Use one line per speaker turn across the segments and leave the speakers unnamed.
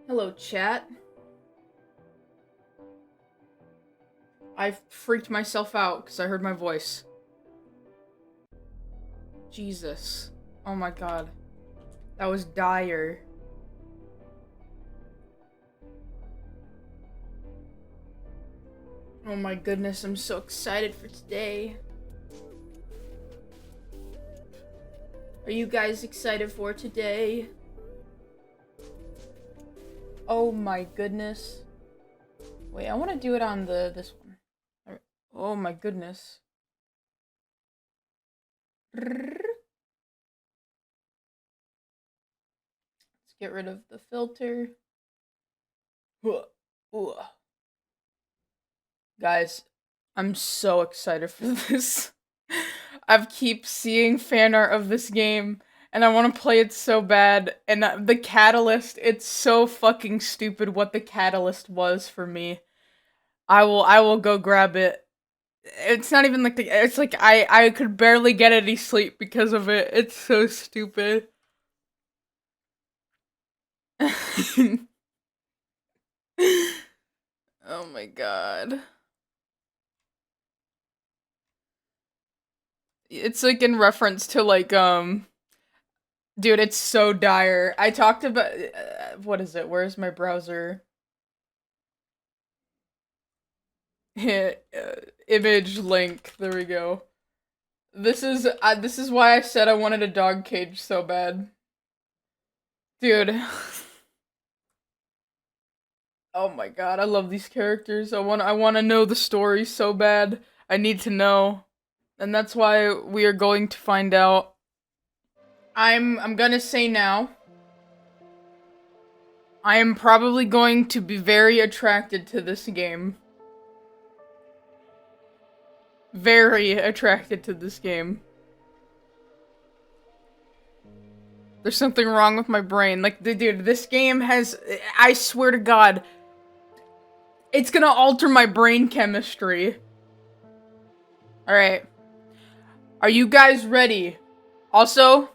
Hello, chat. I freaked myself out because I heard my voice. Jesus. Oh my god. That was dire. Oh my goodness, I'm so excited for today. Are you guys excited for today? Oh my goodness. Wait, I want to do it on this one. Oh my goodness. Let's get rid of the filter. Guys, I'm so excited for this. I keep seeing fan art of this game, and I want to play it so bad. And the catalyst, it's so fucking stupid what the catalyst was for me. I will go grab it. It's not even like it's like I could barely get any sleep because of it. It's so stupid. Oh my god. It's like in reference to like dude, it's so dire. I talked about what is it? Where's my browser? Image link. There we go. This is why I said I wanted a dog cage so bad. Dude. Oh my god, I love these characters. I want to know the story so bad. I need to know. And that's why we are going to find out. I'm gonna say now. I am probably going to be very attracted to this game. Very attracted to this game. There's something wrong with my brain. Like, dude, this game has... I swear to God. It's gonna alter my brain chemistry. Alright. Are you guys ready? Also,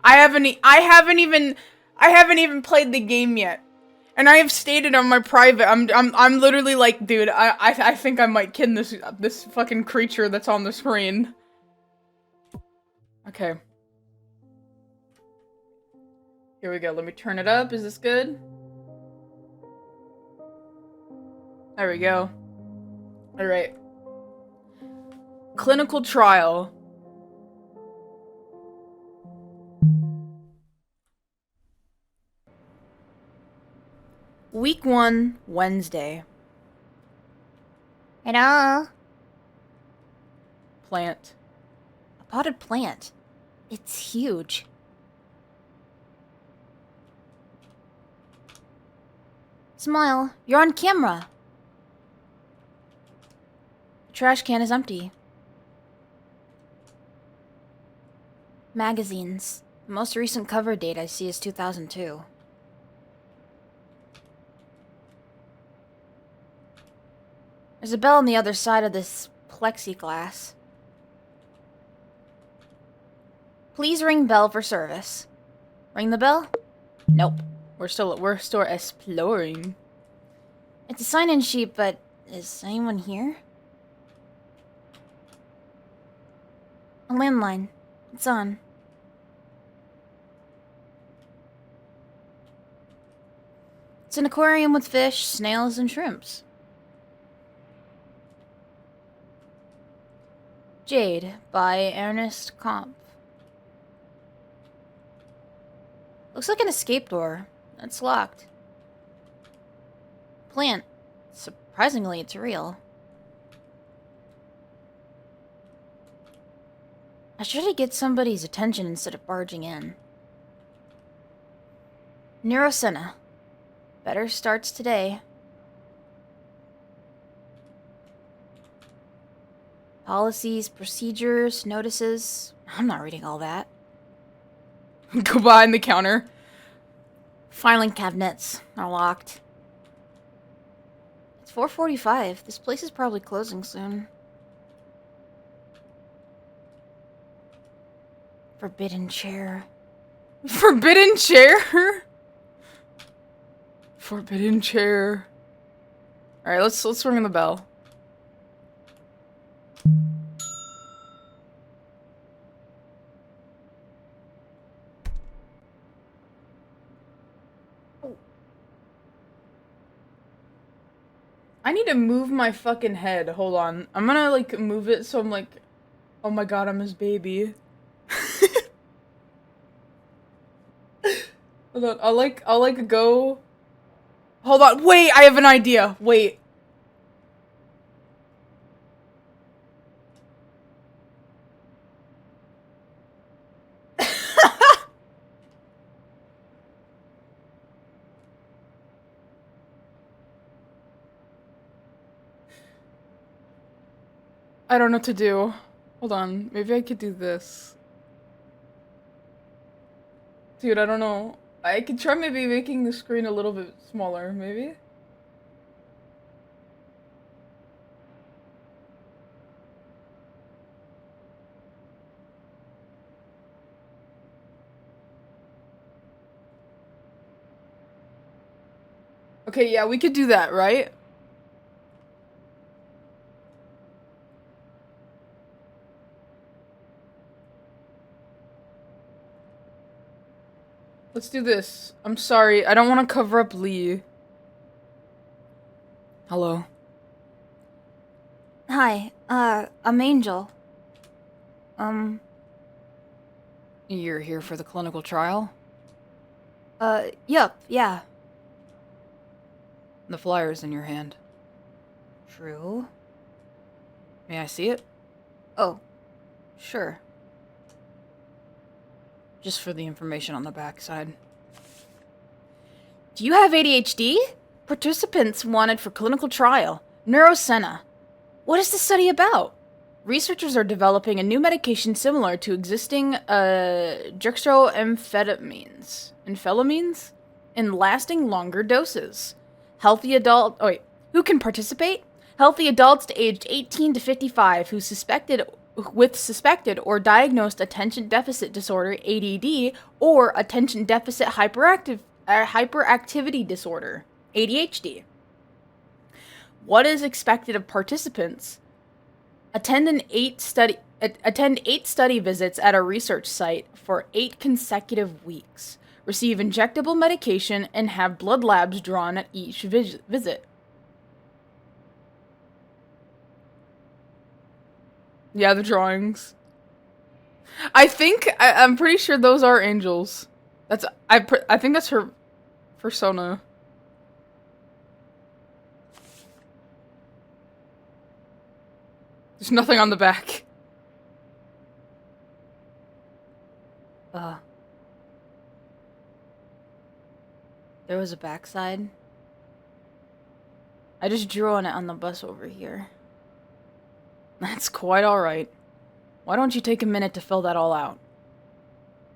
I haven't even played the game yet. And I have stated on my private, I'm literally like, dude, I think I might kin this fucking creature that's on the screen. Okay. Here we go. Let me turn it up. Is this good? There we go. Alright. Clinical trial. Week 1, Wednesday.
Hello?
Plant.
A potted plant. It's huge. Smile, you're on camera. The trash can is empty. Magazines. The most recent cover date I see is 2002. There's a bell on the other side of this plexiglass. Please ring bell for service. Ring the bell? Nope.
We're still exploring.
It's a sign-in sheet, but is anyone here? A landline. It's on. It's an aquarium with fish, snails, and shrimps. Jade by Ernest Comp. Looks like an escape door. It's locked. Plant. Surprisingly, it's real. I should have get somebody's attention instead of barging in. Neurosena. Better starts today. Policies, procedures, notices. I'm not reading all that.
Go behind the counter.
Filing cabinets are locked. It's 4:45. This place is probably closing soon. Forbidden chair.
Forbidden chair? Forbidden chair. Alright, let's ring the bell. I need to move my fucking head. Hold on. I'm gonna, like, move it so I'm like, oh my god, I'm his baby. Hold on, I'll go. Hold on, wait, I have an idea. Wait. I don't know what to do. Hold on, maybe I could do this. Dude, I don't know. I could try maybe making the screen a little bit smaller, maybe? Okay, yeah, we could do that, right? Let's do this. I'm sorry, I don't want to cover up Lee. Hello.
Hi, I'm Angel.
You're here for the clinical trial?
Yup, yeah.
The flyer's in your hand.
True.
May I see it?
Oh, sure.
Just for the information on the backside.
Do you have ADHD? Participants wanted for clinical trial. Neurosena. What is this study about? Researchers are developing a new medication similar to existing dextroamphetamines in lasting longer doses. Who can participate? Healthy adults aged 18 to 55 who suspected or diagnosed attention deficit disorder (ADD) or attention deficit hyperactivity disorder (ADHD). What is expected of participants? Attend 8 study visits at a research site for 8 consecutive weeks. Receive injectable medication and have blood labs drawn at each visit.
Yeah, the drawings. I'm pretty sure those are angels. I think that's her persona. There's nothing on the back.
There was a backside. I just drew on it on the bus over here.
That's quite alright. Why don't you take a minute to fill that all out?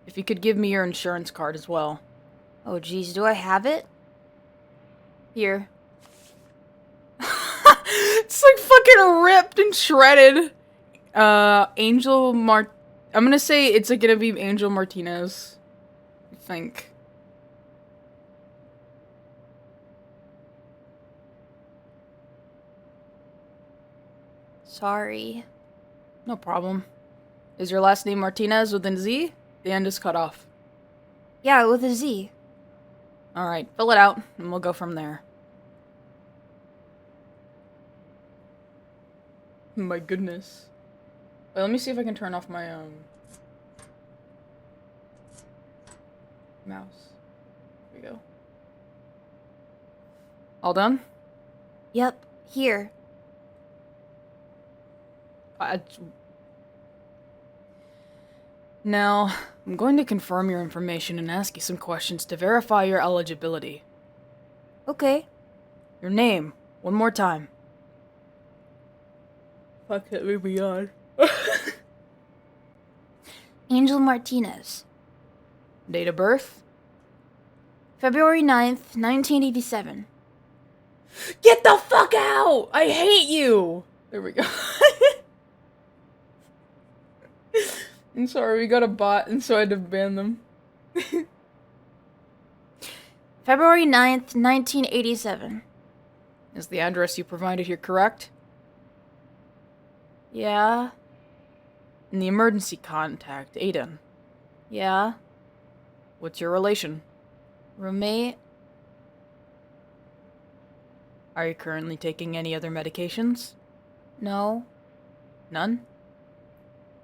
If you could give me your insurance card as well.
Oh geez, do I have it? Here.
It's like fucking ripped and shredded. I'm gonna say it's like gonna be Angel Martinez. I think.
Sorry.
No problem. Is your last name Martinez with a Z? The end is cut off.
Yeah, with a Z.
Alright, fill it out, and we'll go from there.
My goodness. Wait, let me see if I can turn off my mouse. There we go.
All done?
Yep, here.
Now, I'm going to confirm your information and ask you some questions to verify your eligibility.
Okay.
Your name, one more time.
Fuck it, leave me on.
Angel Martinez.
Date of birth?
February 9th, 1987.
Get the fuck out! I hate you! There we go. I'm sorry, we got a bot and so I had to ban them.
February 9th, 1987.
Is the address you provided here correct?
Yeah.
And the emergency contact, Aiden.
Yeah.
What's your relation?
Roommate?
Are you currently taking any other medications?
No.
None?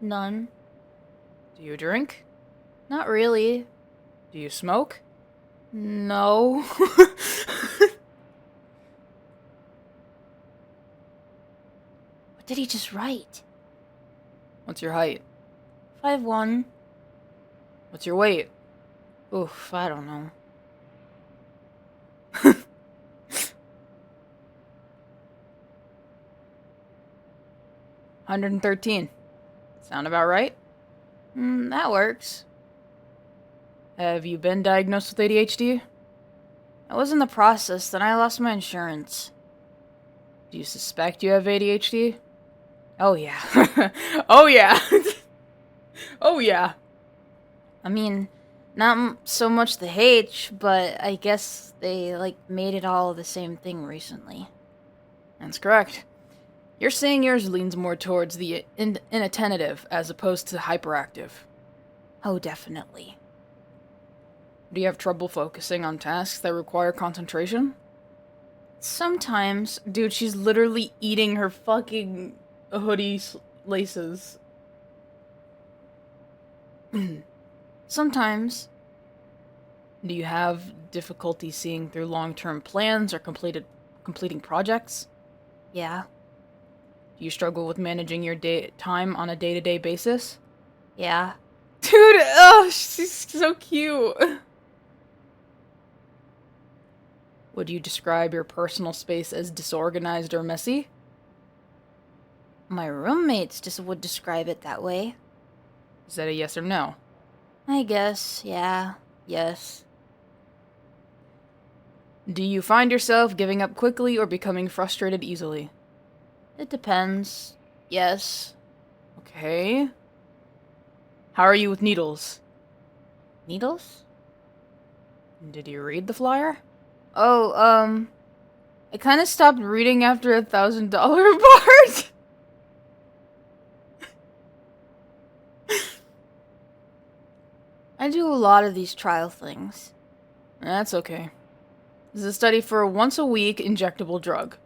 None.
Do you drink?
Not really.
Do you smoke?
No. What did he just write?
What's your height?
5'1".
What's your weight?
Oof, I don't know.
113. Sound about right?
That works.
Have you been diagnosed with ADHD?
I was in the process, then I lost my insurance.
Do you suspect you have ADHD?
Oh yeah.
Oh yeah. Oh yeah.
I mean, not so much the H, but I guess they, made it all the same thing recently.
That's correct. You're saying yours leans more towards the inattentive as opposed to hyperactive.
Oh, definitely.
Do you have trouble focusing on tasks that require concentration?
Sometimes.
Dude, she's literally eating her fucking hoodie laces.
Sometimes.
Do you have difficulty seeing through long-term plans or completing projects?
Yeah.
Do you struggle with managing your time on a day-to-day basis?
Yeah.
Dude, oh, she's so cute.
Would you describe your personal space as disorganized or messy?
My roommates just would describe it that way.
Is that a yes or no?
I guess, yeah. Yes.
Do you find yourself giving up quickly or becoming frustrated easily?
It depends. Yes.
Okay. How are you with needles?
Needles?
Did you read the flyer?
Oh, I kind of stopped reading after $1,000 part. I do a lot of these trial things.
That's okay. This is a study for a once-a-week injectable drug.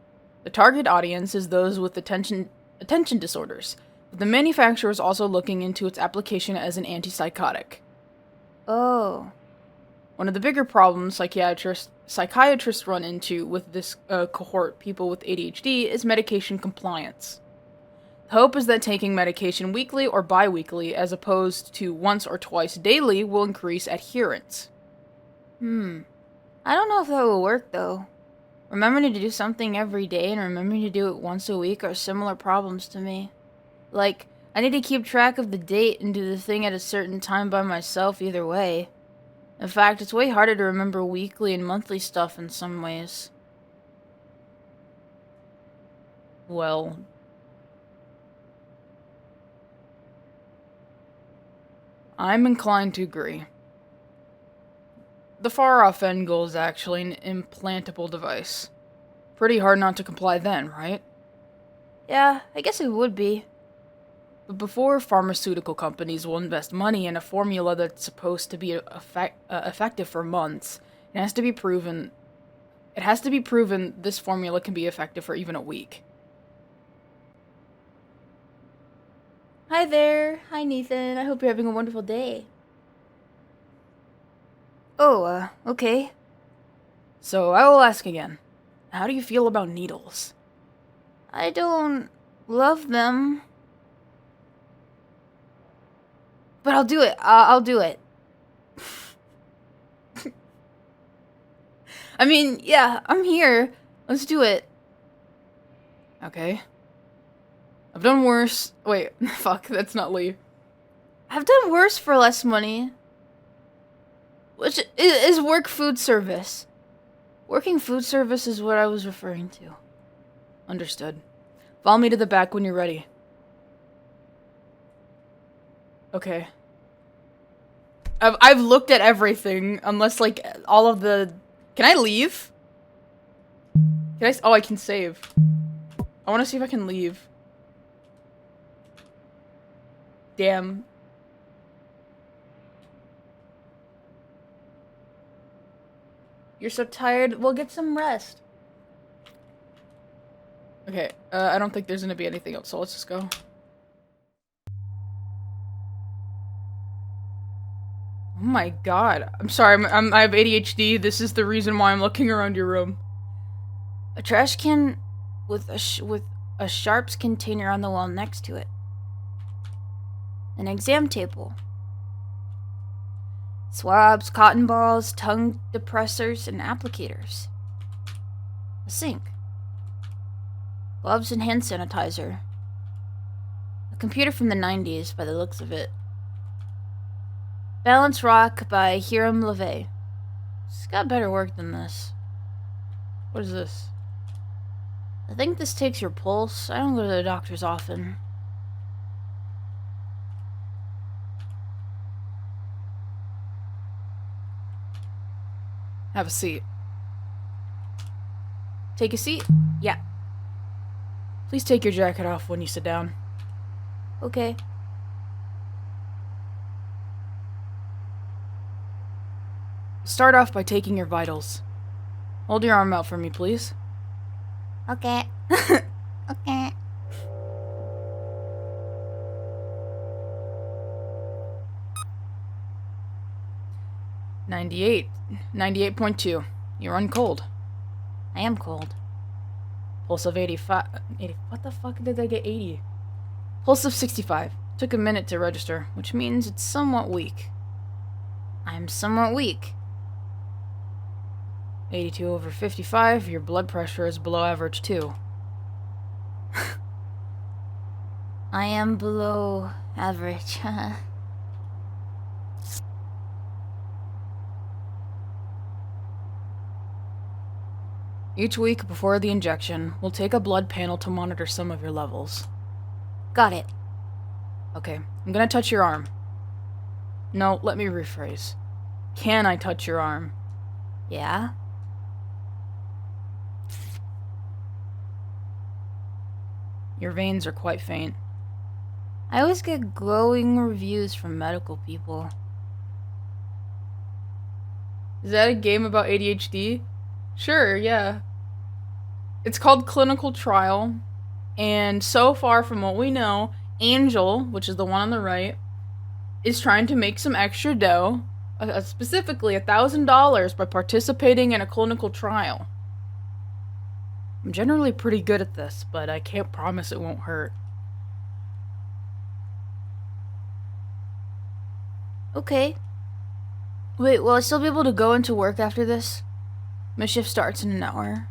The target audience is those with attention disorders, but the manufacturer is also looking into its application as an antipsychotic.
Oh.
One of the bigger problems psychiatrists run into with this cohort people with ADHD is medication compliance. The hope is that taking medication weekly or bi-weekly as opposed to once or twice daily will increase adherence.
I don't know if that will work, though. Remembering to do something every day and remembering to do it once a week are similar problems to me. Like, I need to keep track of the date and do the thing at a certain time by myself either way. In fact, it's way harder to remember weekly and monthly stuff in some ways.
Well, I'm inclined to agree. The far-off end goal is actually an implantable device. Pretty hard not to comply then, right?
Yeah, I guess it would be.
But before pharmaceutical companies will invest money in a formula that's supposed to be effective for months, it has to be proven this formula can be effective for even a week.
Hi there. Hi, Nathan. I hope you're having a wonderful day. Oh, okay.
So I will ask again. How do you feel about needles?
I don't love them. But I'll do it. I'll do it. I mean, yeah, I'm here. Let's do it.
Okay. I've done worse. Wait, fuck, that's not Lee.
I've done worse for less money. Which is work food service. Working food service is what I was referring to.
Understood. Follow me to the back when you're ready. Okay.
I've looked at everything, unless, like, all of the
Can I leave? Can I? Oh, I can save. I want to see if I can leave. Damn. You're so tired. We'll get some rest. Okay, I don't think there's gonna be anything else, so let's just go. Oh my god. I'm sorry, I have ADHD. This is the reason why I'm looking around your room.
A trash can with a sharps container on the wall next to it. An exam table. Swabs, cotton balls, tongue depressors, and applicators. A sink. Gloves and hand sanitizer. A computer from the 90s by the looks of it. Balance Rock by Hiram LeVay. It's got better work than this.
What is this?
I think this takes your pulse. I don't go to the doctors often.
Have a seat.
Take a seat? Yeah.
Please take your jacket off when you sit down.
Okay.
Start off by taking your vitals. Hold your arm out for me, please.
Okay. Okay.
"98. 98.2. You're uncold.
I am cold.
Pulse of 85. 80. What the fuck did I get 80? Pulse of 65. Took a minute to register, which means it's somewhat weak.
I'm somewhat weak.
82 over 55. Your blood pressure is below average, too.
I am below average.
Each week before the injection, we'll take a blood panel to monitor some of your levels.
Got it.
Okay, I'm gonna touch your arm. No, let me rephrase. Can I touch your arm?
Yeah?
Your veins are quite faint.
I always get glowing reviews from medical people.
Is that a game about ADHD? Sure, yeah. It's called Clinical Trial, and so far from what we know, Angel, which is the one on the right, is trying to make some extra dough, specifically $1,000 by participating in a clinical trial. I'm generally pretty good at this, but I can't promise it won't hurt.
Okay. Wait, will I still be able to go into work after this? My shift starts in an hour.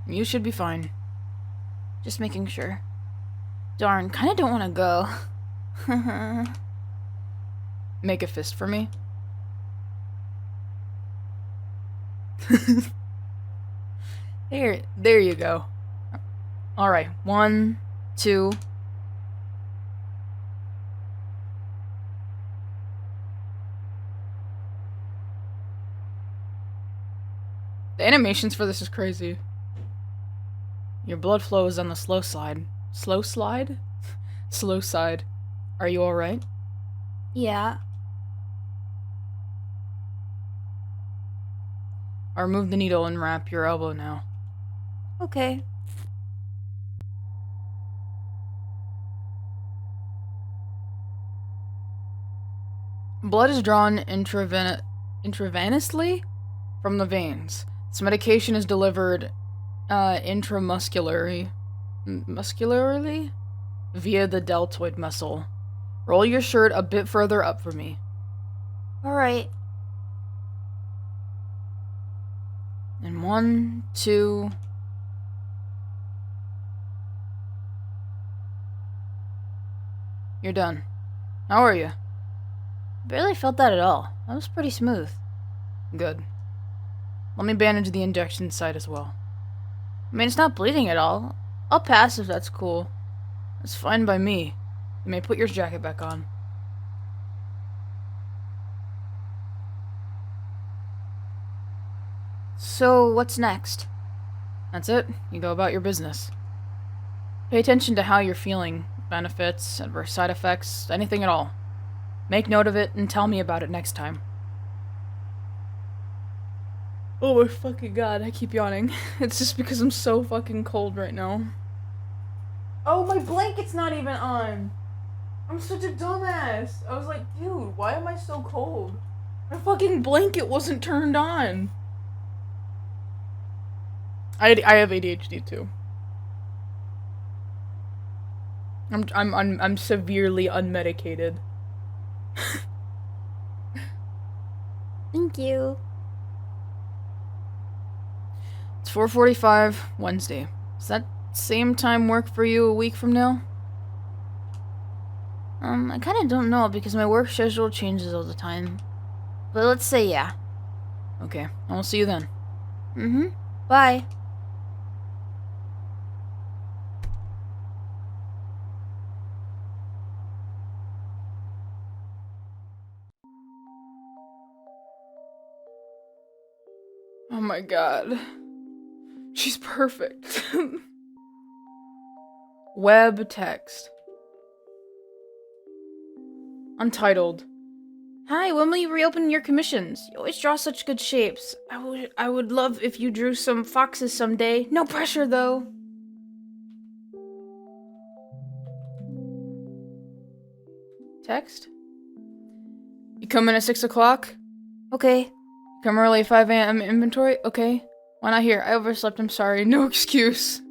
You should be fine.
Just making sure. Darn, kinda don't wanna go.
Make a fist for me. There you go. Alright, 1, 2. The animations for this is crazy. Your blood flow is on the slow slide. Slow slide? Slow side. Are you alright?
Yeah.
I'll remove the needle and wrap your elbow now.
Okay.
Blood is drawn intravenously from the veins. This medication is delivered intramuscularly via the deltoid muscle. Roll your shirt a bit further up for me.
Alright.
And 1, 2. You're done. How are you?
Barely felt that at all. That was pretty smooth.
Good. Let me bandage the injection site as well.
I mean, it's not bleeding at all. I'll pass if that's cool.
It's fine by me. You may put your jacket back on.
So, what's next?
That's it. You go about your business. Pay attention to how you're feeling. Benefits, adverse side effects, anything at all. Make note of it and tell me about it next time.
Oh my fucking god, I keep yawning. It's just because I'm so fucking cold right now. Oh, my blanket's not even on. I'm such a dumbass. I was like, dude, why am I so cold? My fucking blanket wasn't turned on. I have ADHD too. I'm severely unmedicated.
Thank you.
It's 4:45 Wednesday. Does that same time work for you a week from now?
I kind of don't know because my work schedule changes all the time. But let's say yeah.
Okay, I will see you then.
Mm-hmm. Bye.
Oh my god. She's perfect.
Web text. Untitled.
Hi, when will you reopen your commissions? You always draw such good shapes. I would love if you drew some foxes someday. No pressure, though.
Text. You come in at 6 o'clock?
Okay.
Come early at 5 a.m. inventory? Okay. Why not here? I overslept, I'm sorry. No excuse.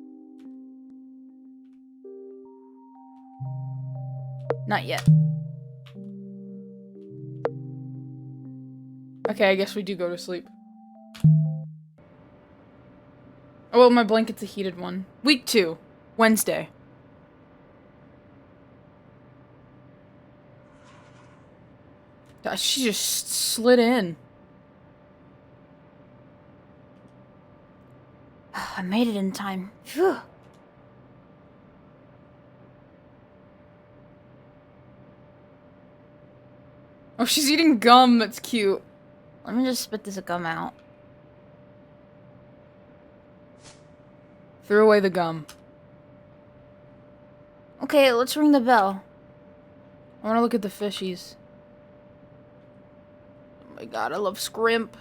Not yet.
Okay, I guess we do go to sleep. Oh, well, my blanket's a heated one. Week 2. Wednesday. She just slid in.
I made it in time. Phew.
Oh, she's eating gum. That's cute.
Let me just spit this gum out.
Threw away the gum.
Okay, let's ring the bell.
I want to look at the fishies. Oh my god, I love scrimp.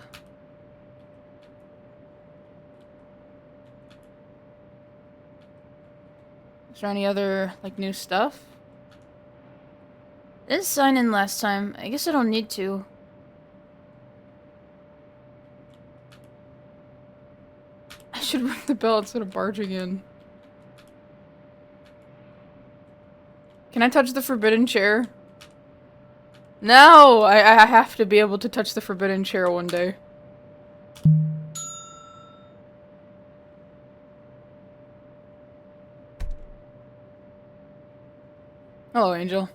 Is there any other, like, new stuff?
I didn't sign in last time. I guess I don't need to.
I should ring the bell instead of barging in. Can I touch the forbidden chair? No! I have to be able to touch the forbidden chair one day. Hello, Angel.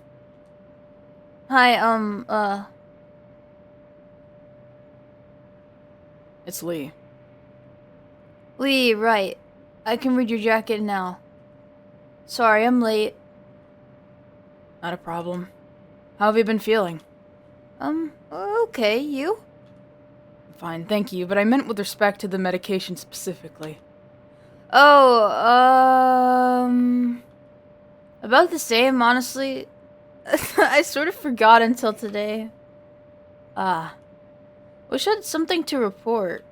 Hi,
It's Lee.
Lee, right. I can read your jacket now. Sorry, I'm late.
Not a problem. How have you been feeling?
Okay, you?
Fine, thank you, but I meant with respect to the medication specifically.
Oh, about the same, honestly. I sort of forgot until today. Wish I had something to report.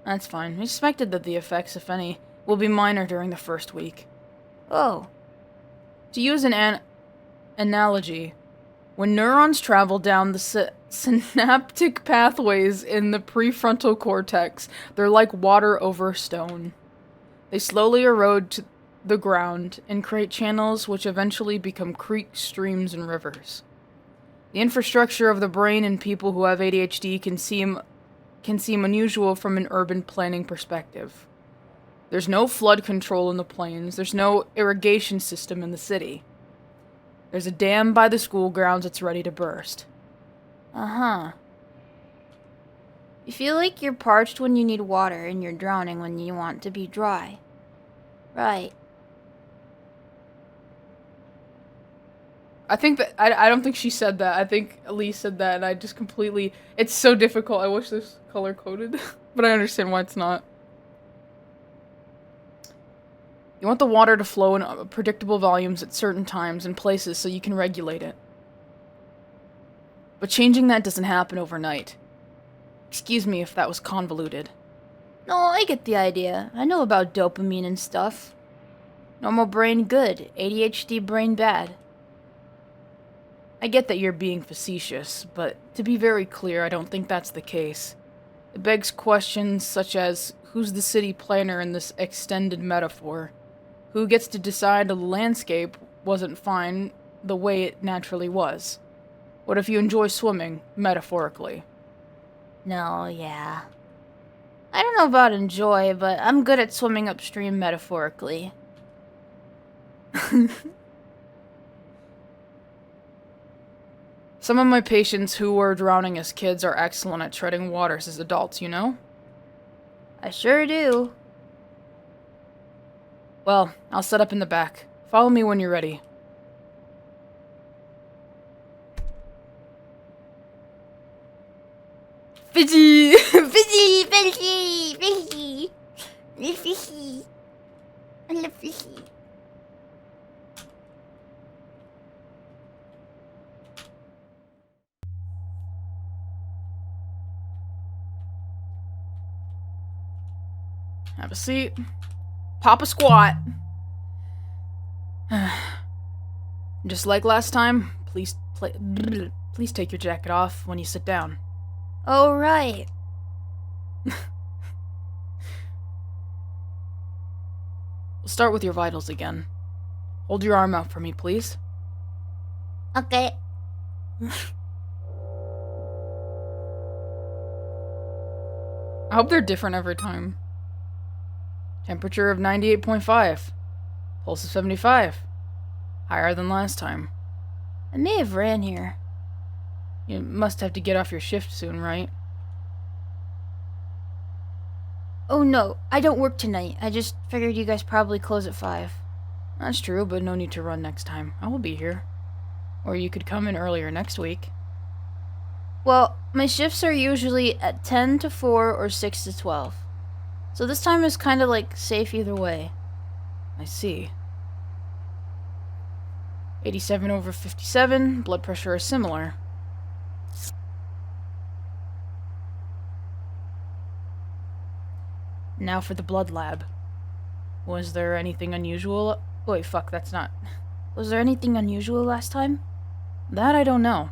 That's fine. We suspected that the effects, if any, will be minor during the first week.
Oh.
To use an analogy, when neurons travel down the synaptic pathways in the prefrontal cortex, they're like water over stone. They slowly erode to the ground and create channels which eventually become creeks, streams, and rivers. The infrastructure of the brain in people who have ADHD can seem unusual from an urban planning perspective. There's no flood control in the plains, there's no irrigation system in the city. There's a dam by the school grounds that's ready to burst.
Uh-huh. You feel like you're parched when you need water and you're drowning when you want to be dry. Right.
I think that I don't think she said that. I think Elise said that, and I just completely. It's so difficult. I wish this color coded.
but I understand why it's not.
You want the water to flow in predictable volumes at certain times and places so you can regulate it. But changing that doesn't happen overnight. Excuse me if that was convoluted.
No, I get the idea. I know about dopamine and stuff. Normal brain good, ADHD brain bad.
I get that you're being facetious, but to be very clear, I don't think that's the case. It begs questions such as, who's the city planner in this extended metaphor? Who gets to decide the landscape wasn't fine the way it naturally was? What if you enjoy swimming, metaphorically?
No, yeah. I don't know about enjoy, but I'm good at swimming upstream metaphorically.
Some of my patients who were drowning as kids are excellent at treading waters as adults, you know?
I sure do.
Well, I'll set up in the back. Follow me when you're ready.
Fishy! Fishy! Fishy! Fishy! Fishy! I love fishy.
Have a seat. Pop a squat. Just like last time, please take your jacket off when you sit down.
Oh, right.
We'll start with your vitals again. Hold your arm out for me, please.
Okay.
I hope they're different every time. Temperature of 98.5. Pulse of 75. Higher than last time.
I may have ran here.
You must have to get off your shift soon, right?
Oh no, I don't work tonight. I just figured you guys probably close at 5.
That's true, but no need to run next time. I will be here. Or you could come in earlier next week.
Well, my shifts are usually at 10 to 4 or 6 to 12. So this time is kind of like safe either way.
I see. 87 over 57, blood pressure is similar. Now for the blood lab. Was there anything unusual? Wait, fuck, that's not...
Was there anything unusual last time?
That I don't know.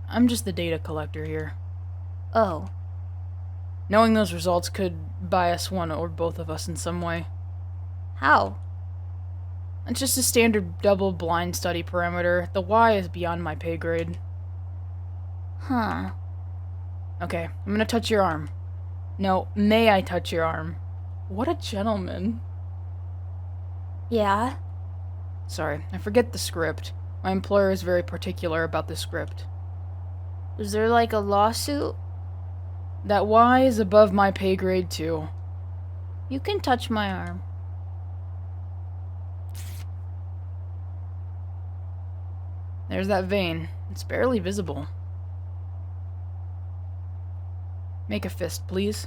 I'm just the data collector here.
Oh.
Knowing those results could bias one or both of us in some way.
How?
It's just a standard double-blind study parameter. The Y is beyond my pay grade.
Huh.
Okay, I'm gonna touch your arm. No, may I touch your arm? What a gentleman.
Yeah?
Sorry, I forget the script. My employer is very particular about the script.
Was there like a lawsuit?
That Y is above my pay grade too.
You can touch my arm.
There's that vein. It's barely visible. Make a fist, please.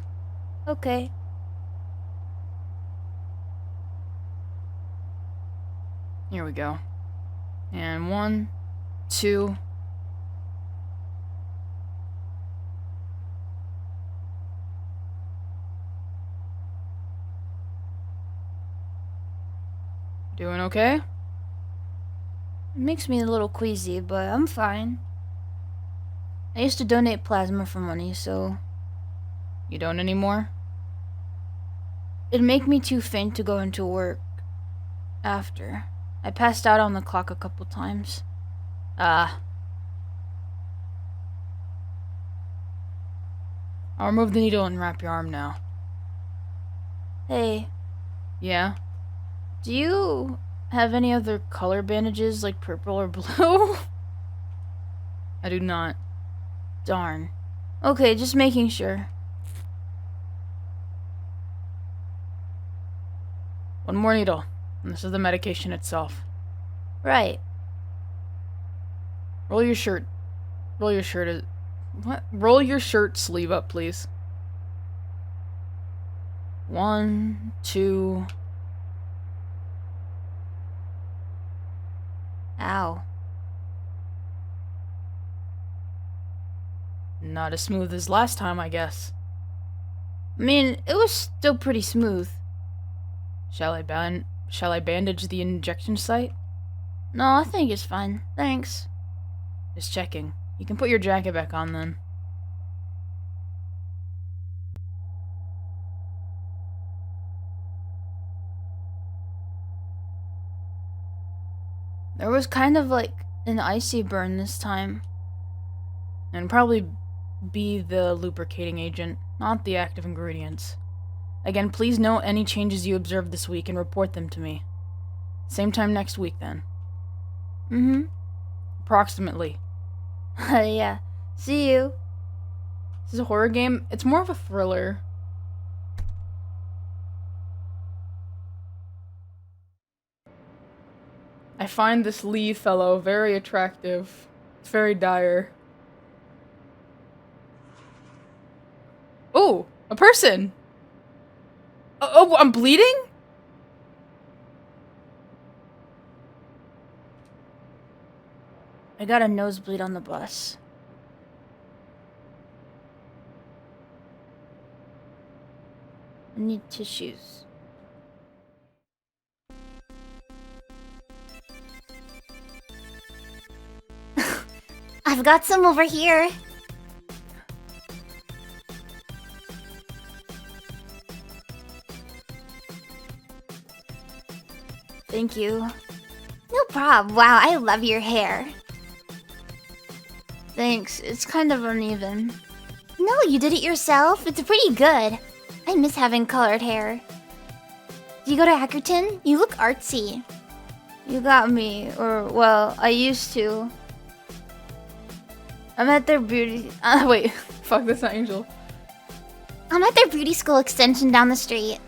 Okay.
Here we go. And 1, 2... Doing okay?
It makes me a little queasy, but I'm fine. I used to donate plasma for money, so
You don't anymore?
it'd make me too faint to go into work after. I passed out on the clock a couple times.
Ah. I'll remove the needle and wrap your arm now.
Hey,
Yeah?
do you have any other color bandages like purple or blue?
I do not.
Darn. Okay, just making sure.
One more needle. And this is the medication itself.
Right.
Roll your shirt. Roll your shirt. What? Roll your shirt sleeve up, please. 1, 2.
Ow.
Not as smooth as last time, I guess.
I mean, it was still pretty smooth.
Shall I bandage the injection site?
No, I think it's fine. Thanks.
Just checking. You can put your jacket back on then.
There was kind of like an icy burn this time.
And probably be the lubricating agent, not the active ingredients. Again, please note any changes you observe this week and report them to me. Same time next week, then.
Mm-hmm.
Approximately.
Yeah. See you.
This is a horror game. It's more of a thriller. I find this Lee fellow very attractive. It's very dire. Oh, a person! Oh, I'm bleeding?
I got a nosebleed on the bus. I need tissues. I've got some over here. Thank you. No problem. Wow, I love your hair. Thanks. It's kind of uneven. No, you did it yourself. It's pretty good. I miss having colored hair. Do you go to Ackerton? You look artsy. You got me. Or, well, I used to. I'm at their beauty...
wait. Fuck, that's not Angel.
I'm at their beauty school extension down the street.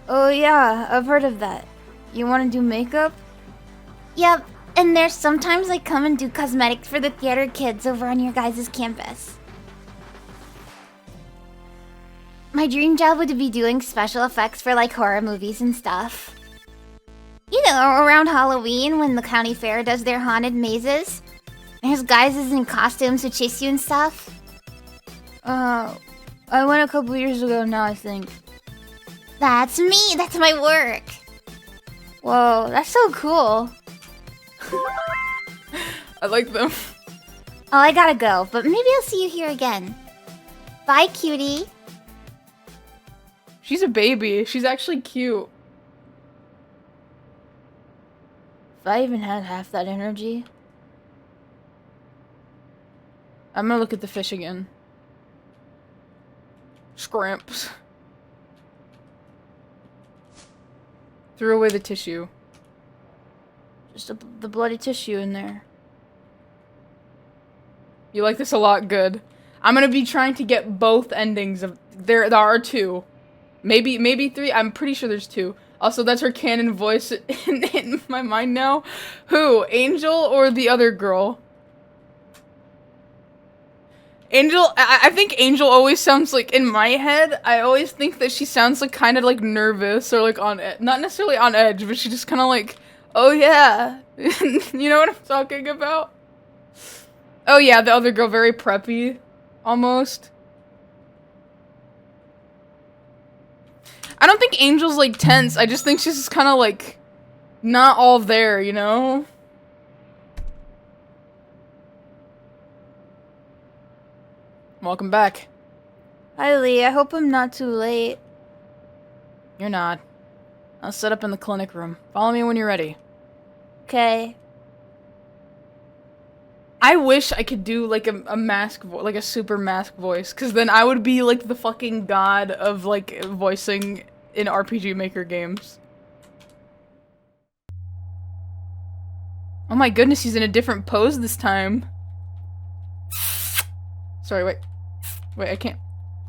Oh yeah, I've heard of that. You want to do makeup? Yep, and there's sometimes I come and do cosmetics for the theater kids over on your guys' campus. My dream job would be doing special effects for like horror movies and stuff. You know, around Halloween when the county fair does their haunted mazes. There's guys in costumes who chase you and stuff. I went a couple years ago now, I think. That's me! That's my work! Whoa, that's so cool.
I like them.
Oh, I gotta go, but maybe I'll see you here again. Bye, cutie.
She's a baby. She's actually cute.
If I even had half that energy.
I'm gonna look at the fish again. Scramps. Threw away the tissue.
Just the bloody tissue in there.
You like this a lot, good. I'm gonna be trying to get both endings of... There are two. Maybe three. I'm pretty sure there's two. Also, that's her canon voice in my mind now. Who? Angel or the other girl? Angel, I think Angel always sounds like, in my head, I always think that she sounds like kind of like nervous or like on, not necessarily on edge, but she just kind of like, oh yeah. You know what I'm talking about? Oh yeah, the other girl, very preppy, almost. I don't think Angel's like tense, I just think she's just kind of like, not all there, you know? Welcome back.
Hi, Lee. I hope I'm not too late.
You're not. I'll set up in the clinic room. Follow me when you're ready.
Okay.
I wish I could do like a mask like a super mask voice, cause then I would be like the fucking god of like voicing in RPG Maker games. Oh my goodness, he's in a different pose this time. Sorry, wait. Wait,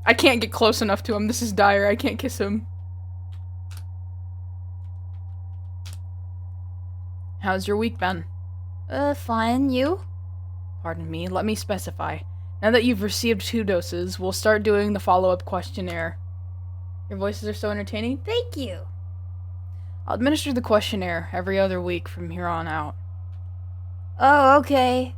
I can't get close enough to him. This is dire. I can't kiss him. How's your week been?
Fine. You?
Pardon me, let me specify. Now that you've received 2 doses, we'll start doing the follow-up questionnaire. Your voices are so entertaining.
Thank you.
I'll administer the questionnaire every other week from here on out.
Oh, okay.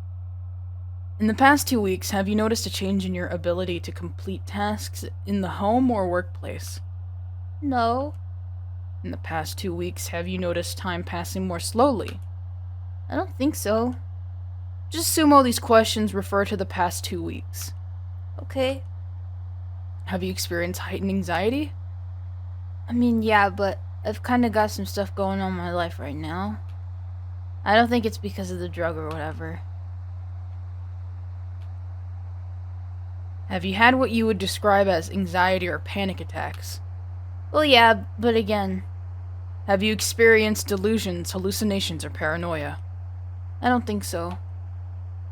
In the past 2 weeks, have you noticed a change in your ability to complete tasks in the home or workplace?
No,
In the past 2 weeks, have you noticed time passing more slowly?
I don't think so.
Just assume all these questions refer to the past 2 weeks.
Okay.
Have you experienced heightened anxiety?
I mean, yeah, but I've kind of got some stuff going on in my life right now. I don't think it's because of the drug or whatever.
Have you had what you would describe as anxiety or panic attacks?
Well, yeah, but again,
Have you experienced delusions, hallucinations, or paranoia?
I don't think so.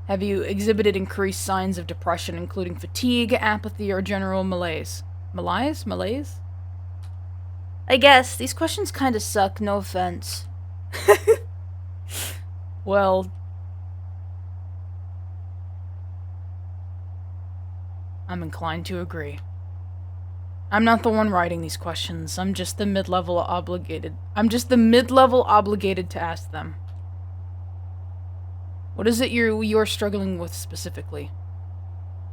Have you exhibited increased signs of depression, including fatigue, apathy, or general malaise? Malaise?
I guess these questions kind of suck, no offense.
Well, I'm inclined to agree. I'm not the one writing these questions. I'm just the mid-level obligated to ask them. What is it you're struggling with specifically?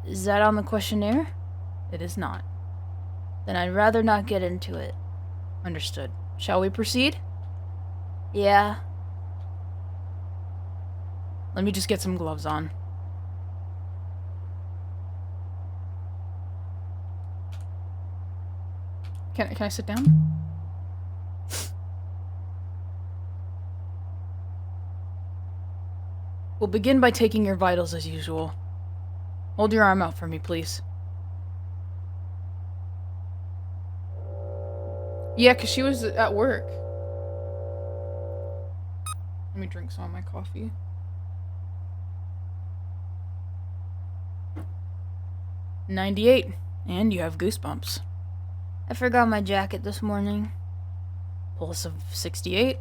Is that on the questionnaire?
It is not.
Then I'd rather not get into it.
Understood. Shall we proceed?
Yeah.
Let me just get some gloves on. Can I sit down? We'll begin by taking your vitals as usual. Hold your arm out for me, please. Yeah, 'cause she was at work. Let me drink some of my coffee. "98, and you have goosebumps.
I forgot my jacket this morning.
Pulse of 68.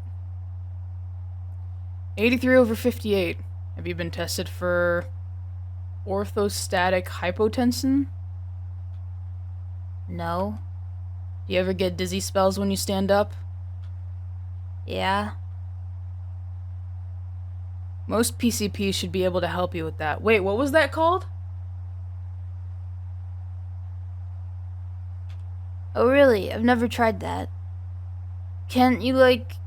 83/58. Have you been tested for orthostatic hypotension?
No.
Do you ever get dizzy spells when you stand up?
Yeah.
Most PCPs should be able to help you with that. Wait, what was that called?
Oh, really? I've never tried that. Can't you,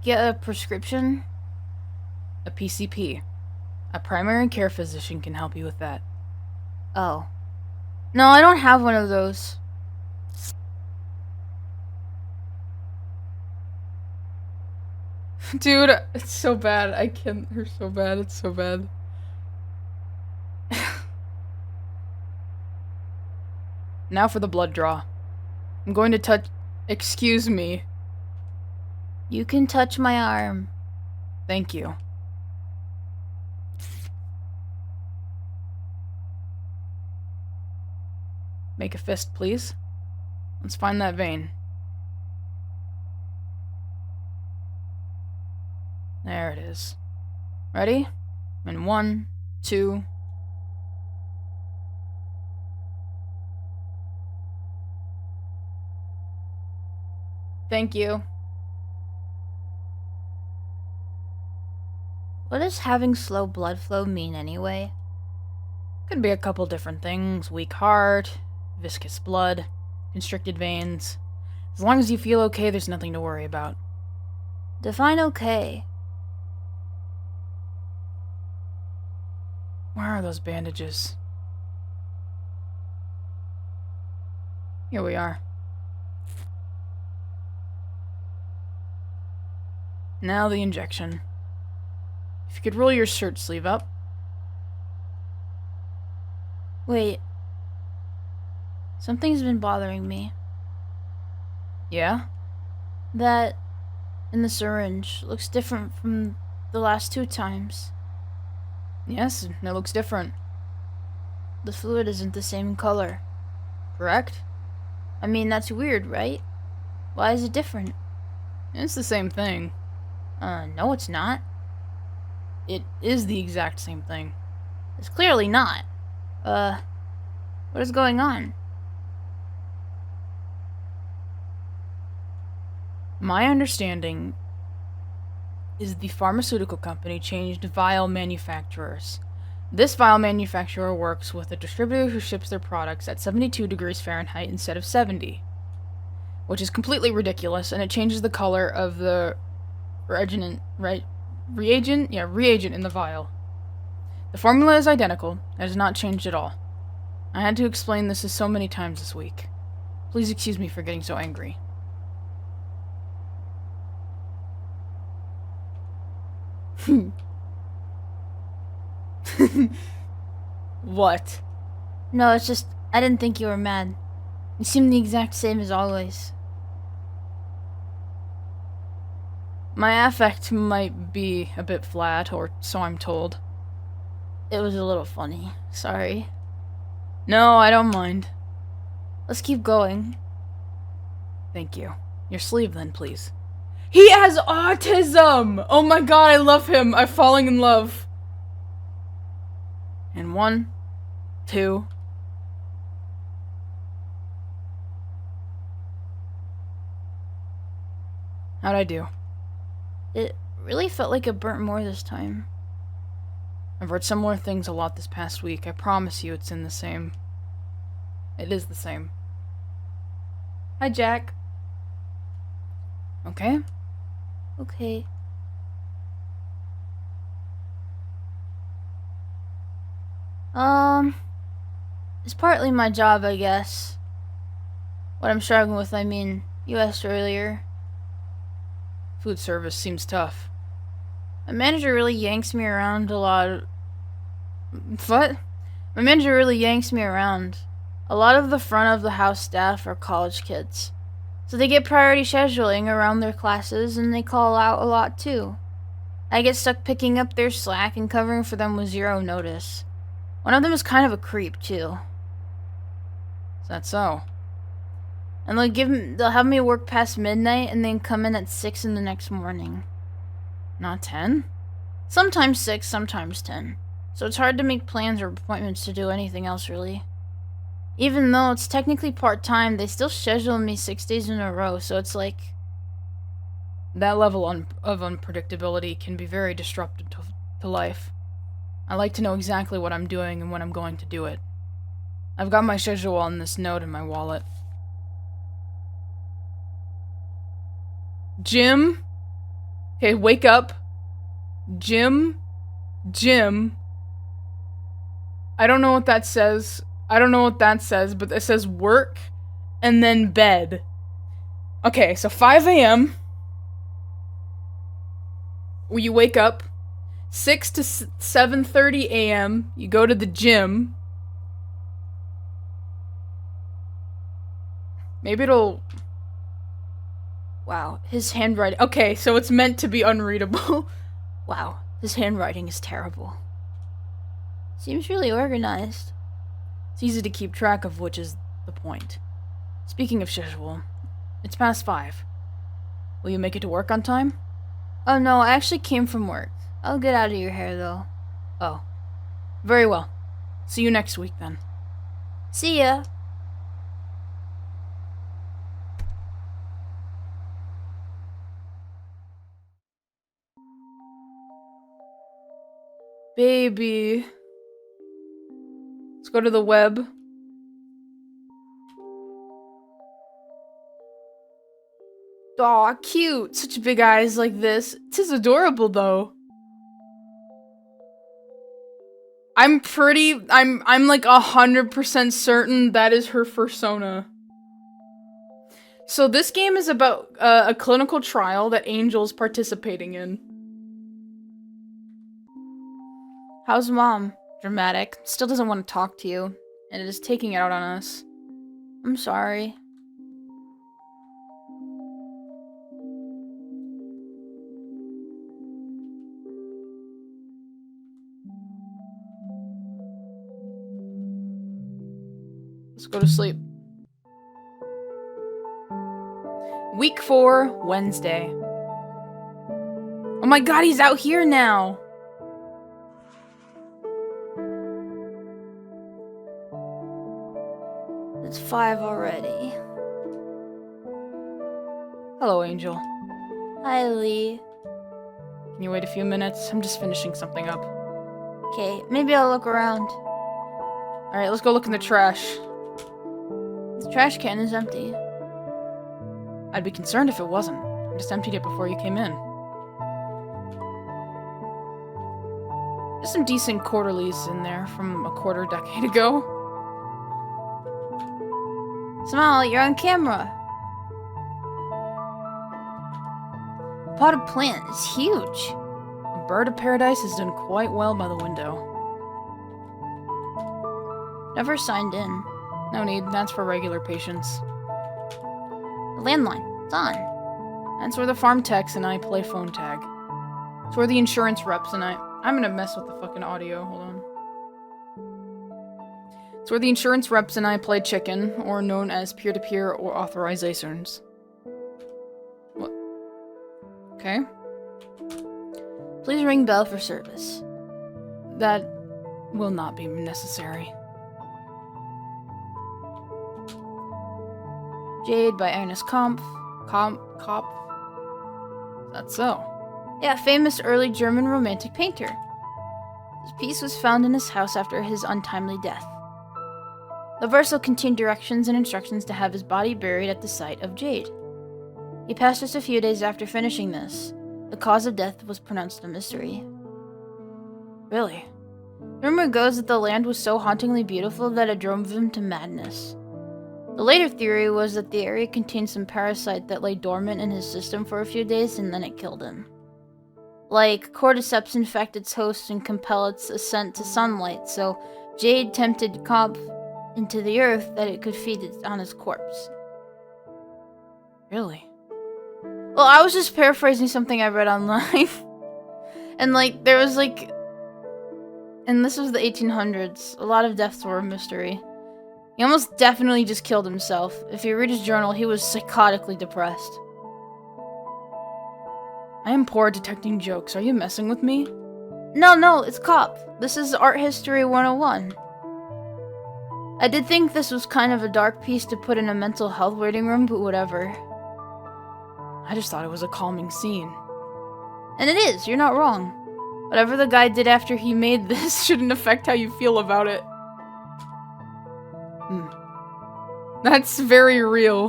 get a prescription?
A PCP. A primary care physician can help you with that.
Oh. No, I don't have one of those.
Dude, it's so bad. I can't. They're so bad. It's so bad. Now for the blood draw. I'm going to touch. Excuse me.
You can touch my arm.
Thank you. Make a fist, please. Let's find that vein. There it is. Ready? And 1, 2. Thank you.
What does having slow blood flow mean anyway?
Could be a couple different things. Weak heart, viscous blood, constricted veins. As long as you feel okay, there's nothing to worry about.
Define okay.
Where are those bandages? Here we are. Now the injection. If you could roll your shirt sleeve up.
Wait. Something's been bothering me.
Yeah?
That in the syringe looks different from the last 2 times.
Yes, it looks different.
The fluid isn't the same color.
Correct?
I mean, that's weird, right? Why is it different?
It's the same thing.
No, it's not.
It is the exact same thing.
It's clearly not. What is going on?
My understanding is the pharmaceutical company changed vial manufacturers. This vial manufacturer works with a distributor who ships their products at 72 degrees Fahrenheit instead of 70, which is completely ridiculous, and it changes the color of the reagent in the vial. The formula is identical. It has not changed at all. I had to explain this so many times this week. Please excuse me for getting so angry. What?
No, it's just, I didn't think you were mad. You seem the exact same as always.
My affect might be a bit flat, or so I'm told.
It was a little funny. Sorry.
No, I don't mind.
Let's keep going.
Thank you. Your sleeve then, please.
He has autism! Oh my god, I love him. I'm falling in love.
And 1, 2. How'd I do?
It really felt like it burnt more this time.
I've read similar things a lot this past week. I promise you it's in the same. It is the same.
Hi, Jack.
Okay?
Okay. It's partly my job, I guess. What I'm struggling with, I mean, you asked earlier.
Food service seems tough.
My manager really yanks me around a lot.
What?
My manager really yanks me around. A lot of the front of the house staff are college kids. So they get priority scheduling around their classes and they call out a lot too. I get stuck picking up their slack and covering for them with zero notice. One of them is kind of a creep too.
Is that so?
And they'll have me work past midnight and then come in at 6 in the next morning.
Not 10?
Sometimes 6, sometimes 10. So it's hard to make plans or appointments to do anything else really. Even though it's technically part-time, they still schedule me 6 days in a row, so it's like...
That level of unpredictability can be very disruptive to life. I like to know exactly what I'm doing and when I'm going to do it. I've got my schedule on this note in my wallet.
Jim? Okay, wake up. Jim? I don't know what that says. But it says work and then bed. Okay, so 5 a.m. You wake up. 6 to 7:30 a.m. You go to the gym. Maybe it'll... Wow, his handwriting... Okay, so it's meant to be unreadable.
Wow, his handwriting is terrible. Seems really organized.
It's easy to keep track of, which is the point. Speaking of schedule, it's past 5. Will you make it to work on time?
Oh no, I actually came from work. I'll get out of your hair though.
Oh. Very well. See you next week then.
See ya!
Baby. Let's go to the web. Aw, cute. Such big eyes like this. Tis adorable though. I'm like 100% certain that is her fursona. So this game is about a clinical trial that Angel's participating in.
How's mom?
Dramatic. Still doesn't want to talk to you, and it is taking it out on us.
I'm sorry.
Let's go to sleep. Week 4, Wednesday. Oh my god, he's out here now!
It's 5 already.
Hello, Angel.
Hi, Lee.
Can you wait a few minutes? I'm just finishing something up.
Okay, maybe I'll look around.
Alright, let's go look in the trash.
The trash can is empty.
I'd be concerned if it wasn't. I just emptied it before you came in. There's some decent quarterlies in there from a quarter decade ago.
Smile, you're on camera. The potted plant is huge.
The bird of paradise has done quite well by the window.
Never signed in.
No need, that's for regular patients.
The landline, it's on.
That's where the farm techs and I play phone tag. It's where the insurance reps and I'm gonna mess with the fucking audio, hold on. It's where the insurance reps and I play chicken, or known as peer-to-peer or authorizations. What? Okay.
Please ring bell for service.
That will not be necessary. Jade by Ernest Kampf. Kopf. That's so.
Yeah, famous early German romantic painter. This piece was found in his house after his untimely death. The verse will contain directions and instructions to have his body buried at the site of Jade. He passed just a few days after finishing this. The cause of death was pronounced a mystery.
Really?
Rumor goes that the land was so hauntingly beautiful that it drove him to madness. The later theory was that the area contained some parasite that lay dormant in his system for a few days and then it killed him. Like, cordyceps infect its host and compel its ascent to sunlight, so Jade tempted Cobb into the earth that it could feed it on his corpse.
Really?
Well, I was just paraphrasing something I read online. And, like, there was, like... And this was the 1800s. A lot of deaths were a mystery. He almost definitely just killed himself. If you read his journal, he was psychotically depressed.
I am poor at detecting jokes. Are you messing with me?
No, it's Cop. This is Art History 101. I did think this was kind of a dark piece to put in a mental health waiting room, but whatever.
I just thought it was a calming scene.
And it is, you're not wrong. Whatever the guy did after he made this
shouldn't affect how you feel about it. That's very real.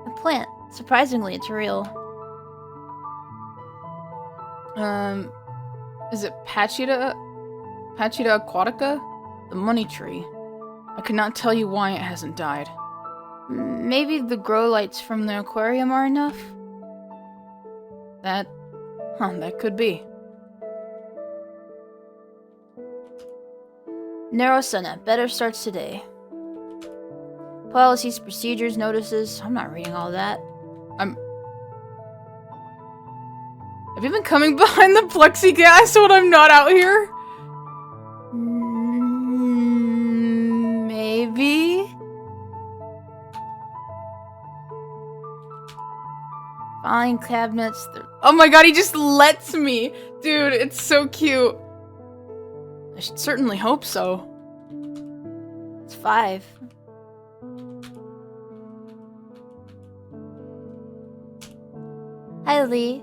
A plant. Surprisingly, it's real.
Is it Pachita aquatica? The money tree. I could not tell you why it hasn't died.
Maybe the grow lights from the aquarium are enough?
That could be.
Narrow Senate. Better starts today. Policies, procedures, notices. I'm not reading all that.
Have you been coming behind the plexiglass when I'm not out here?
Maybe? Filing cabinets.
Oh my god, he just lets me! Dude, it's so cute. I should certainly hope so.
It's 5. Hi, Lee.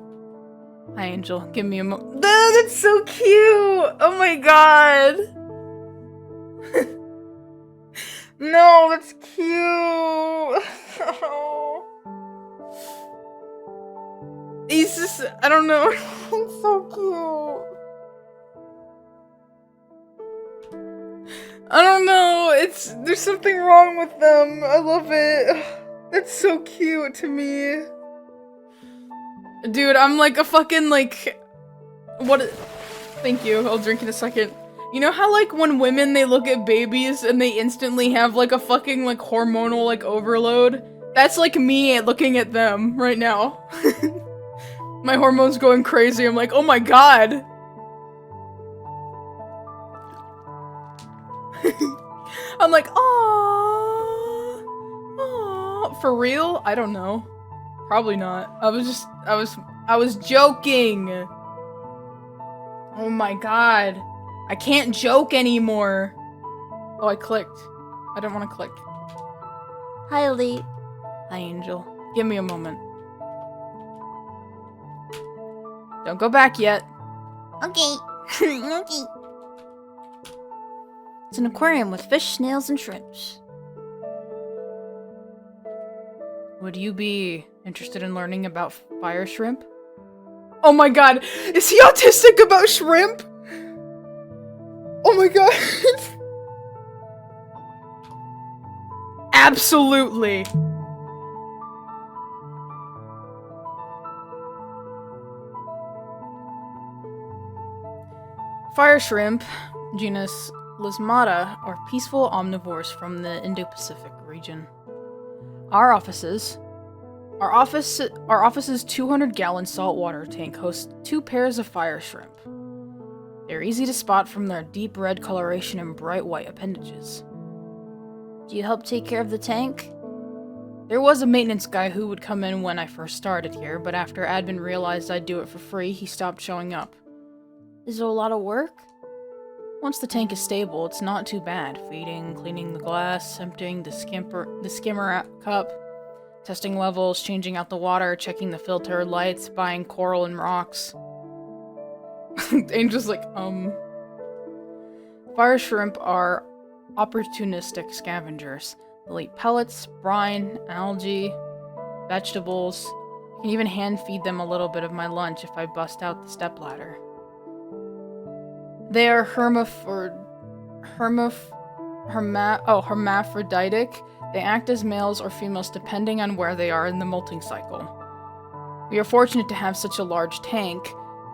Hi, Angel. Give me a moment. That's so cute! Oh my god! No, that's cute! Oh. He's just, I don't know. He's so cute. I don't know. There's something wrong with them. I love it. That's so cute to me. Dude, I'm like a fucking, like, thank you, I'll drink in a second. You know how, like, when women, they look at babies and they instantly have, like, a fucking, like, hormonal, like, overload? That's, like, me looking at them right now. My hormones going crazy, I'm like, oh my god! I'm like, aww, aww. For real? I don't know. Probably not. I was joking. Oh my god. I can't joke anymore. Oh, I clicked. I didn't want to click.
Hi, Lee.
Hi, Angel. Give me a moment. Don't go back yet.
Okay. Okay. It's an aquarium with fish, snails, and shrimps.
Would you be interested in learning about fire shrimp? Oh my god, is he autistic about shrimp? Oh my god. Absolutely. Fire shrimp, genus Lismata, are peaceful omnivores from the Indo-Pacific region. Our office's 200-gallon saltwater tank hosts 2 pairs of fire shrimp. They're easy to spot from their deep red coloration and bright white appendages.
Do you help take care of the tank?
There was a maintenance guy who would come in when I first started here, but after admin realized I'd do it for free, he stopped showing up.
Is it a lot of work?
Once the tank is stable, it's not too bad. Feeding, cleaning the glass, emptying the skimmer cup, testing levels, changing out the water, checking the filter, lights, buying coral and rocks. Angel's like, Fire shrimp are opportunistic scavengers. They'll eat pellets, brine, algae, vegetables. I can even hand feed them a little bit of my lunch if I bust out the stepladder. They are hermaphroditic. They act as males or females depending on where they are in the molting cycle. We are fortunate to have such a large tank,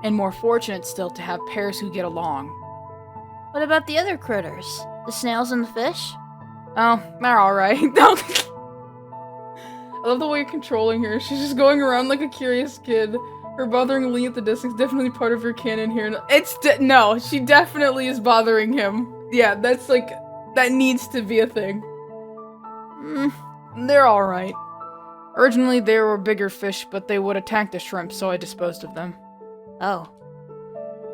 and more fortunate still to have pairs who get along.
What about the other critters? The snails and the fish?
Oh, they're alright. I love the way you're controlling her. She's just going around like a curious kid. Her bothering Lee at the desk is definitely part of your canon here. No, she definitely is bothering him. Yeah, that's like, that needs to be a thing. They're alright. Originally, they were bigger fish, but they would attack the shrimp, so I disposed of them.
Oh.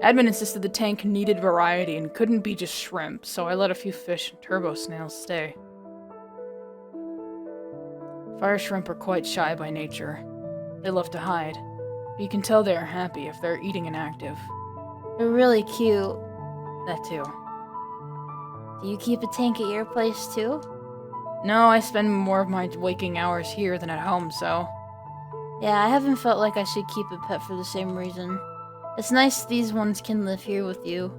Admin insisted the tank needed variety and couldn't be just shrimp, so I let a few fish and turbo snails stay. Fire shrimp are quite shy by nature. They love to hide. But you can tell they are happy if they're eating and active.
They're really cute.
That too.
Do you keep a tank at your place too?
No, I spend more of my waking hours here than at home, so...
Yeah, I haven't felt like I should keep a pet for the same reason. It's nice these ones can live here with you.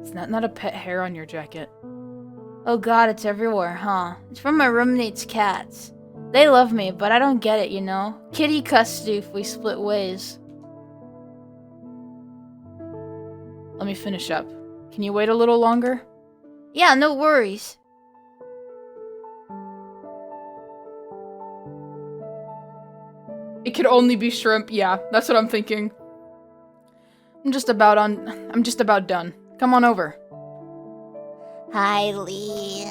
Is that not a pet hair on your jacket?
Oh god, it's everywhere, huh? It's from my roommate's cats. They love me, but I don't get it, you know? Kitty custody if we split ways.
Let me finish up. Can you wait a little longer?
Yeah, no worries.
It could only be shrimp. Yeah, that's what I'm thinking. I'm just about done. Come on over.
Hi, Lee.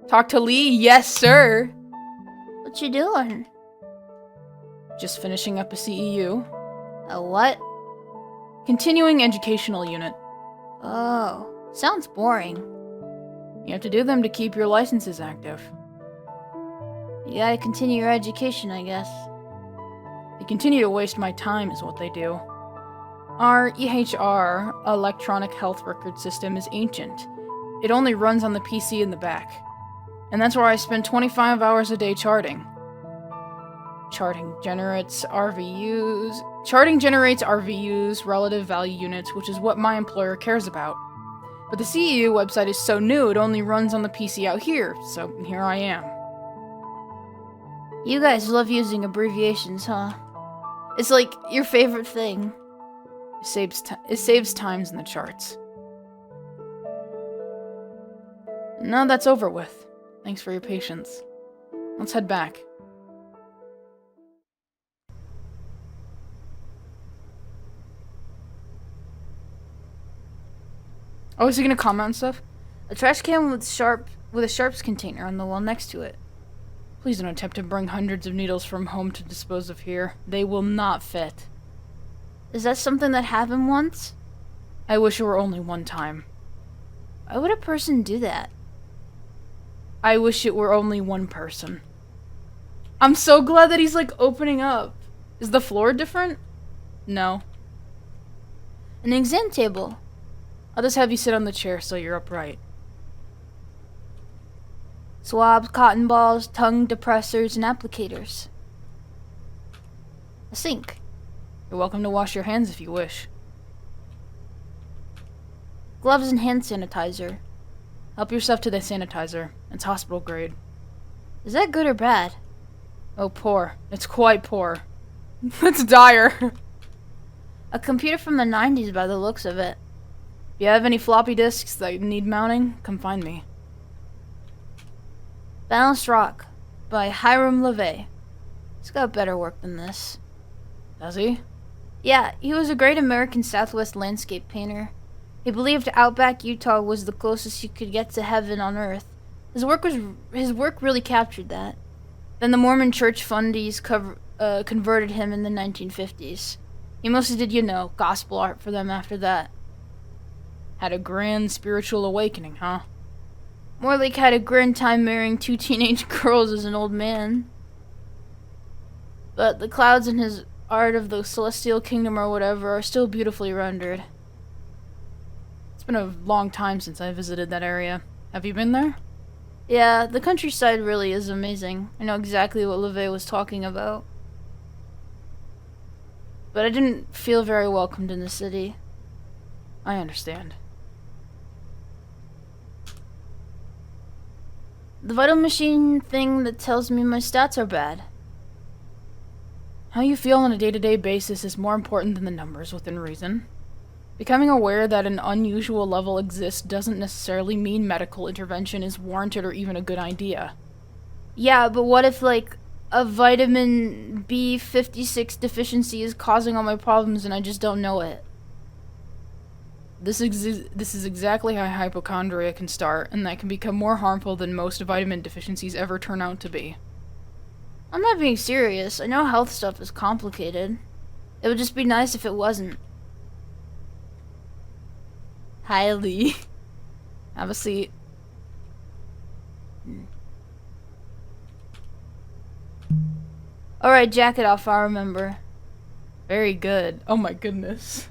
Talk to Lee? Yes, sir.
What you doing?
Just finishing up a CEU.
A what?
Continuing Educational Unit.
Oh, sounds boring.
You have to do them to keep your licenses active.
You gotta continue your education, I guess.
They continue to waste my time is what they do. Our EHR, Electronic Health Record System, is ancient. It only runs on the PC in the back. And that's where I spend 25 hours a day charting. Charting generates RVUs, relative value units, which is what my employer cares about. But the CEU website is so new, it only runs on the PC out here, so here I am.
You guys love using abbreviations, huh? It's like your favorite thing.
It saves times in the charts. Now that's over with. Thanks for your patience. Let's head back. Oh, is he gonna comment on stuff?
A trash can with a sharps container on the wall next to it.
Please don't attempt to bring hundreds of needles from home to dispose of here. They will not fit.
Is that something that happened once?
I wish it were only one time.
Why would a person do that?
I wish it were only one person. I'm so glad that he's, like, opening up. Is the floor different? No.
An exam table.
I'll just have you sit on the chair so you're upright.
Swabs, cotton balls, tongue depressors, and applicators. A sink.
You're welcome to wash your hands if you wish.
Gloves and hand sanitizer.
Help yourself to the sanitizer. It's hospital grade.
Is that good or bad?
Oh, poor. It's quite poor. It's dire.
A computer from the 90s by the looks of it.
If you have any floppy disks that need mounting, come find me.
Balanced Rock by Hiram LeVay. He's got better work than this.
Does he?
Yeah, he was a great American Southwest landscape painter. He believed Outback Utah was the closest you could get to heaven on earth. His work really captured that. Then the Mormon church fundies converted him in the 1950s. He mostly did, you know, gospel art for them after that.
Had a grand spiritual awakening, huh?
More like had a grand time marrying 2 teenage girls as an old man. But the clouds in his art of the celestial kingdom or whatever are still beautifully rendered.
It's been a long time since I visited that area. Have you been there?
Yeah, the countryside really is amazing. I know exactly what LeVay was talking about. But I didn't feel very welcomed in the city.
I understand.
The vital machine thing that tells me my stats are bad.
How you feel on a day-to-day basis is more important than the numbers within reason. Becoming aware that an unusual level exists doesn't necessarily mean medical intervention is warranted or even a good idea.
Yeah, but what if, like, a vitamin B56 deficiency is causing all my problems and I just don't know it?
This is exactly how hypochondria can start, and that can become more harmful than most vitamin deficiencies ever turn out to be.
I'm not being serious. I know health stuff is complicated. It would just be nice if it wasn't.
Hi, Lee. Have a seat.
Alright, jack it off, I'll remember.
Very good. Oh my goodness.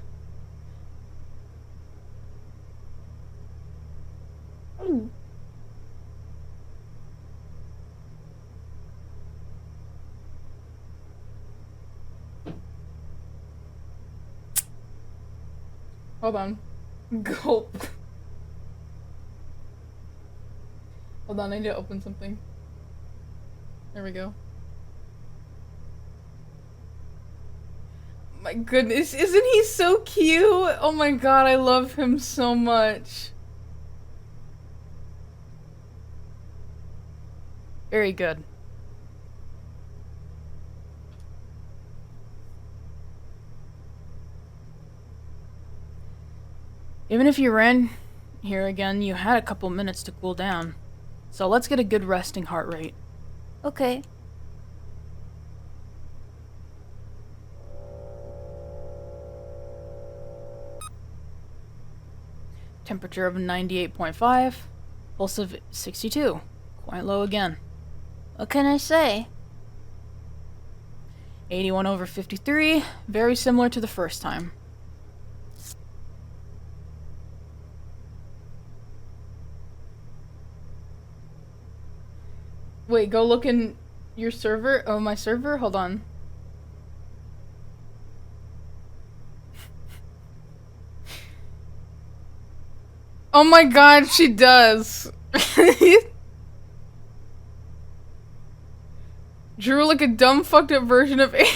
Hold on. Gulp. Hold on, I need to open something. There we go. My goodness, isn't he so cute? Oh my god, I love him so much. Very good. Even if you ran here again, you had a couple minutes to cool down. So let's get a good resting heart rate.
Okay.
Temperature of 98.5. Pulse of 62. Quite low again.
What can I say?
81/53. Very similar to the first time. Wait, go look in your server? Oh, my server? Hold on. Oh my god, she does. Drew like a dumb fucked up version of it.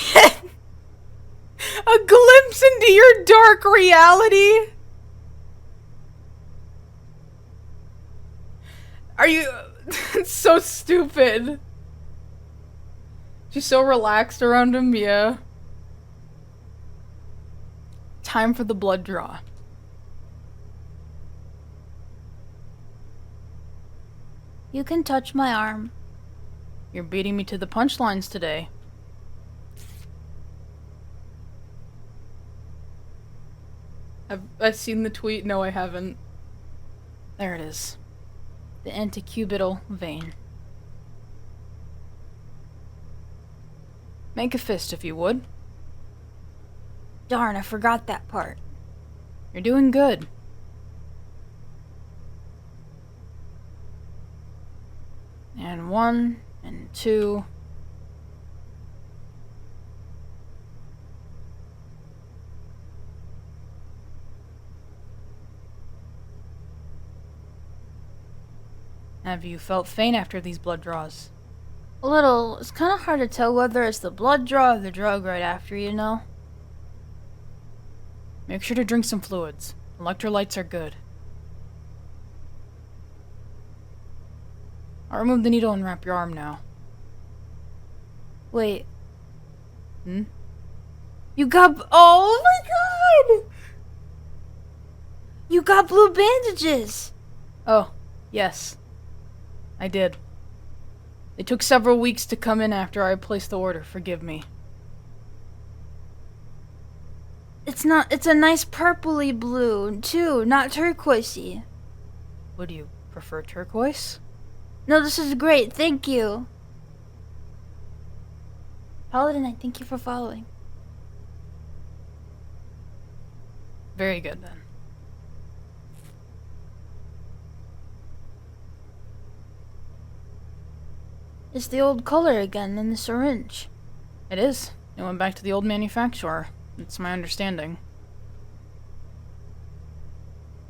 A glimpse into your dark reality. Are you... It's so stupid. She's so relaxed around him, yeah. Time for the blood draw.
You can touch my arm.
You're beating me to the punchlines today. Have I seen the tweet? No, I haven't. There it is. the antecubital vein. Make a fist if you would.
Darn, I forgot that part.
You're doing good. And 1, and 2. Have you felt faint after these blood draws?
A little. It's kind of hard to tell whether it's the blood draw or the drug right after, you know?
Make sure to drink some fluids. Electrolytes are good. I'll remove the needle and wrap your arm now.
Wait.
Hmm?
You got. Oh my god! You got blue bandages!
Oh, yes. I did. It took several weeks to come in after I placed the order. Forgive me.
It's a nice purpley blue, too, not turquoisey.
Would you prefer turquoise?
No, this is great, thank you. Paladin, I thank you for following.
Very good, then.
It's the old color again in the syringe.
It is. It went back to the old manufacturer. It's my understanding.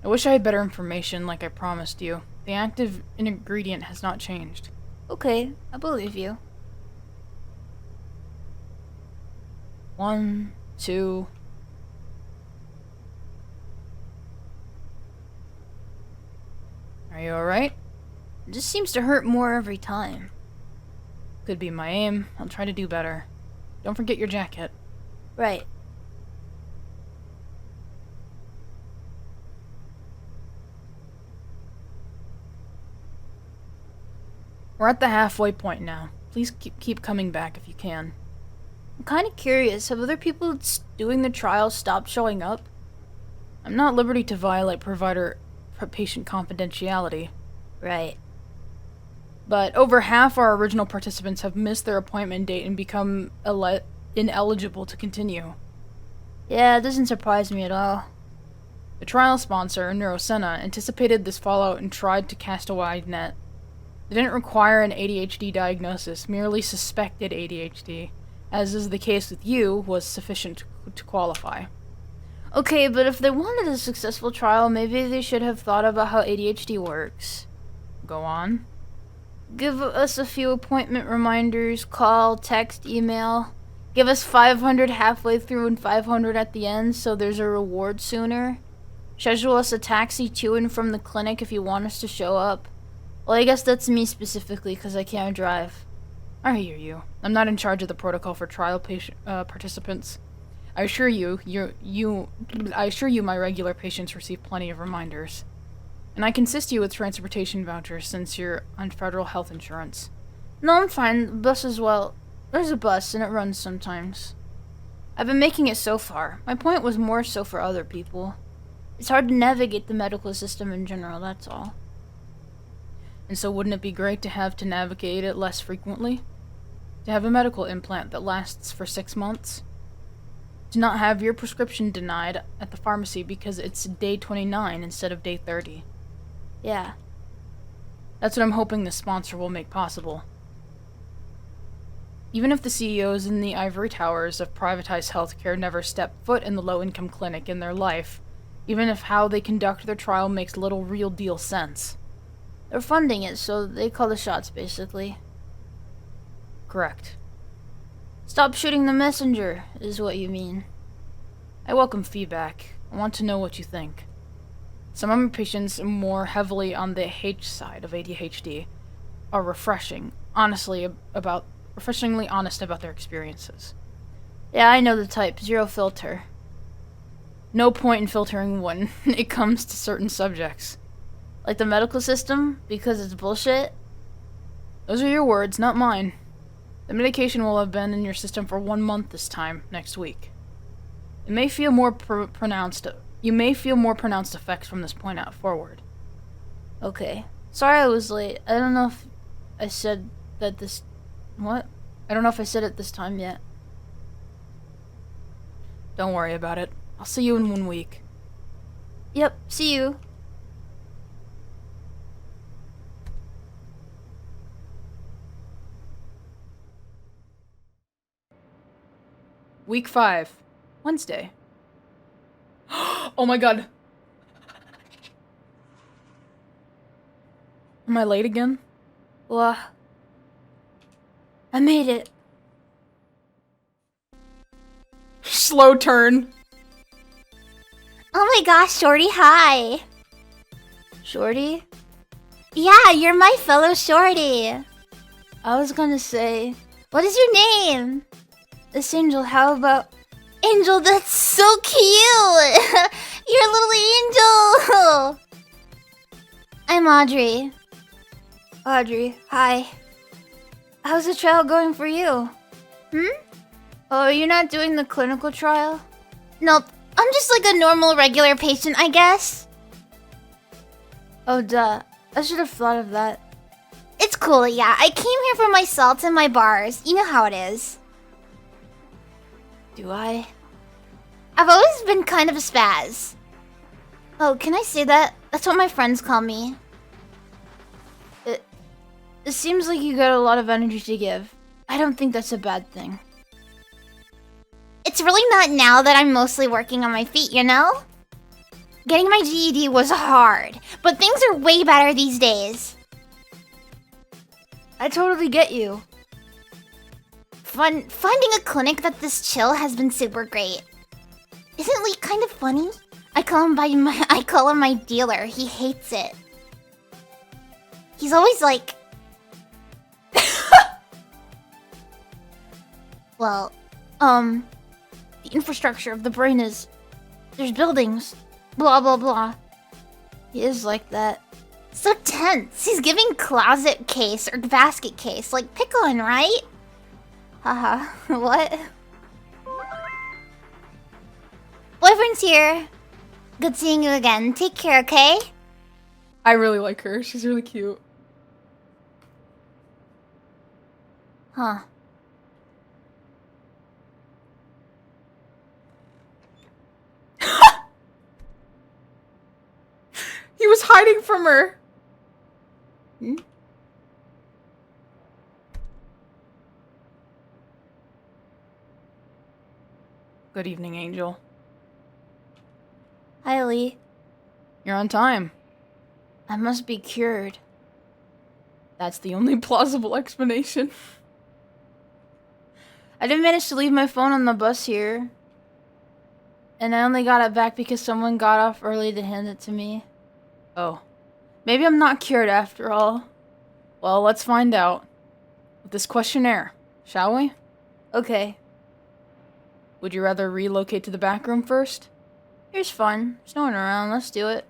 I wish I had better information like I promised you. The active ingredient has not changed.
Okay, I believe you.
1, 2... Are you alright?
It just seems to hurt more every time.
Could be my aim. I'll try to do better. Don't forget your jacket.
Right.
We're at the halfway point now. Please keep coming back if you can.
I'm kind of curious, have other people doing the trial stopped showing up?
I'm not at liberty to violate patient confidentiality.
Right.
But over half our original participants have missed their appointment date and become ineligible to continue.
Yeah, it doesn't surprise me at all.
The trial sponsor, Neurosenna, anticipated this fallout and tried to cast a wide net. They didn't require an ADHD diagnosis, merely suspected ADHD, as is the case with you, was sufficient to qualify.
Okay, but if they wanted a successful trial, maybe they should have thought about how ADHD works.
Go on.
Give us a few appointment reminders, call, text, email. Give us 500 halfway through and 500 at the end so there's a reward sooner. Schedule us a taxi to and from the clinic if you want us to show up. Well, I guess that's me specifically because I can't drive.
I hear you. I'm not in charge of the protocol for trial participants. I assure you, my regular patients receive plenty of reminders. And I can assist you with transportation vouchers since you're on federal health insurance.
No, I'm fine. The bus as well. There's a bus and it runs sometimes. I've been making it so far. My point was more so for other people. It's hard to navigate the medical system in general, that's all.
And so wouldn't it be great to have to navigate it less frequently? To have a medical implant that lasts for 6 months? To not have your prescription denied at the pharmacy because it's day 29 instead of day 30.
Yeah.
That's what I'm hoping this sponsor will make possible. Even if the CEOs in the ivory towers of privatized healthcare never step foot in the low-income clinic in their life, even if how they conduct their trial makes little real deal sense.
They're funding it, so they call the shots, basically.
Correct.
Stop shooting the messenger, is what you mean.
I welcome feedback. I want to know what you think. Some of my patients more heavily on the H side of ADHD are refreshingly honest about their experiences.
Yeah, I know the type. Zero filter.
No point in filtering when it comes to certain subjects.
Like the medical system? Because it's bullshit?
Those are your words, not mine. The medication will have been in your system for 1 month this time, next week. It may feel more pronounced. You may feel more pronounced effects from this point out forward.
Okay. Sorry I was late. I don't know if I said that this... What? I don't know if I said it this time yet.
Don't worry about it. I'll see you in 1 week.
Yep, see you.
Week 5. Wednesday. Oh my god. Am I late again?
Well, I made it.
Slow turn.
Oh my gosh, Shorty, hi.
Shorty?
Yeah, you're my fellow Shorty.
I was gonna say,
What is your name?
this Angel, how about...
Angel, that's so cute. You're a little angel. I'm Audrey.
Audrey, hi. How's the trial going for you?
Hmm?
Oh, are you not doing the clinical trial?
Nope, I'm just like a normal, regular patient, I guess.
Oh, duh. I should have thought of that.
It's cool, yeah. I came here for my salts and my bars. You know how it is.
Do I?
I've always been kind of a spaz. Oh, can I say that? That's what my friends call me.
It seems like you got a lot of energy to give. I don't think that's a bad thing.
It's really not now that I'm mostly working on my feet, you know? Getting my GED was hard, but things are way better these days.
I totally get you.
Finding a clinic that's this chill has been super great. Isn't Lee kind of funny? I call him my dealer. He hates it. He's always like, well,
The infrastructure of the brain is... There's buildings. Blah, blah, blah. He is like that.
so tense. He's giving closet case or basket case, like pickling, right? Haha, what? Boyfriend's here. Good seeing you again. Take care, okay?
I really like her. She's really cute.
Huh.
He was hiding from her.
Hmm?
Good evening, Angel.
Hi, Lee.
You're on time.
I must be cured.
That's the only plausible explanation.
I didn't manage to leave my phone on the bus here. And I only got it back because someone got off early to hand it to me.
Oh. Maybe I'm not cured after all. Well, let's find out. With this questionnaire, shall we?
Okay.
Would you rather relocate to the back room first?
Here's fun. There's no one around. Let's do it.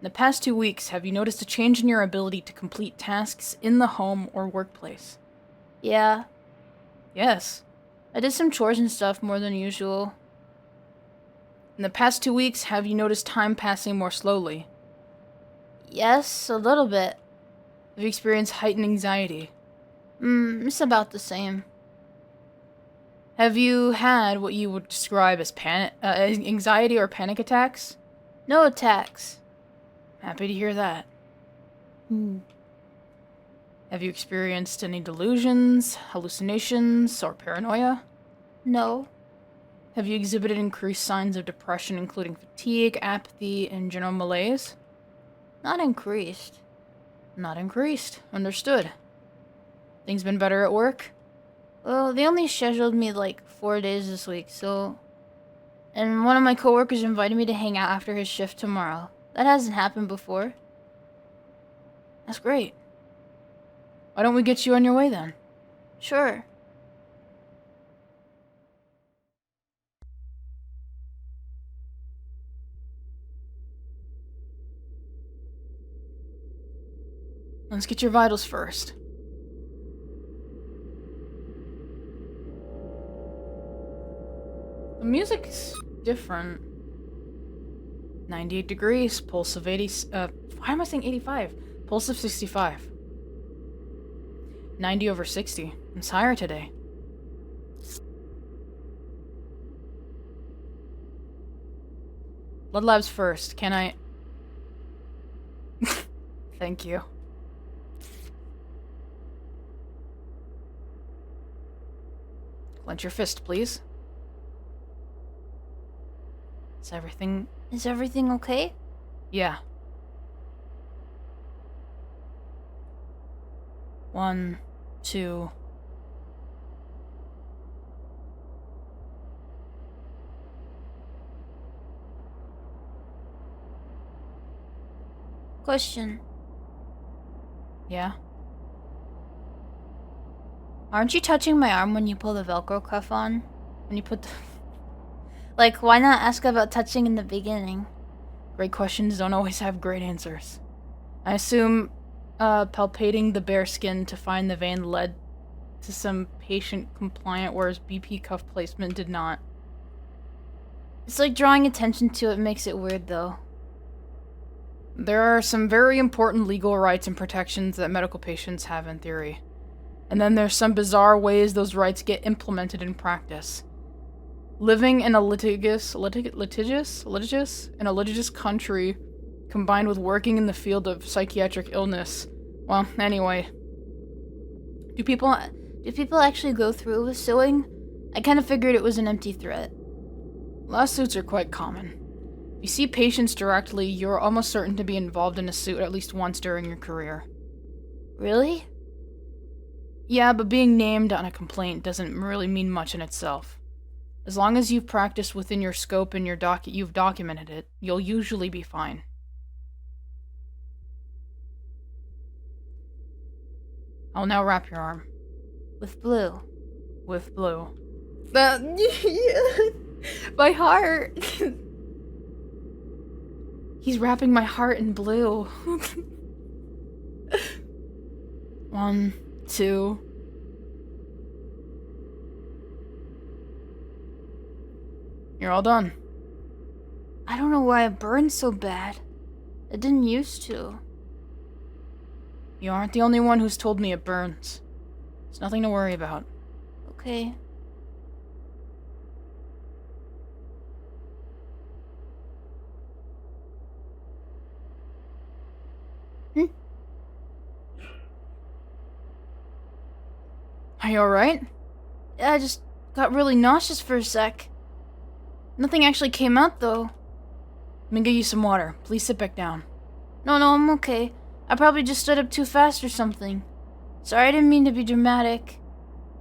In the past 2 weeks, have you noticed a change in your ability to complete tasks in the home or workplace?
Yeah.
Yes.
I did some chores and stuff more than usual.
In the past 2 weeks, have you noticed time passing more slowly?
Yes, a little bit.
Have you experienced heightened anxiety?
It's about the same.
Have you had what you would describe as anxiety or panic attacks?
No attacks.
Happy to hear that.
Hmm.
Have you experienced any delusions, hallucinations, or paranoia?
No.
Have you exhibited increased signs of depression, including fatigue, apathy, and general malaise?
Not increased.
Not increased. Understood. Things been better at work?
Well, they only scheduled me like 4 days this week, so... And one of my coworkers invited me to hang out after his shift tomorrow. That hasn't happened before.
That's great. Why don't we get you on your way then?
Sure.
Let's get your vitals first. The music's different. 98 degrees, pulse of 80... why am I saying 85? Pulse of 65. 90 over 60. It's higher today. Blood labs first. Can I... Thank you. Clench your fist, please. Is everything okay? Yeah. 1, 2...
Question.
Yeah?
Aren't you touching my arm when you pull the Velcro cuff on? When you put the... Like, why not ask about touching in the beginning?
Great questions don't always have great answers. I assume, palpating the bare skin to find the vein led to some patient compliant, whereas BP cuff placement did not.
It's like drawing attention to it makes it weird, though.
There are some very important legal rights and protections that medical patients have in theory. And then there's some bizarre ways those rights get implemented in practice. Living in a litigious country, combined with working in the field of psychiatric illness. Well, anyway.
Do people actually go through with suing? I kind of figured it was an empty threat.
Lawsuits are quite common. If you see patients directly, you're almost certain to be involved in a suit at least once during your career.
Really?
Yeah, but being named on a complaint doesn't really mean much in itself. As long as you've practiced within your scope and you've documented it, you'll usually be fine. I'll now wrap your arm.
With blue.
With blue.
My heart.
He's wrapping my heart in blue. 1, 2... You're all done.
I don't know why it burns so bad. It didn't used to.
You aren't the only one who's told me it burns. It's nothing to worry about.
Okay.
Are you alright?
Yeah, I just got really nauseous for a sec. Nothing actually came out, though.
Let me get you some water. Please sit back down.
No, I'm okay. I probably just stood up too fast or something. Sorry, I didn't mean to be dramatic.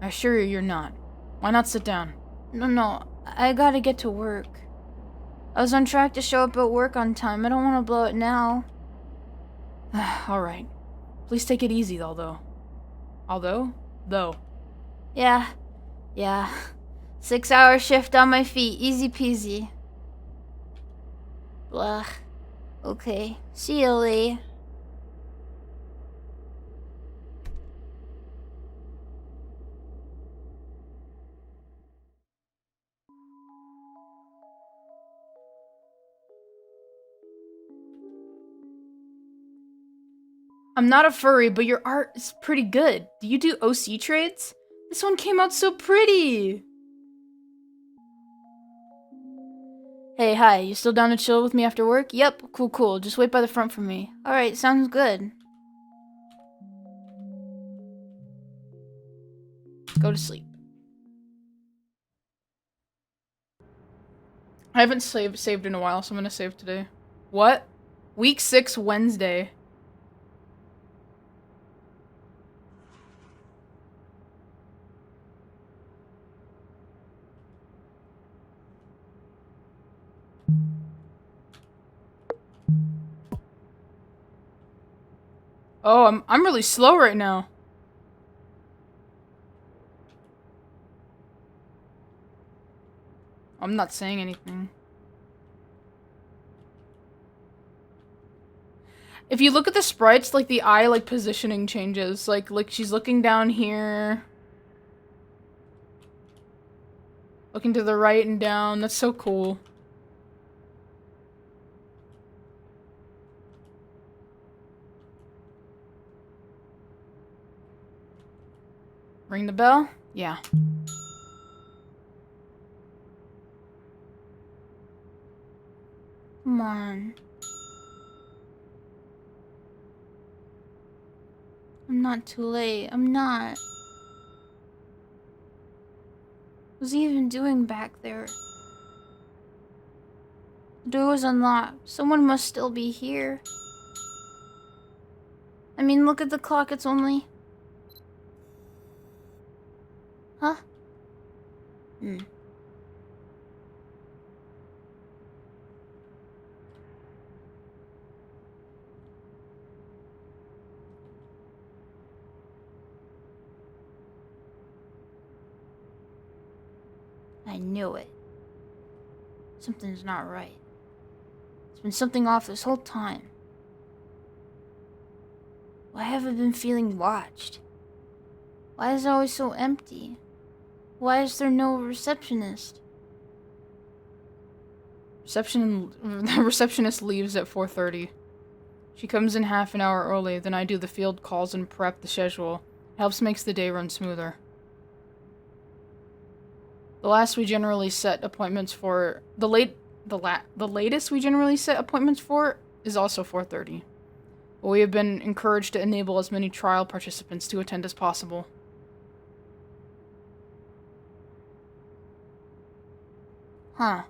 I assure you you're not. Why not sit down?
No, I gotta get to work. I was on track to show up at work on time. I don't want to blow it now.
Alright. Please take it easy, though. Though.
Yeah. 6-hour shift on my feet. Easy peasy. Blah. Okay. See you, Lee.
I'm not a furry, but your art is pretty good. Do you do OC trades? This one came out so pretty!
Hey, hi. You still down to chill with me after work? Yep. Cool. Just wait by the front for me. Alright, sounds good.
Go to sleep. I haven't saved in a while, so I'm gonna save today. What? Week 6, Wednesday. Oh, I'm really slow right now. I'm not saying anything. If you look at the sprites, like the eye positioning changes. Like she's looking down here. Looking to the right and down. That's so cool. Ring the bell? Yeah.
Come on. I'm not too late. I'm not. What's he even doing back there? The door was unlocked. Someone must still be here. I mean, look at the clock. It's only... Huh? I knew it. Something's not right. There's been something off this whole time. Why have I been feeling watched? Why is it always so empty? Why is there no receptionist?
The receptionist leaves at 4:30. She comes in half an hour early, then I do the field calls and prep the schedule. It helps makes the day run smoother. The latest we generally set appointments for is also 4:30. But we have been encouraged to enable as many trial participants to attend as possible.
Huh.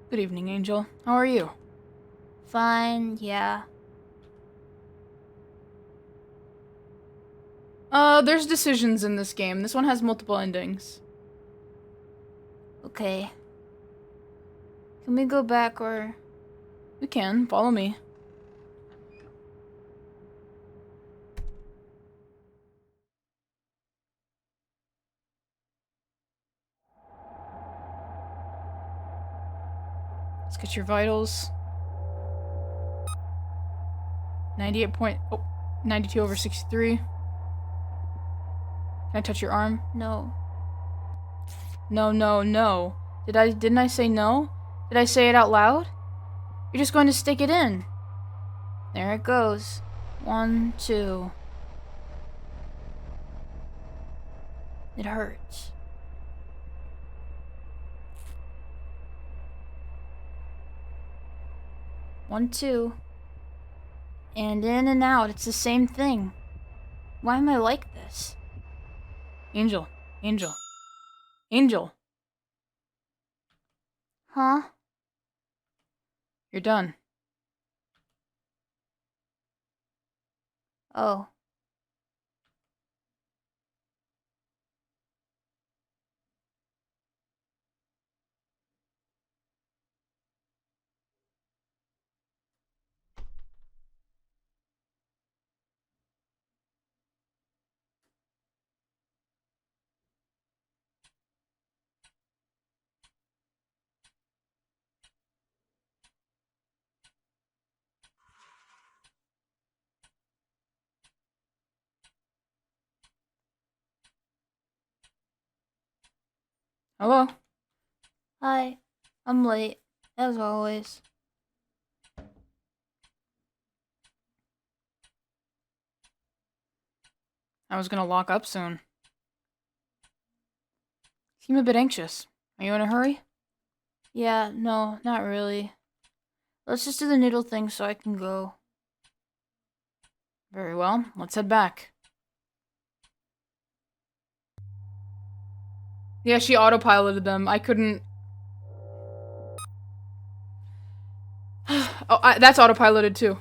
Good evening, Angel. How are you?
Fine, yeah.
There's decisions in this game. This one has multiple endings.
Okay. Can we go back or...
We can. Follow me. Let's get your vitals. 92 over 63. Can I touch your arm?
No.
No. Didn't I say no? Did I say it out loud? You're just going to stick it in. There it goes. 1, 2.
It hurts. One, 2. And in and out, it's the same thing. Why am I like this?
Angel.
Huh?
You're done.
Oh.
Hello?
Hi. I'm late, as always.
I was gonna lock up soon. Seem a bit anxious. Are you in a hurry?
Yeah, no, not really. Let's just do the noodle thing so I can go.
Very well. Let's head back. Yeah, she autopiloted them. I couldn't... Oh, that's autopiloted too.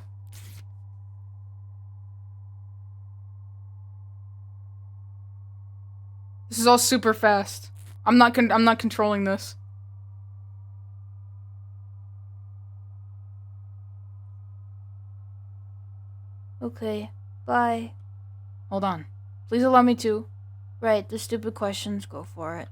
This is all super fast. I'm not controlling this.
Okay, bye.
Hold on. Please allow me to.
Right, the stupid questions, go for it.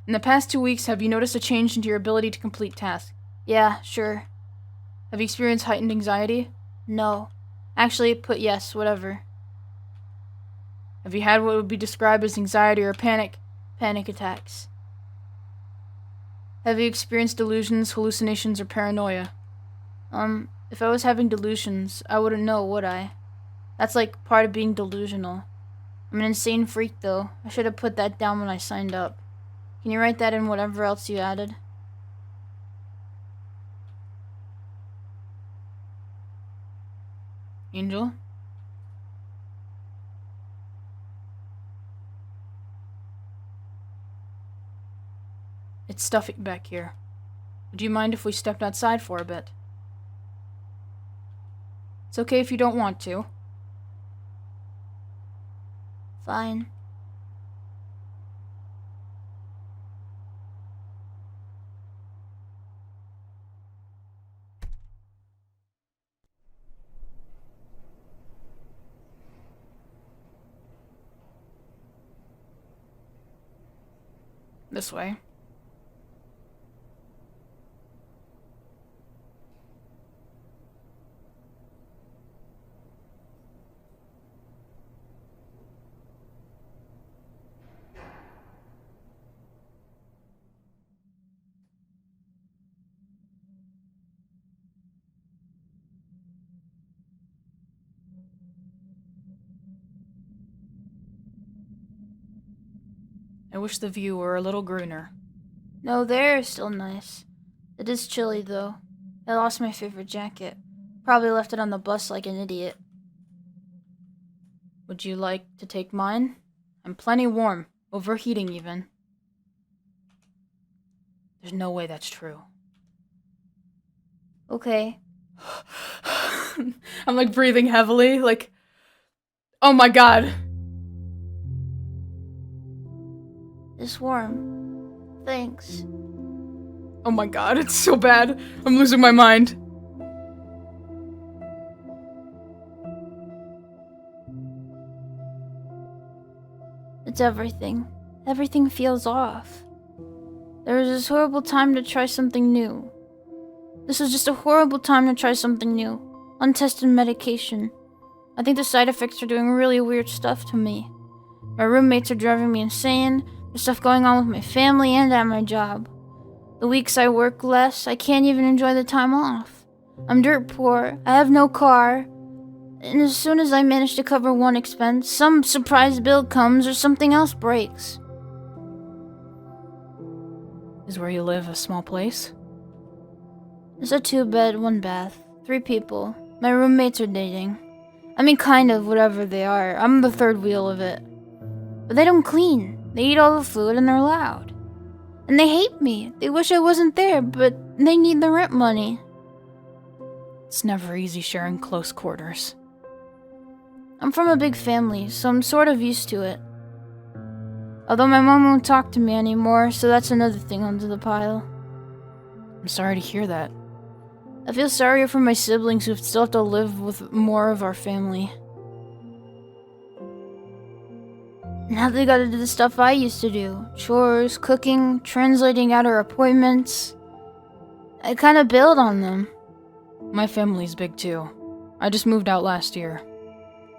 In the past 2 weeks, have you noticed a change in your ability to complete tasks?
Yeah, sure.
Have you experienced heightened anxiety?
No. Actually, put yes, whatever.
Have you had what would be described as anxiety or panic?
Panic attacks.
Have you experienced delusions, hallucinations, or paranoia?
If I was having delusions, I wouldn't know, would I? That's like part of being delusional. I'm an insane freak, though. I should have put that down when I signed up. Can you write that in whatever else you added? Angel? It's stuffy back here. Would you mind if we stepped outside for a bit? It's okay if you don't want to.
Fine.
This way. I wish the view were a little greener.
No, the air is still nice. It is chilly, though. I lost my favorite jacket. Probably left it on the bus like an idiot.
Would you like to take mine? I'm plenty warm, overheating even. There's no way that's true.
Okay.
I'm like breathing heavily, like, oh my god.
It's warm. Thanks.
Oh my god, it's so bad. I'm losing my mind.
It's everything. Everything feels off. There was this horrible time to try something new. This was just a horrible time to try something new. Untested medication. I think the side effects are doing really weird stuff to me. My roommates are driving me insane. There's stuff going on with my family and at my job. The weeks I work less, I can't even enjoy the time off. I'm dirt poor. I have no car. And as soon as I manage to cover one expense, some surprise bill comes or something else breaks.
Is where you live a small place?
It's a 2-bed, 1-bath, 3 people. My roommates are dating. I mean, kind of, whatever they are. I'm the third wheel of it. But they don't clean. They eat all the food and they're loud. And they hate me. They wish I wasn't there, but they need the rent money.
It's never easy sharing close quarters.
I'm from a big family, so I'm sort of used to it. Although my mom won't talk to me anymore, so that's another thing onto the pile.
I'm sorry to hear that.
I feel sorrier for my siblings who still have to live with more of our family. Now they gotta do the stuff I used to do. Chores, cooking, translating out our appointments. I kinda bailed on them.
My family's big too. I just moved out last year.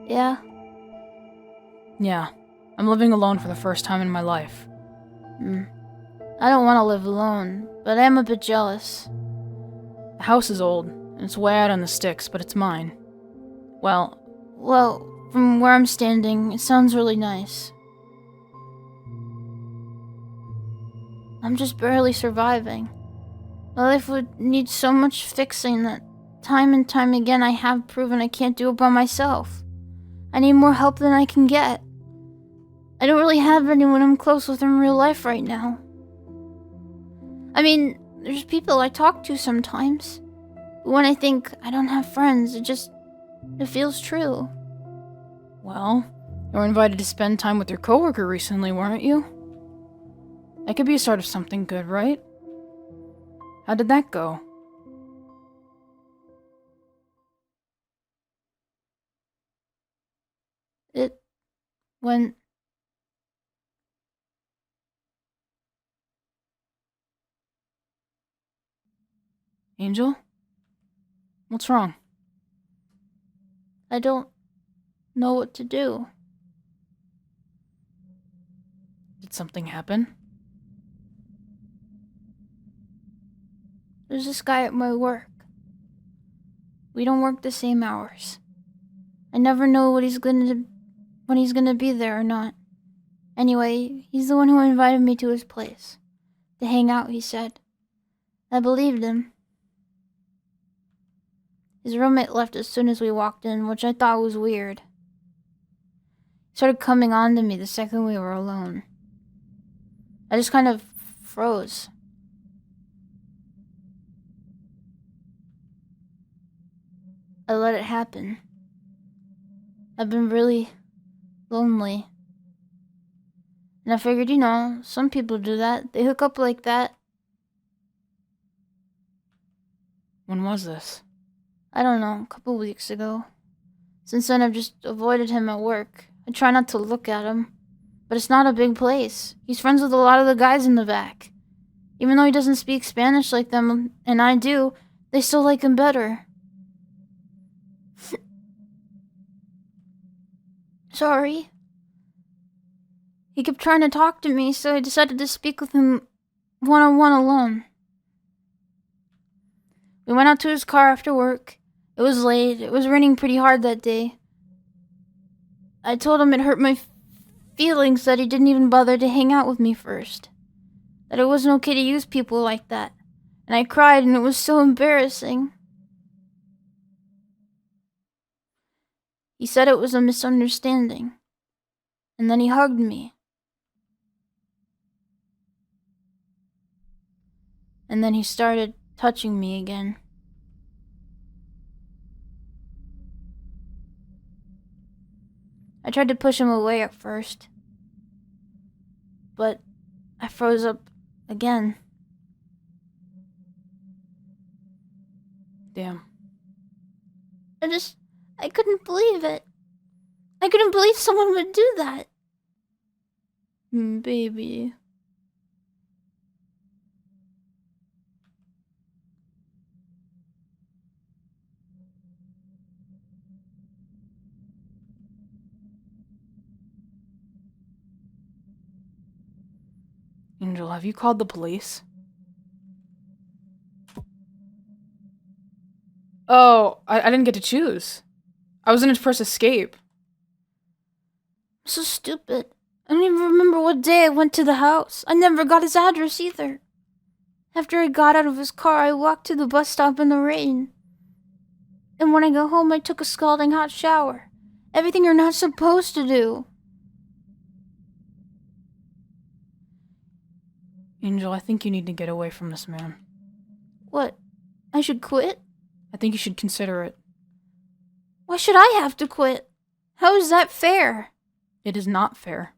Yeah?
Yeah, I'm living alone for the first time in my life.
I don't want to live alone, but I am a bit jealous.
The house is old, and it's way out on the sticks, but it's mine. Well,
From where I'm standing, it sounds really nice. I'm just barely surviving. My life would need so much fixing that time and time again I have proven I can't do it by myself. I need more help than I can get. I don't really have anyone I'm close with in real life right now. I mean, there's people I talk to sometimes. But when I think I don't have friends, it feels true.
well, you were invited to spend time with your coworker recently, weren't you? That could be a start of something good, right? How did that go?
It went...
Angel? What's wrong?
I don't know what to do.
Did something happen?
There's this guy at my work.
We don't work the same hours. I never know when he's gonna be there or not. Anyway, he's the one who invited me to his place. To hang out, he said. I believed him. His roommate left as soon as we walked in, which I thought was weird. He started coming on to me the second we were alone. I just kind of froze. I let it happen. I've been really lonely. And I figured, some people do that. They hook up like that.
When was this?
I don't know, a couple weeks ago. Since then, I've just avoided him at work. I try not to look at him. But it's not a big place. He's friends with a lot of the guys in the back. Even though he doesn't speak Spanish like them, and I do, they still like him better. Sorry. He kept trying to talk to me, so I decided to speak with him one-on-one alone. We went out to his car after work. It was late. It was raining pretty hard that day. I told him it hurt my feelings that he didn't even bother to hang out with me first. That it wasn't okay to use people like that. And I cried, and it was so embarrassing. He said it was a misunderstanding. And then he hugged me. And then he started touching me again. I tried to push him away at first. But I froze up again.
Damn.
I couldn't believe it. I couldn't believe someone would do that. Baby.
Angel, have you called the police? Oh, I didn't get to choose. I was in his first escape.
I'm so stupid. I don't even remember what day I went to the house. I never got his address either. After I got out of his car, I walked to the bus stop in the rain. And when I got home, I took a scalding hot shower. Everything you're not supposed to do.
Angel, I think you need to get away from this man.
What? I should quit?
I think you should consider it.
Why should I have to quit? How is that fair?
It is not fair.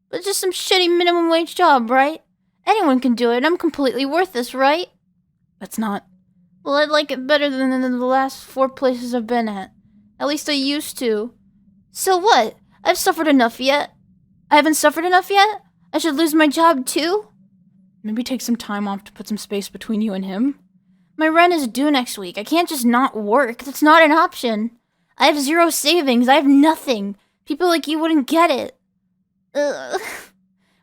But just some shitty minimum wage job, right? Anyone can do it. I'm completely worthless, right?
That's not...
Well, I'd like it better than the last 4 places I've been at. At least I used to. So what? I've suffered enough yet. I haven't suffered enough yet? I should lose my job too?
Maybe take some time off to put some space between you and him?
My rent is due next week. I can't just not work. That's not an option. I have 0 savings. I have nothing. People like you wouldn't get it. Ugh.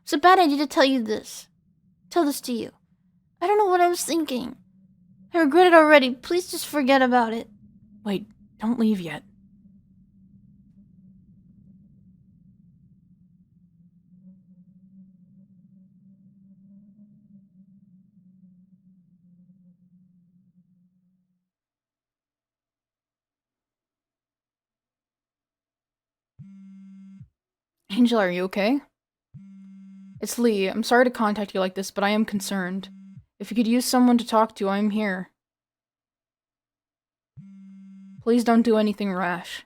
It's a bad idea to tell you this. Tell this to you. I don't know what I was thinking. I regret it already. Please just forget about it.
Wait, don't leave yet. Angel, are you okay? It's Lee. I'm sorry to contact you like this, but I am concerned. If you could use someone to talk to, I'm here. Please don't do anything rash.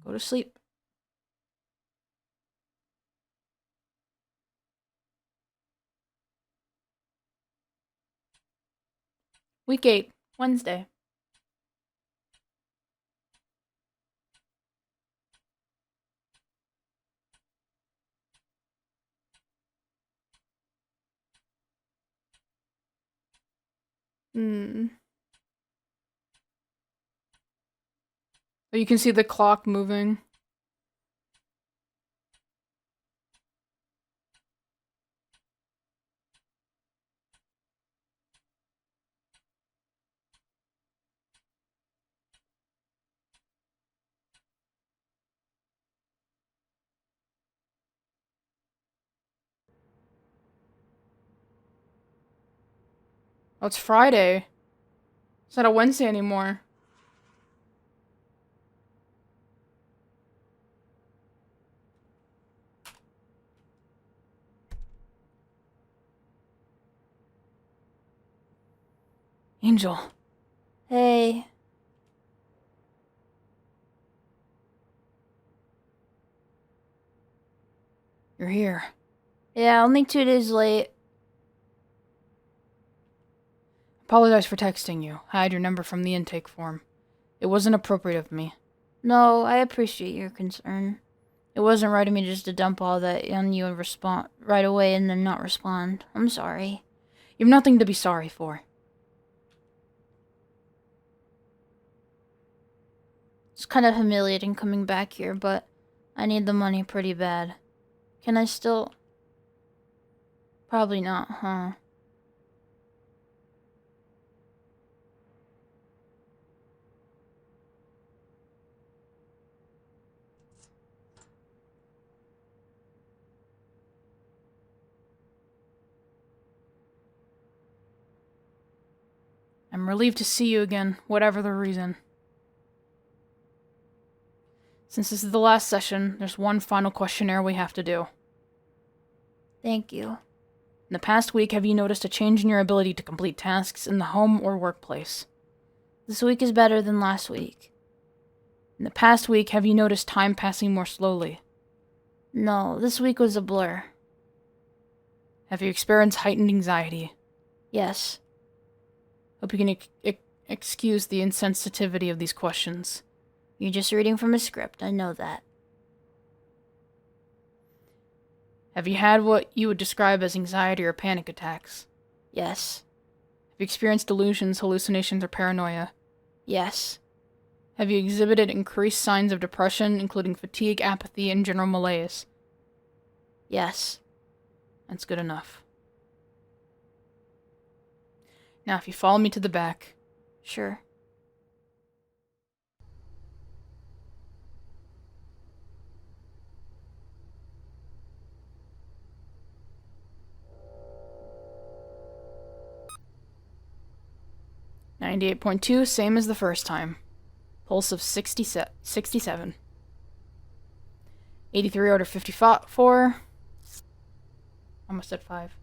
Go to sleep. Week 8, Wednesday. Oh, you can see the clock moving. Oh, it's Friday. It's not a Wednesday anymore. Angel.
Hey.
You're here.
Yeah, only 2 days late.
Apologize for texting you. I had your number from the intake form. It wasn't appropriate of me.
No, I appreciate your concern. It wasn't right of me just to dump all that on you and respond right away and then not respond. I'm sorry.
You have nothing to be sorry for.
It's kind of humiliating coming back here, but I need the money pretty bad. Can I still... Probably not, huh?
I'm relieved to see you again, whatever the reason. Since this is the last session, there's one final questionnaire we have to do.
Thank you.
In the past week, have you noticed a change in your ability to complete tasks in the home or workplace?
This week is better than last week.
In the past week, have you noticed time passing more slowly?
No, this week was a blur.
Have you experienced heightened anxiety?
Yes.
Hope you can excuse the insensitivity of these questions.
You're just reading from a script, I know that.
Have you had what you would describe as anxiety or panic attacks?
Yes.
Have you experienced delusions, hallucinations, or paranoia?
Yes.
Have you exhibited increased signs of depression, including fatigue, apathy, and general malaise?
Yes.
That's good enough. Now, if you follow me to the back.
Sure.
.2, same as the first time. Pulse of 67. 83 order 54. Almost at 5.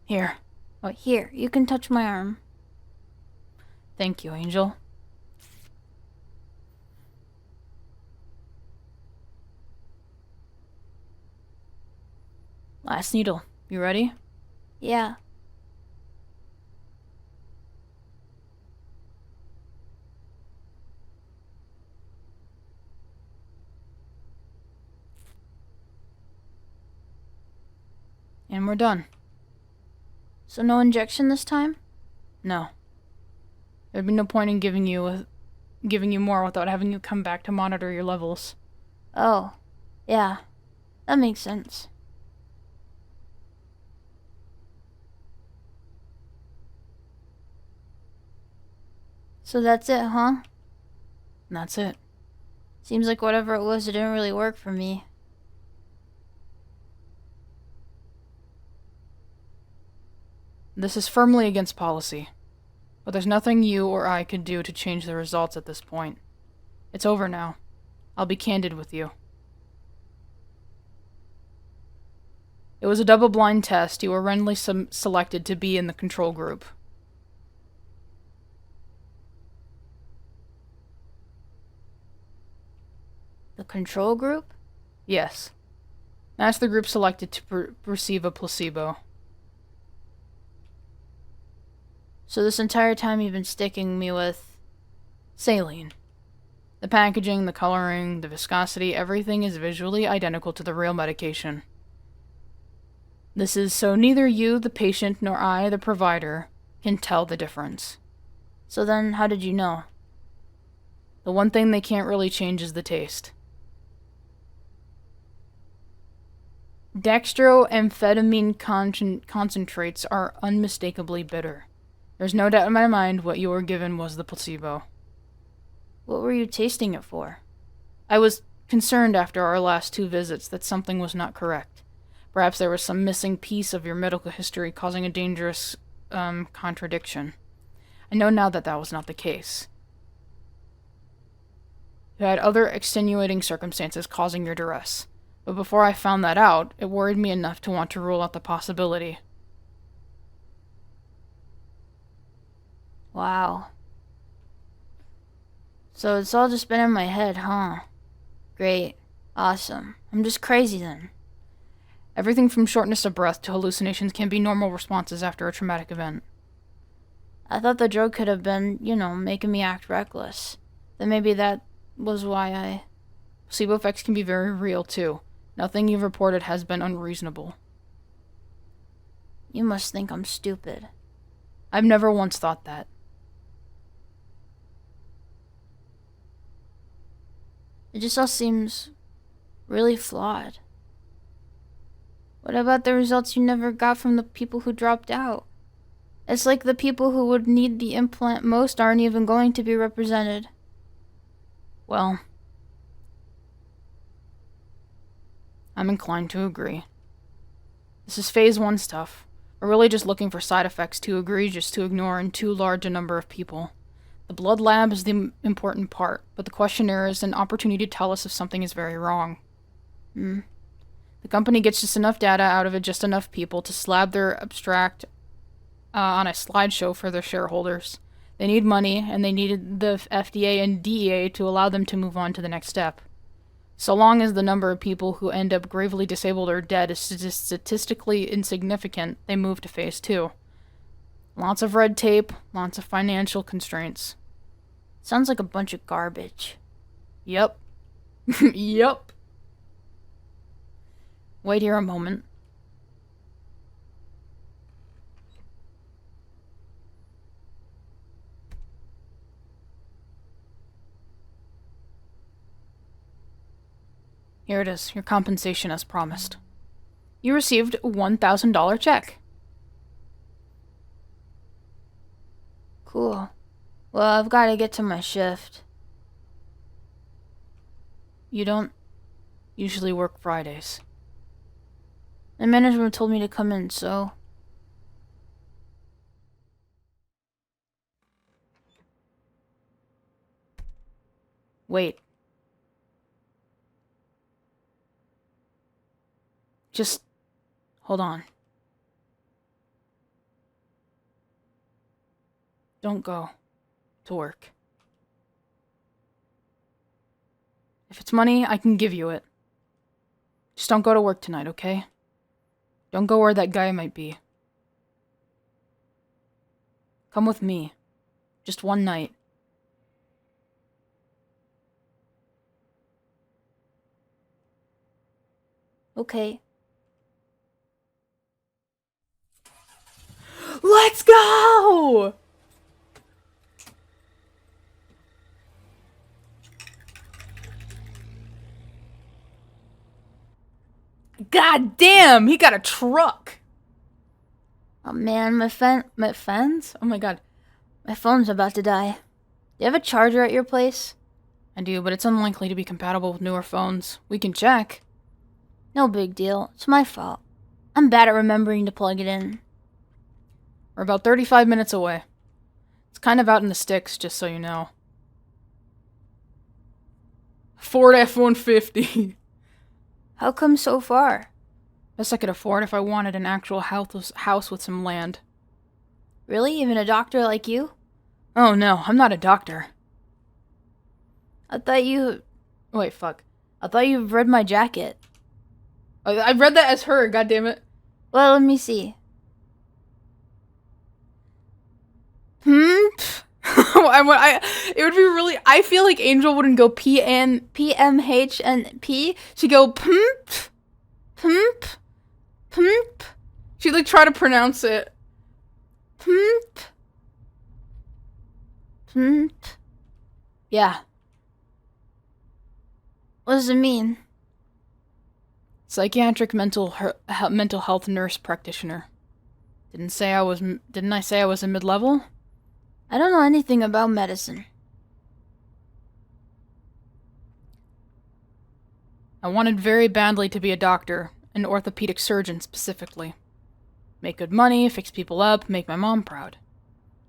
Here.
Oh, here, you can touch my arm.
Thank you, Angel. Last needle. You ready?
Yeah.
And we're done.
So no injection this time?
No. There'd be no point in giving you more without having you come back to monitor your levels.
Oh. Yeah. That makes sense. So that's it, huh?
And that's it.
Seems like whatever it was, it didn't really work for me.
This is firmly against policy. But there's nothing you or I could do to change the results at this point. It's over now. I'll be candid with you. It was a double-blind test. You were randomly selected to be in the control group.
The control group?
Yes. That's the group selected to receive a placebo.
So this entire time you've been sticking me with...
Saline. The packaging, the coloring, the viscosity, everything is visually identical to the real medication. This is so neither you, the patient, nor I, the provider, can tell the difference.
So then, how did you know?
The one thing they can't really change is the taste. Dextroamphetamine concentrates are unmistakably bitter. There's no doubt in my mind what you were given was the placebo.
What were you tasting it for?
I was concerned after our last 2 visits that something was not correct. Perhaps there was some missing piece of your medical history causing a dangerous, contradiction. I know now that that was not the case. You had other extenuating circumstances causing your duress. But before I found that out, it worried me enough to want to rule out the possibility.
Wow. So it's all just been in my head, huh? Great. Awesome. I'm just crazy then.
Everything from shortness of breath to hallucinations can be normal responses after a traumatic event.
I thought the drug could have been, making me act reckless. Then maybe that was why I...
Placebo effects can be very real, too. Nothing you've reported has been unreasonable.
You must think I'm stupid.
I've never once thought that.
It just all seems really flawed. What about the results you never got from the people who dropped out? It's like the people who would need the implant most aren't even going to be represented.
Well, I'm inclined to agree. This is phase 1 stuff. We're really just looking for side effects too egregious to ignore in too large a number of people. The blood lab is the important part, but the questionnaire is an opportunity to tell us if something is very wrong. The company gets just enough data out of it, just enough people to slab their abstract on a slideshow for their shareholders. They need money, and they needed the FDA and DEA to allow them to move on to the next step. So long as the number of people who end up gravely disabled or dead is statistically insignificant, they move to phase 2. Lots of red tape, lots of financial constraints.
Sounds like a bunch of garbage.
Yep. Yep. Wait here a moment. Here it is, your compensation as promised. You received a $1,000 check.
Cool. Well, I've got to get to my shift.
You don't usually work Fridays.
The management told me to come in, so...
Wait. Just hold on. Don't go to work. If it's money, I can give you it. Just don't go to work tonight, okay? Don't go where that guy might be. Come with me. Just one night.
Okay.
Let's go! God damn, he got a truck.
Oh man, my phone's?
Oh my god.
My phone's about to die. Do you have a charger at your place?
I do, but it's unlikely to be compatible with newer phones. We can check.
No big deal. It's my fault. I'm bad at remembering to plug it in.
We're about 35 minutes away. It's kind of out in the sticks, just so you know. Ford F-150.
How come so far?
Best I could afford if I wanted an actual house with some land.
Really? Even a doctor like you?
Oh no, I'm not a doctor.
I thought you...
Wait, fuck.
I thought you read my jacket.
I read that as her, goddammit.
Well, let me see.
It would be really... I feel like Angel wouldn't go
PMH and P.
She'd go pump, pump, pump. She'd like try to pronounce it.
Pump. Pump.
Yeah.
What does it mean?
Psychiatric mental health nurse practitioner. Didn't I say I was a mid-level?
I don't know anything about medicine.
I wanted very badly to be a doctor, an orthopedic surgeon specifically. Make good money, fix people up, make my mom proud.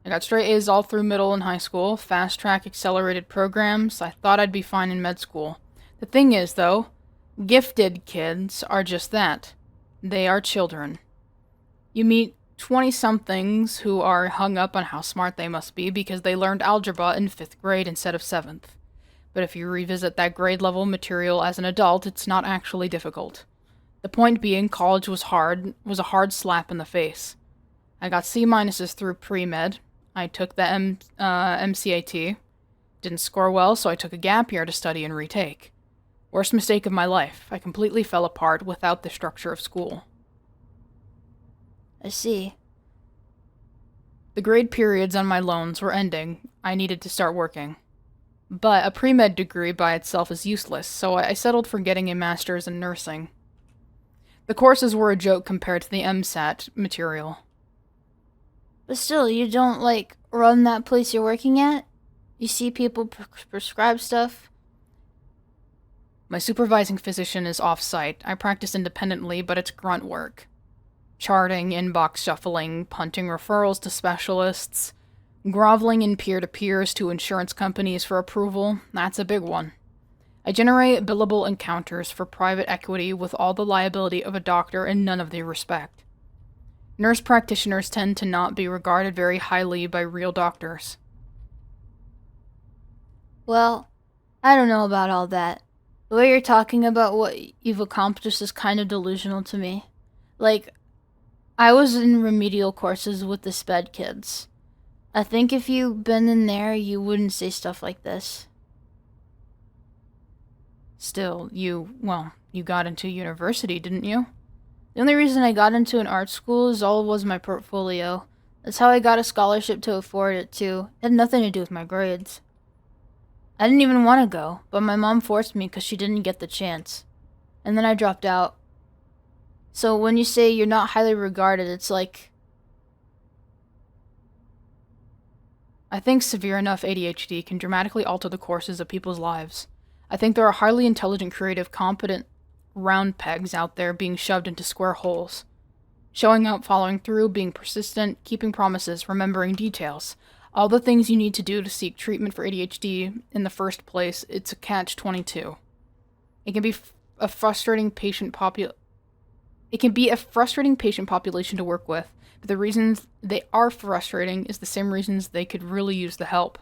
I got straight A's all through middle and high school, fast-track accelerated programs. I thought I'd be fine in med school. The thing is, though, gifted kids are just that. They are children. You meet 20-somethings who are hung up on how smart they must be because they learned algebra in 5th grade instead of 7th. But if you revisit that grade-level material as an adult, it's not actually difficult. The point being, college was a hard slap in the face. I got C-minuses through pre-med. I took the MCAT. Didn't score well, so I took a gap year to study and retake. Worst mistake of my life. I completely fell apart without the structure of school.
I see.
The grade periods on my loans were ending. I needed to start working. But a pre-med degree by itself is useless, so I settled for getting a master's in nursing. The courses were a joke compared to the MSAT material.
But still, you don't, like, run that place you're working at? You see people prescribe stuff?
My supervising physician is off-site. I practice independently, but it's grunt work. Charting, inbox shuffling, punting referrals to specialists, groveling in peer-to-peers to insurance companies for approval. That's a big one. I generate billable encounters for private equity with all the liability of a doctor and none of the respect. Nurse practitioners tend to not be regarded very highly by real doctors.
Well, I don't know about all that. The way you're talking about what you've accomplished is kind of delusional to me. Like, I was in remedial courses with the SPED kids. I think if you'd been in there, you wouldn't say stuff like this.
Still, you got into university, didn't you?
The only reason I got into an art school is all was my portfolio. That's how I got a scholarship to afford it, too. It had nothing to do with my grades. I didn't even want to go, but my mom forced me because she didn't get the chance. And then I dropped out. So when you say you're not highly regarded, it's like...
I think severe enough ADHD can dramatically alter the courses of people's lives. I think there are highly intelligent, creative, competent round pegs out there being shoved into square holes. Showing up, following through, being persistent, keeping promises, remembering details. All the things you need to do to seek treatment for ADHD in the first place, it's a catch-22. It can be a frustrating patient population to work with, but the reasons they are frustrating is the same reasons they could really use the help.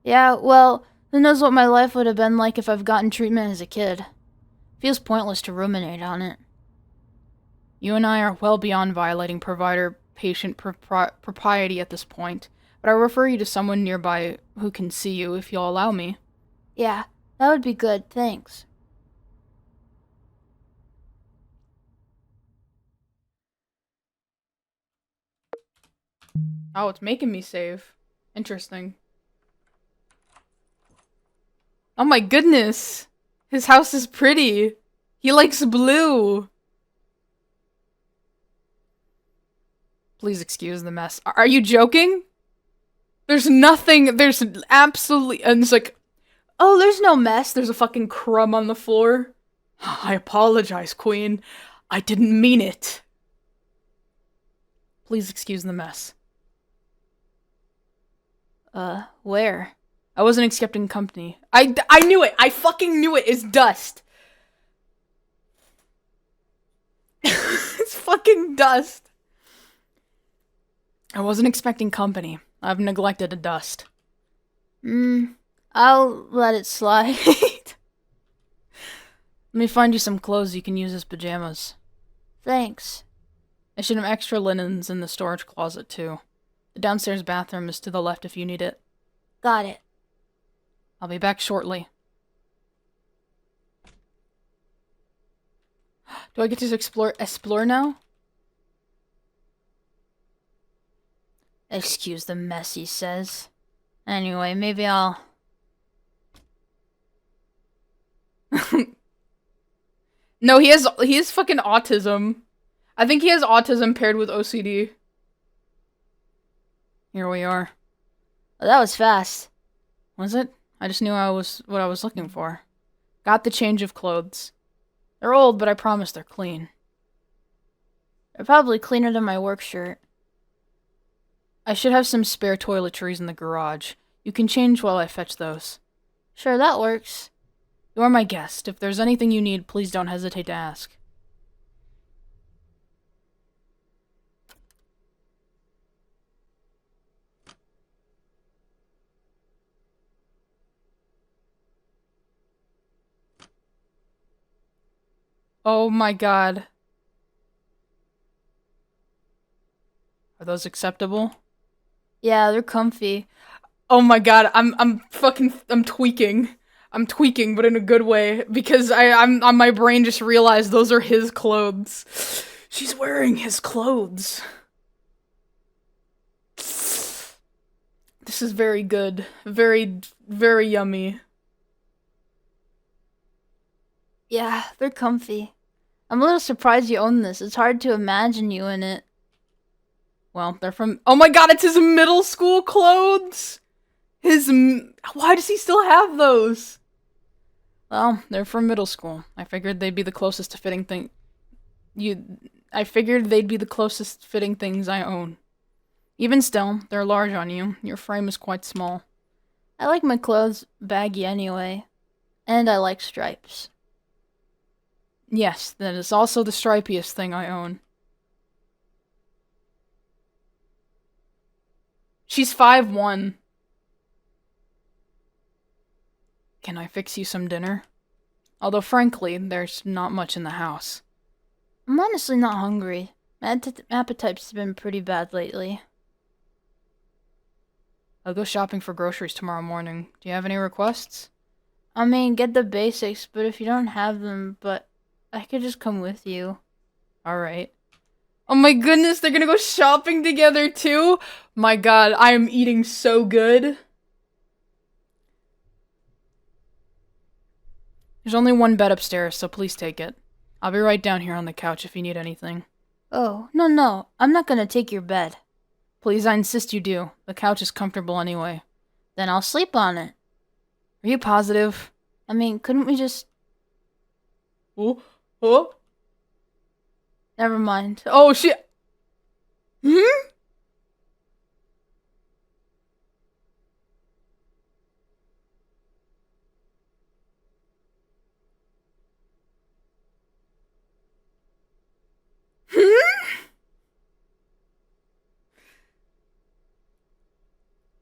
Yeah, well, who knows what my life would have been like if I've gotten treatment as a kid. Feels pointless to ruminate on it.
You and I are well beyond violating provider-patient propriety at this point, but I refer you to someone nearby who can see you if you'll allow me.
Yeah, that would be good, thanks.
Oh, it's making me save. Interesting. Oh my goodness! His house is pretty! He likes blue! Please excuse the mess. Are you joking? There's nothing, there's absolutely, and it's like, oh, there's no mess, there's a fucking crumb on the floor. I apologize, Queen. I didn't mean it. Please excuse the mess.
Where?
I wasn't expecting company. I knew it! I fucking knew it! It's dust! It's fucking dust! I wasn't expecting company. I've neglected a dust.
I'll let it slide.
Let me find you some clothes you can use as pajamas.
Thanks.
I should have extra linens in the storage closet, too. The downstairs bathroom is to the left if you need it.
Got it.
I'll be back shortly. Do I get to explore now?
Excuse the mess, he says. Anyway, maybe I'll...
No, he has fucking autism. I think he has autism paired with OCD. Here we are.
Well, that was fast.
Was it? I just knew what I was looking for. Got the change of clothes. They're old, but I promise they're clean.
They're probably cleaner than my work shirt.
I should have some spare toiletries in the garage. You can change while I fetch those.
Sure, that works.
You are my guest. If there's anything you need, please don't hesitate to ask. Oh my god. Are those acceptable?
Yeah, they're comfy.
Oh my god, I'm tweaking. I'm tweaking, but in a good way, because my brain just realized those are his clothes. She's wearing his clothes. This is very good. Very, very yummy.
Yeah, they're comfy. I'm a little surprised you own this. It's hard to imagine you in it.
Well, they're from-
Oh my god, it's his middle school clothes! Why does he still have those?
Well, they're from middle school. I figured they'd be the closest to fitting thing- I figured they'd be the closest fitting things I own. Even still, they're large on you. Your frame is quite small.
I like my clothes baggy anyway. And I like stripes.
Yes, that is also the stripiest thing I own.
She's 5'1".
Can I fix you some dinner? Although, frankly, there's not much in the house.
I'm honestly not hungry. My appetite's been pretty bad lately.
I'll go shopping for groceries tomorrow morning. Do you have any requests?
I mean, get the basics, but if you don't have them, I could just come with you.
Alright.
Oh my goodness, they're gonna go shopping together too? My god, I am eating so good.
There's only one bed upstairs, so please take it. I'll be right down here on the couch if you need anything.
Oh, no, I'm not gonna take your bed.
Please, I insist you do. The couch is comfortable anyway.
Then I'll sleep on it.
Are you positive?
I mean, couldn't we just...
Oh, oh,
Never mind.
oh shit. Hmm?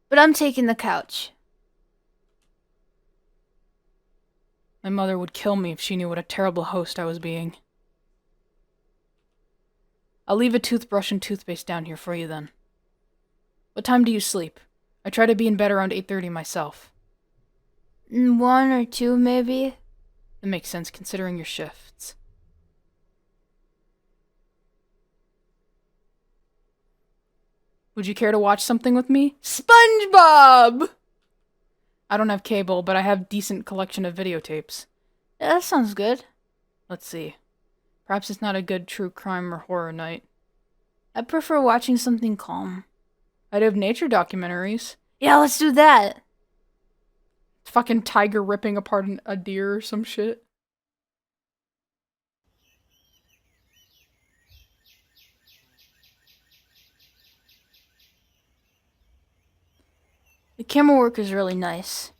But I'm taking the couch.
My mother would kill me if she knew what a terrible host I was being. I'll leave a toothbrush and toothpaste down here for you then. What time do you sleep? I try to be in bed around 8:30 myself.
1 or 2, maybe?
It makes sense considering your shifts. Would you care to watch something with me?
SpongeBob!
I don't have cable, but I have a decent collection of videotapes.
Yeah, that sounds good.
Let's see. Perhaps it's not a good true crime or horror night.
I prefer watching something calm.
I'd have nature documentaries.
Yeah, let's do that.
Fucking tiger ripping apart a deer or some shit.
The camera work is really nice.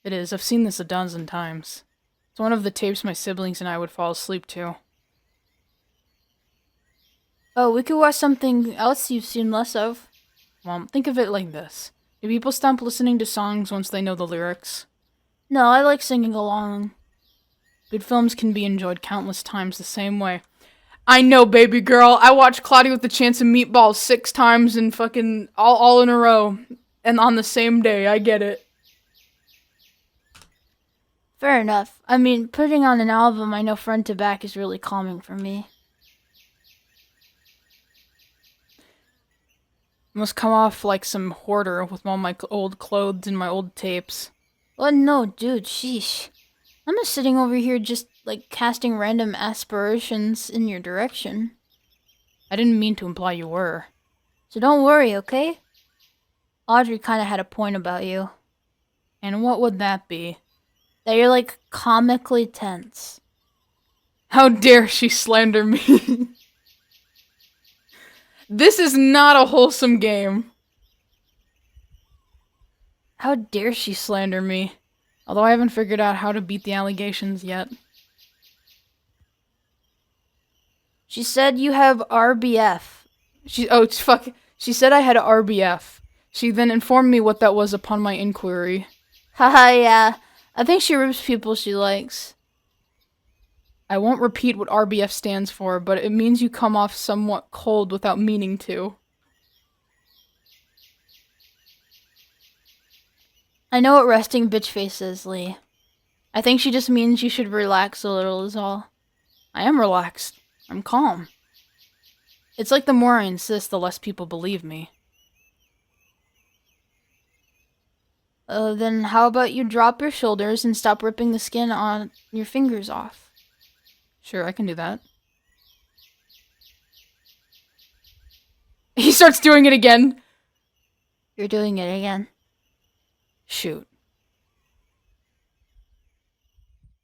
It is. I've seen this a dozen times. It's one of the tapes my siblings and I would fall asleep to.
Oh, we could watch something else you've seen less of.
Well, think of it like this. Do people stop listening to songs once they know the lyrics?
No, I like singing along.
Good films can be enjoyed countless times the same way.
I know, baby girl. I watched Cloudy with a Chance of Meatballs 6 times and fucking all in a row. And on the same day, I get it.
Fair enough. I mean, putting on an album I know front to back is really calming for me.
I must come off like some hoarder with all my old clothes and my old tapes.
Well, no, dude, sheesh. I'm just sitting over here just, casting random aspirations in your direction.
I didn't mean to imply you were.
So don't worry, okay? Audrey kinda had a point about you.
And what would that be?
That you're, comically tense.
How dare she slander me? This is not a wholesome game.
How dare she slander me? Although I haven't figured out how to beat the allegations yet.
She said you have RBF.
She said I had RBF. She then informed me what that was upon my inquiry.
Haha, yeah. I think she rips people she likes.
I won't repeat what RBF stands for, but it means you come off somewhat cold without meaning to.
I know what resting bitch face is, Lee. I think she just means you should relax a little is all.
I am relaxed. I'm calm. It's like the more I insist, the less people believe me.
Then how about you drop your shoulders and stop ripping the skin on your fingers off?
Sure, I can do that. He starts doing it again.
You're doing it again.
Shoot.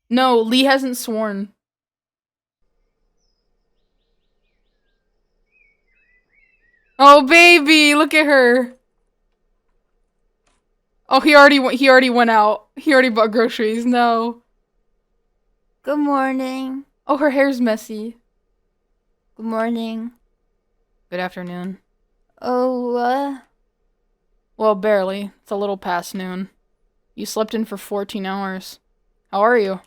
No, Lee hasn't sworn. Oh, baby, look at her. Oh, he already went out. He already bought groceries. No.
Good morning.
Oh, her hair's messy.
Good morning.
Good afternoon.
Oh,
Well, barely. It's a little past noon. You slept in for 14 hours. How are you?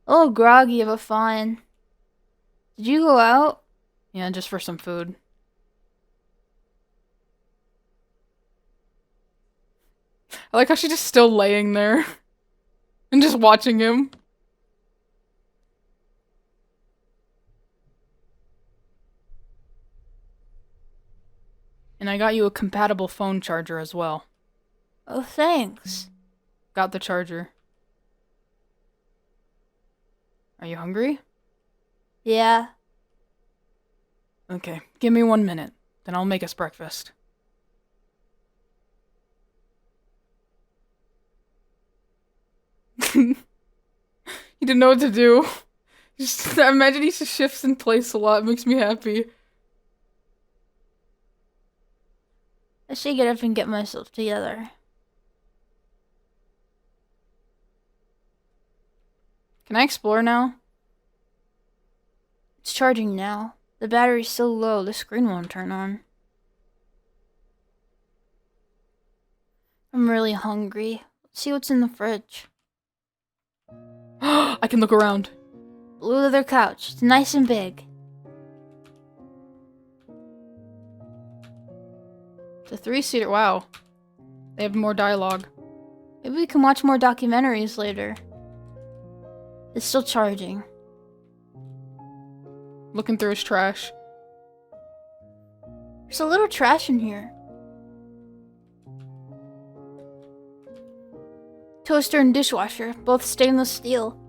a little groggy, but fine. Did you go out?
Yeah, just for some food. I like how she's just still laying there. And just watching him. And I got you a compatible phone charger as well.
Oh, thanks.
Got the charger. Are you hungry?
Yeah.
Okay, give me 1 minute. Then I'll make us breakfast. He didn't know what to do. Just I imagine he just shifts in place a lot. It makes me happy.
I should get up and get myself together.
Can I explore now?
It's charging now. The battery's so low, the screen won't turn on. I'm really hungry. Let's see what's in the fridge.
I can look around.
Blue leather couch. It's nice and big.
It's a 3-seater. Wow. They have more dialogue.
Maybe we can watch more documentaries later. It's still charging.
Looking through his trash.
There's a little trash in here. Toaster and dishwasher, both stainless steel.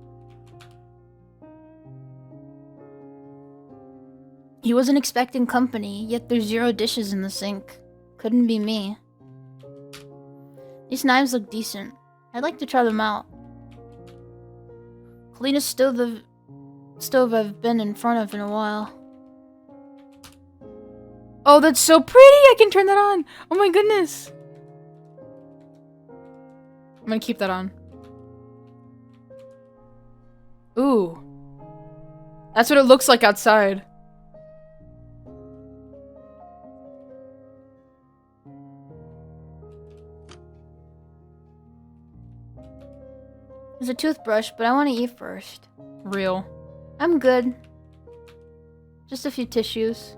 He wasn't expecting company, yet there's 0 dishes in the sink. Couldn't be me. These knives look decent. I'd like to try them out. Cleanest stove I've been in front of in a while.
Oh, that's so pretty! I can turn that on! Oh my goodness! I'm gonna keep that on. Ooh. That's what it looks like outside.
There's a toothbrush, but I want to eat first.
Real.
I'm good. Just a few tissues.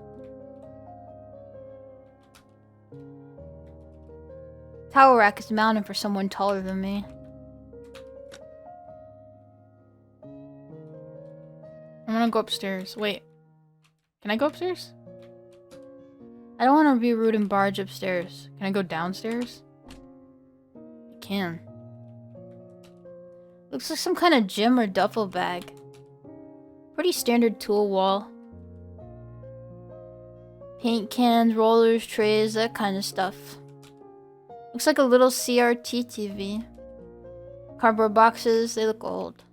Towel rack is mounted for someone taller than me.
I'm gonna go upstairs. Wait. Can I go upstairs?
I don't want to be rude and barge upstairs.
Can I go downstairs? I can.
Looks like some kind of gym or duffel bag. Pretty standard tool wall. Paint cans, rollers, trays, that kind of stuff. Looks like a little CRT TV. Cardboard boxes, they look old.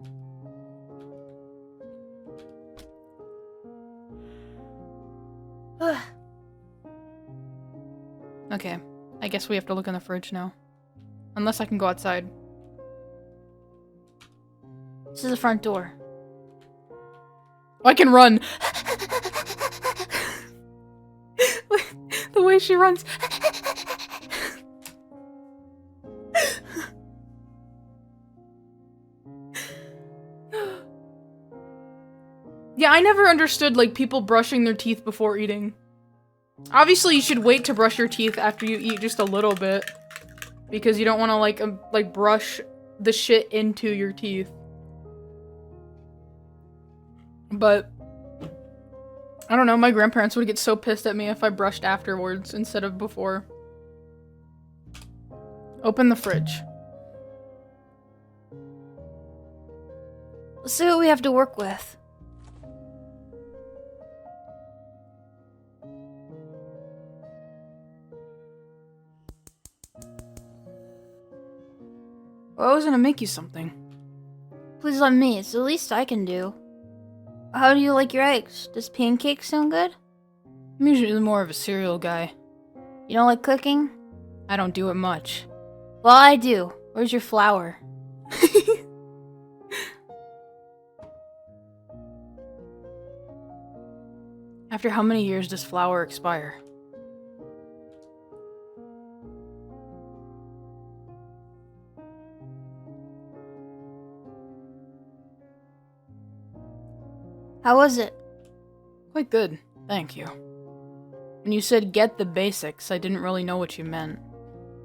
Okay. I guess we have to look in the fridge now. Unless I can go outside.
This is the front door.
Oh, I can run! The way she runs. Yeah, I never understood, like, people brushing their teeth before eating. Obviously, you should wait to brush your teeth after you eat just a little bit. Because you don't want to, like, brush the shit into your teeth. But, I don't know, my grandparents would get so pissed at me if I brushed afterwards instead of before. Open the fridge.
Let's see what we have to work with.
Well, I was gonna make you something.
Please let me. It's the least I can do. How do you like your eggs? Does pancakes sound good?
I'm usually more of a cereal guy.
You don't like cooking?
I don't do it much.
Well, I do. Where's your flour?
After how many years does flour expire?
How was it?
Quite good, thank you. When you said get the basics, I didn't really know what you meant.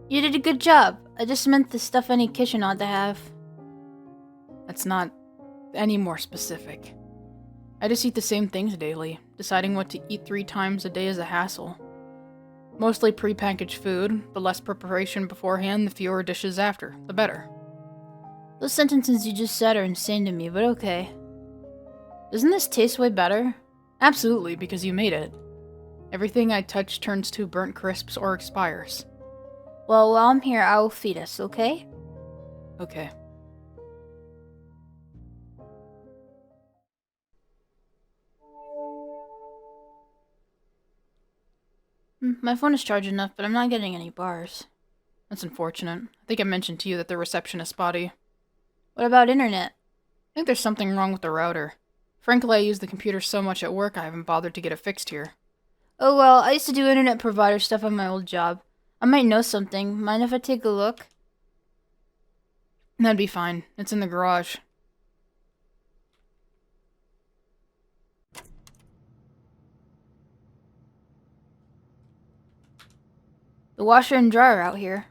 You did a good job. I just meant the stuff any kitchen ought to have.
That's not any more specific. I just eat the same things daily. Deciding what to eat 3 times a day is a hassle. Mostly prepackaged food. The less preparation beforehand, the fewer dishes after, the better.
Those sentences you just said are insane to me, but okay. Doesn't this taste way better?
Absolutely, because you made it. Everything I touch turns to burnt crisps or expires.
Well, while I'm here, I will feed us, okay?
Okay.
My phone is charged enough, but I'm not getting any bars.
That's unfortunate. I think I mentioned to you that the reception is spotty.
What about internet?
I think there's something wrong with the router. Frankly, I use the computer so much at work I haven't bothered to get it fixed here.
Oh well, I used to do internet provider stuff on my old job. I might know something. Mind if I take a look?
That'd be fine. It's in the garage.
The washer and dryer out here.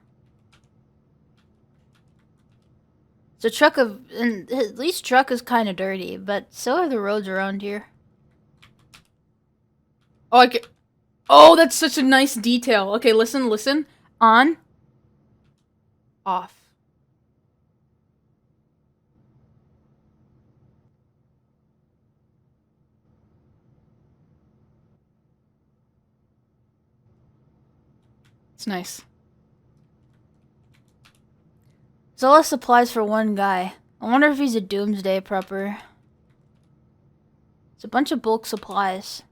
The truck and at least truck is kind of dirty, but so are the roads around here.
Oh, oh, that's such a nice detail. Okay, listen. On. Off. It's nice.
There's a lot of supplies for one guy. I wonder if he's a doomsday prepper. It's a bunch of bulk supplies.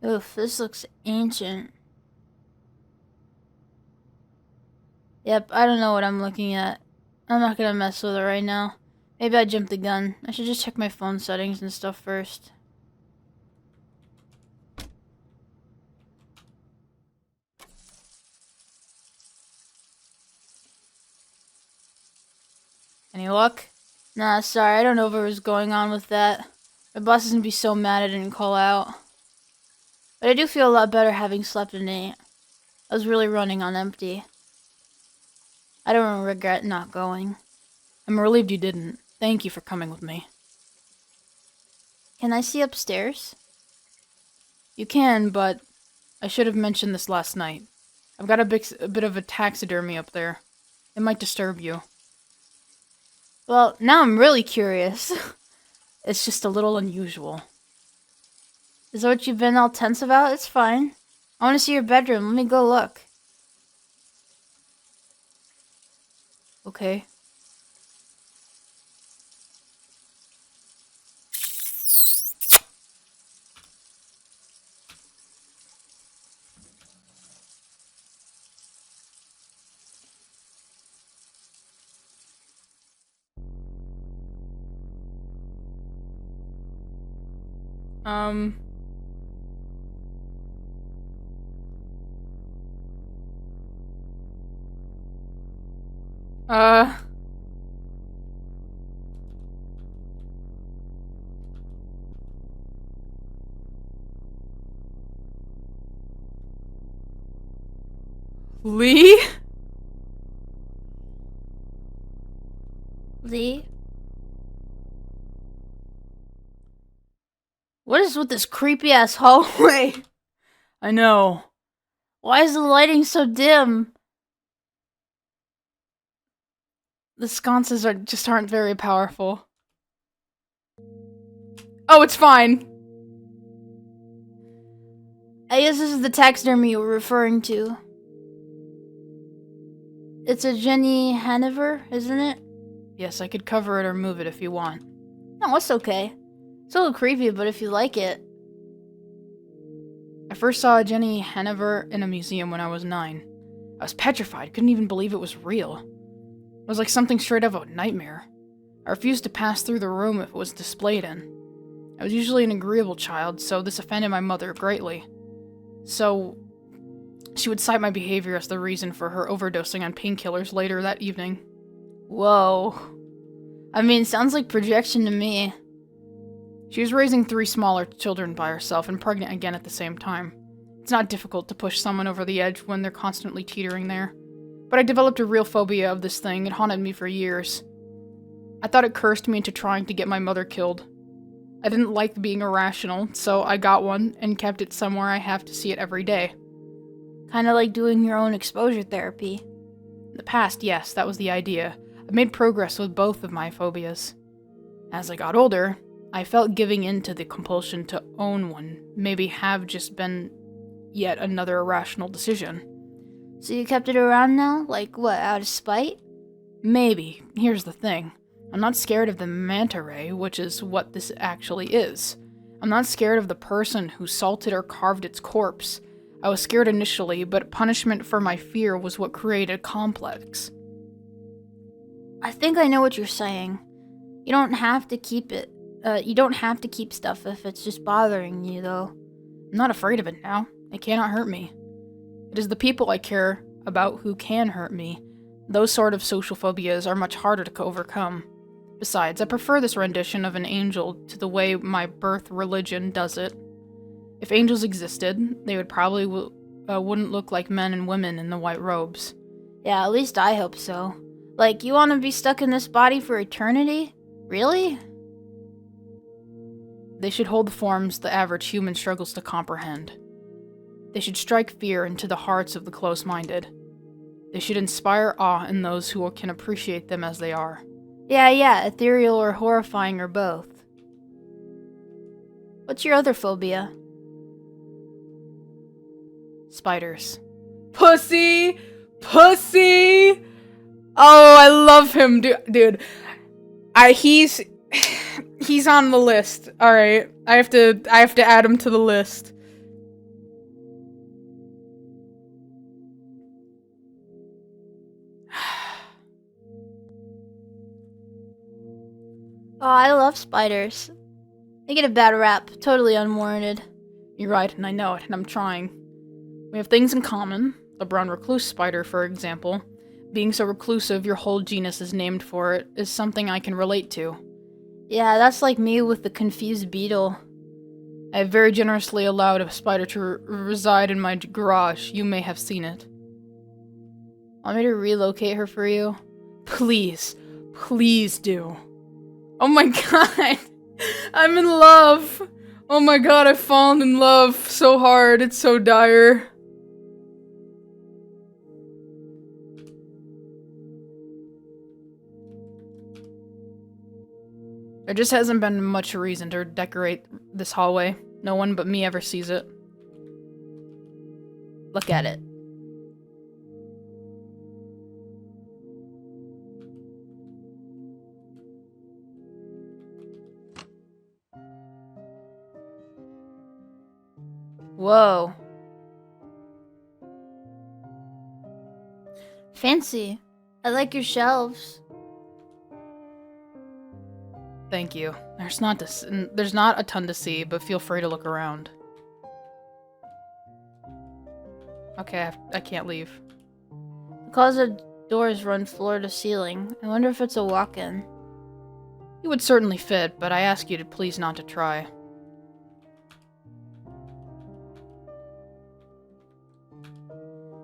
Oof, this looks ancient. Yep, I don't know what I'm looking at. I'm not gonna mess with it right now. Maybe I jumped the gun. I should just check my phone settings and stuff first.
Any luck?
Nah, sorry, I don't know what was going on with that. My boss is gonna be so mad I didn't call out. But I do feel a lot better having slept at 8. I was really running on empty. I don't regret not going.
I'm relieved you didn't. Thank you for coming with me.
Can I see upstairs?
You can, but I should have mentioned this last night. I've got a bit of a taxidermy up there. It might disturb you.
Well, now I'm really curious.
It's just a little unusual.
Is that what you've been all tense about? It's fine. I want to see your bedroom. Let me go look.
Okay. Um... Uh... Lee?
Lee? What is with this creepy ass hallway?
I know.
Why is the lighting so dim?
The sconces aren't very powerful. Oh, it's fine.
I guess this is the taxidermy you were referring to. It's a Jenny Hanover, isn't it?
Yes, I could cover it or move it if you want.
No, it's okay. It's a little creepy, but if you like it.
I first saw a Jenny Hanover in a museum when I was 9. I was petrified, couldn't even believe it was real. It was like something straight out of a nightmare. I refused to pass through the room it was displayed in. I was usually an agreeable child, so this offended my mother greatly. So, she would cite my behavior as the reason for her overdosing on painkillers later that evening.
Whoa. I mean, sounds like projection to me.
She was raising 3 smaller children by herself and pregnant again at the same time. It's not difficult to push someone over the edge when they're constantly teetering there. But I developed a real phobia of this thing. It haunted me for years. I thought it cursed me into trying to get my mother killed. I didn't like being irrational, so I got one and kept it somewhere I have to see it every day.
Kinda like doing your own exposure therapy.
In the past, yes, that was the idea. I made progress with both of my phobias. As I got older, I felt giving in to the compulsion to own one maybe have just been yet another irrational decision.
So you kept it around now? Like what, out of spite?
Maybe. Here's the thing. I'm not scared of the manta ray, which is what this actually is. I'm not scared of the person who salted or carved its corpse. I was scared initially, but punishment for my fear was what created a complex.
I think I know what you're saying. You don't have to keep it. You don't have to keep stuff if it's just bothering you, though.
I'm not afraid of it now. It cannot hurt me. It is the people I care about who can hurt me. Those sort of social phobias are much harder to overcome. Besides, I prefer this rendition of an angel to the way my birth religion does it. If angels existed, they would probably wouldn't look like men and women in the white robes.
Yeah, at least I hope so. Like, you want to be stuck in this body for eternity? Really?
They should hold the forms the average human struggles to comprehend. They should strike fear into the hearts of the close-minded. They should inspire awe in those who can appreciate them as they are.
Yeah, ethereal or horrifying or both. What's your other phobia?
Spiders.
Pussy! Pussy! Oh, I love him, dude. He's on the list. All right, I have to add him to the list.
Oh, I love spiders. They get a bad rap, totally unwarranted.
You're right, and I know it, and I'm trying. We have things in common. The brown recluse spider, for example. Being so reclusive your whole genus is named for it is something I can relate to.
Yeah, that's like me with the confused beetle.
I have very generously allowed a spider to reside in my garage. You may have seen it.
Want me to relocate her for you?
Please. Please do.
Oh my god. I'm in love. Oh my god, I've fallen in love so hard. It's so dire.
There just hasn't been much reason to decorate this hallway. No one but me ever sees it.
Look at it. Whoa. Fancy. I like your shelves.
Thank you. There's not a ton to see, but feel free to look around. Okay, I can't leave.
The closet doors run floor to ceiling. I wonder if it's a walk-in.
You would certainly fit, but I ask you to please not to try.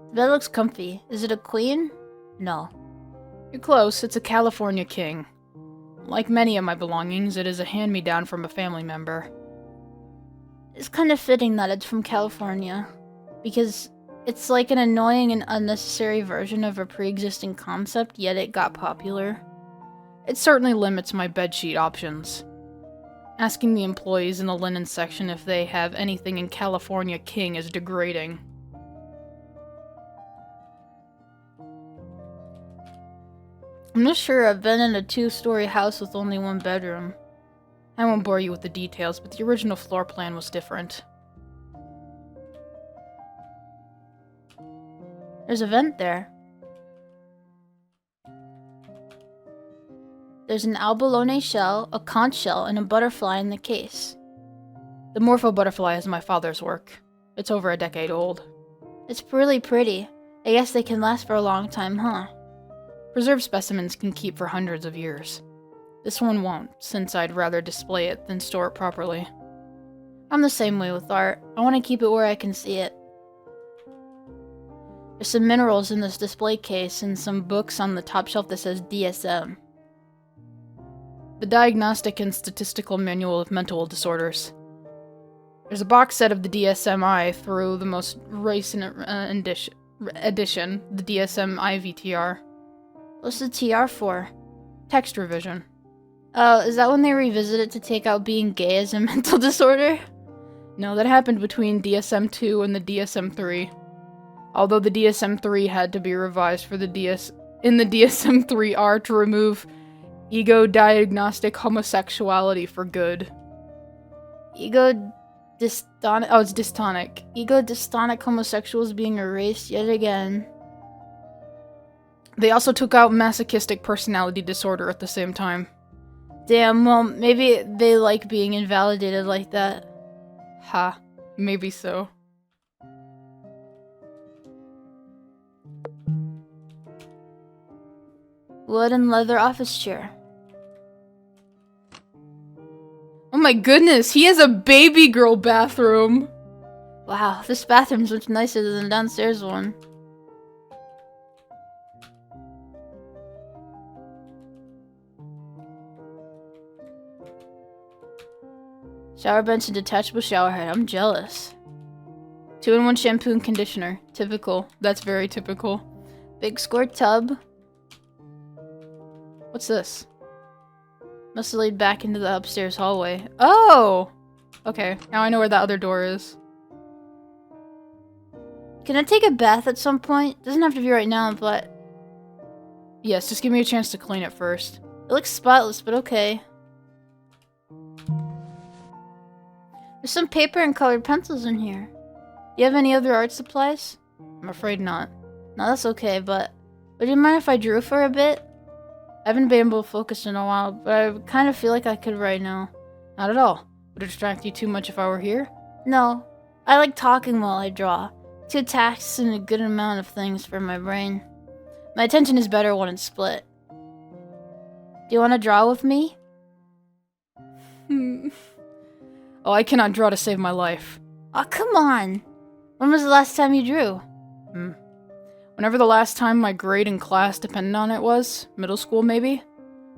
The bed looks comfy. Is it a queen? No.
You're close. It's a California king. Like many of my belongings, it is a hand-me-down from a family member.
It's kind of fitting that it's from California, because it's like an annoying and unnecessary version of a pre-existing concept, yet it got popular.
It certainly limits my bedsheet options. Asking the employees in the linen section if they have anything in California king is degrading.
I'm not sure. I've been in a 2-story house with only 1 bedroom.
I won't bore you with the details, but the original floor plan was different.
There's a vent there. There's an abalone shell, a conch shell, and a butterfly in the case.
The morpho butterfly is my father's work. It's over a decade old.
It's really pretty. I guess they can last for a long time, huh?
Preserved specimens can keep for hundreds of years. This one won't, since I'd rather display it than store it properly.
I'm the same way with art. I want to keep it where I can see it. There's some minerals in this display case and some books on the top shelf that says DSM.
The Diagnostic and Statistical Manual of Mental Disorders. There's a box set of the DSM-I through the most recent edition, the DSM-I VTR.
What's the TR for?
Text revision.
Oh, is that when they revisit it to take out being gay as a mental disorder?
No, that happened between DSM-2 and the DSM-3. Although the DSM-3 had to be revised for the DSM-3R to remove ego-diagnostic homosexuality for good.
It's dystonic. Ego-dystonic homosexuals being erased yet again.
They also took out masochistic personality disorder at the same time.
Damn, well, maybe they like being invalidated like that.
Ha, maybe so.
Wood and leather office chair.
Oh my goodness, he has a baby girl bathroom!
Wow, this bathroom's much nicer than the downstairs one. Shower bench and detachable shower head. I'm jealous.
2-in-1 shampoo and conditioner. Typical. That's very typical.
Big square tub.
What's this?
Must have lead back into the upstairs hallway.
Oh! Okay, now I know where that other door is.
Can I take a bath at some point? Doesn't have to be right now, but...
Yes, just give me a chance to clean it first.
It looks spotless, but okay. There's some paper and colored pencils in here. Do you have any other art supplies?
I'm afraid not.
No, that's okay, but... Would you mind if I drew for a bit? I haven't been able to focus in a while, but I kind of feel like I could right now.
Not at all. Would it distract you too much if I were here?
No. I like talking while I draw. Too taxing a good amount of things for my brain. My attention is better when it's split. Do you want to draw with me?
Oh, I cannot draw to save my life.
Oh, come on. When was the last time you drew?
Whenever the last time my grade in class depended on it was. Middle school, maybe?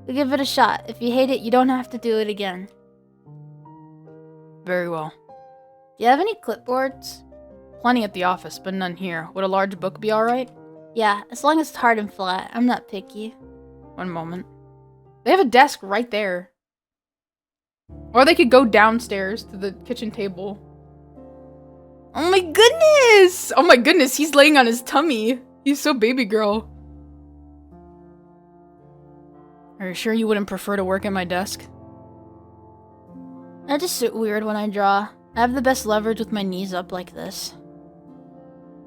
We'll give it a shot. If you hate it, you don't have to do it again.
Very well.
Do you have any clipboards?
Plenty at the office, but none here. Would a large book be alright?
Yeah, as long as it's hard and flat. I'm not picky.
One moment. They have a desk right there. Or they could go downstairs to the kitchen table. Oh my goodness! Oh my goodness, he's laying on his tummy. He's so baby girl. Are you sure you wouldn't prefer to work at my desk?
I just sit weird when I draw. I have the best leverage with my knees up like this.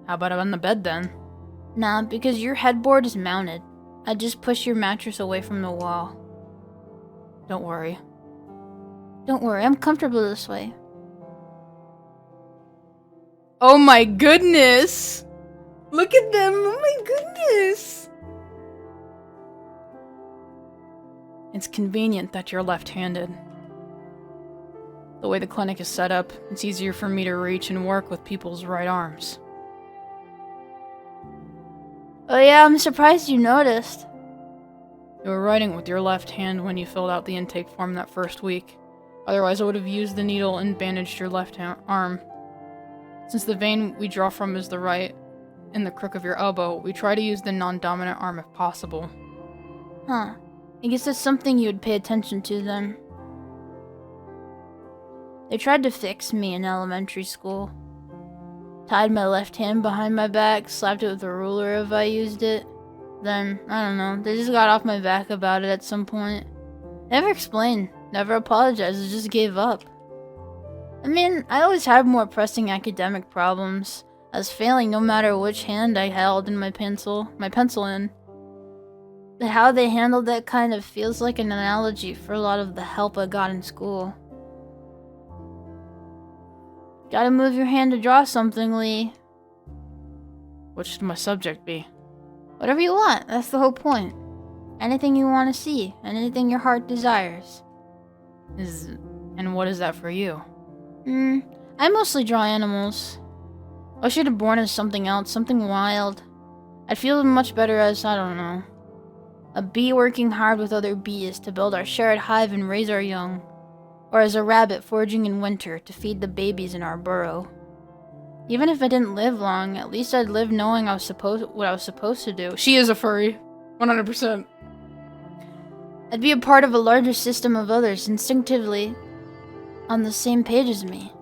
How about on the bed then?
Nah, because your headboard is mounted. I just push your mattress away from the wall.
Don't worry.
Don't worry, I'm comfortable this way.
Oh my goodness! Look at them! Oh my goodness! It's convenient that you're left-handed. The way the clinic is set up, it's easier for me to reach and work with people's right arms.
Oh yeah, I'm surprised you noticed.
You were writing with your left hand when you filled out the intake form that first week. Otherwise, I would have used the needle and bandaged your left arm. Since the vein we draw from is the right, in the crook of your elbow, we try to use the non-dominant arm if possible.
Huh. I guess that's something you would pay attention to then. They tried to fix me in elementary school. Tied my left hand behind my back, slapped it with a ruler if I used it. Then, I don't know, they just got off my back about it at some point. Never explained, never apologized, I just gave up. I mean, I always had more pressing academic problems. I was failing no matter which hand I held in my pencil in. But how they handled that kind of feels like an analogy for a lot of the help I got in school. Gotta move your hand to draw something, Lee.
What should my subject be?
Whatever you want, that's the whole point. Anything you want to see, anything your heart desires.
And what is that for you?
I mostly draw animals. I should have born as something else, something wild. I'd feel much better as, I don't know, a bee working hard with other bees to build our shared hive and raise our young. Or as a rabbit foraging in winter to feed the babies in our burrow. Even if I didn't live long, at least I'd live knowing what I was supposed to do.
She is a furry. 100%.
I'd be a part of a larger system of others, instinctively on the same page as me.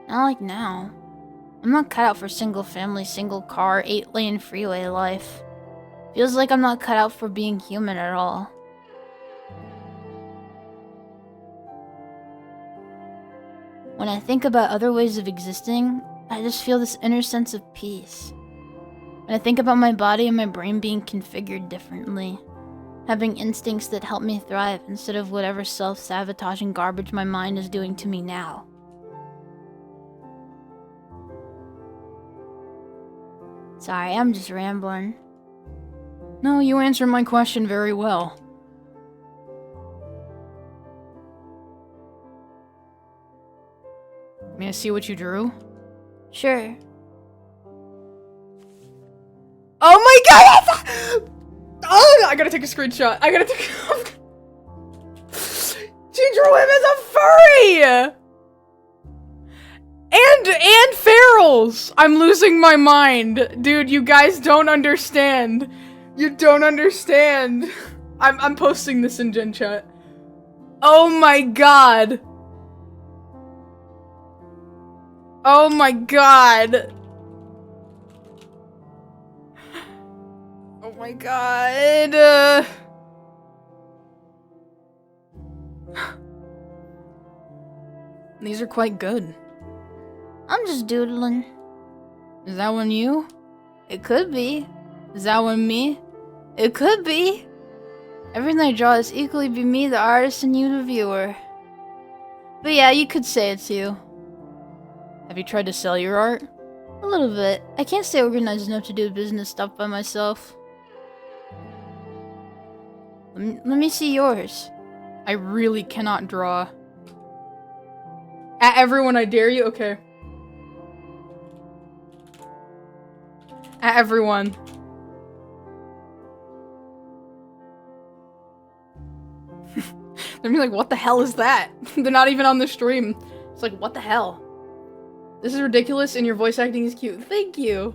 Not like now. I'm not cut out for single family, single car, 8-lane freeway life. Feels like I'm not cut out for being human at all. When I think about other ways of existing, I just feel this inner sense of peace. When I think about my body and my brain being configured differently, having instincts that help me thrive instead of whatever self-sabotaging garbage my mind is doing to me now. Sorry, I'm just rambling.
No, you answered my question very well. May I see what you drew?
Sure.
Oh my god! Oh, I gotta take a screenshot. I gotta take. She drew him as a furry. And ferals. I'm losing my mind, dude. You guys don't understand. You don't understand. I'm posting this in Gen Chat. Oh my god. Oh my god. Oh my god. These are quite good.
I'm just doodling.
Is that one you?
It could be.
Is that one me?
It could be. Everything I draw is equally be me, the artist, and you, the viewer. But yeah, you could say it's you.
Have you tried to sell your art?
A little bit. I can't stay organized enough to do business stuff by myself. Let me see yours.
I really cannot draw. At everyone, I dare you? Okay. At everyone. They're gonna be like, what the hell is that? They're not even on the stream. It's like, what the hell? This is ridiculous and your voice acting is cute. Thank you.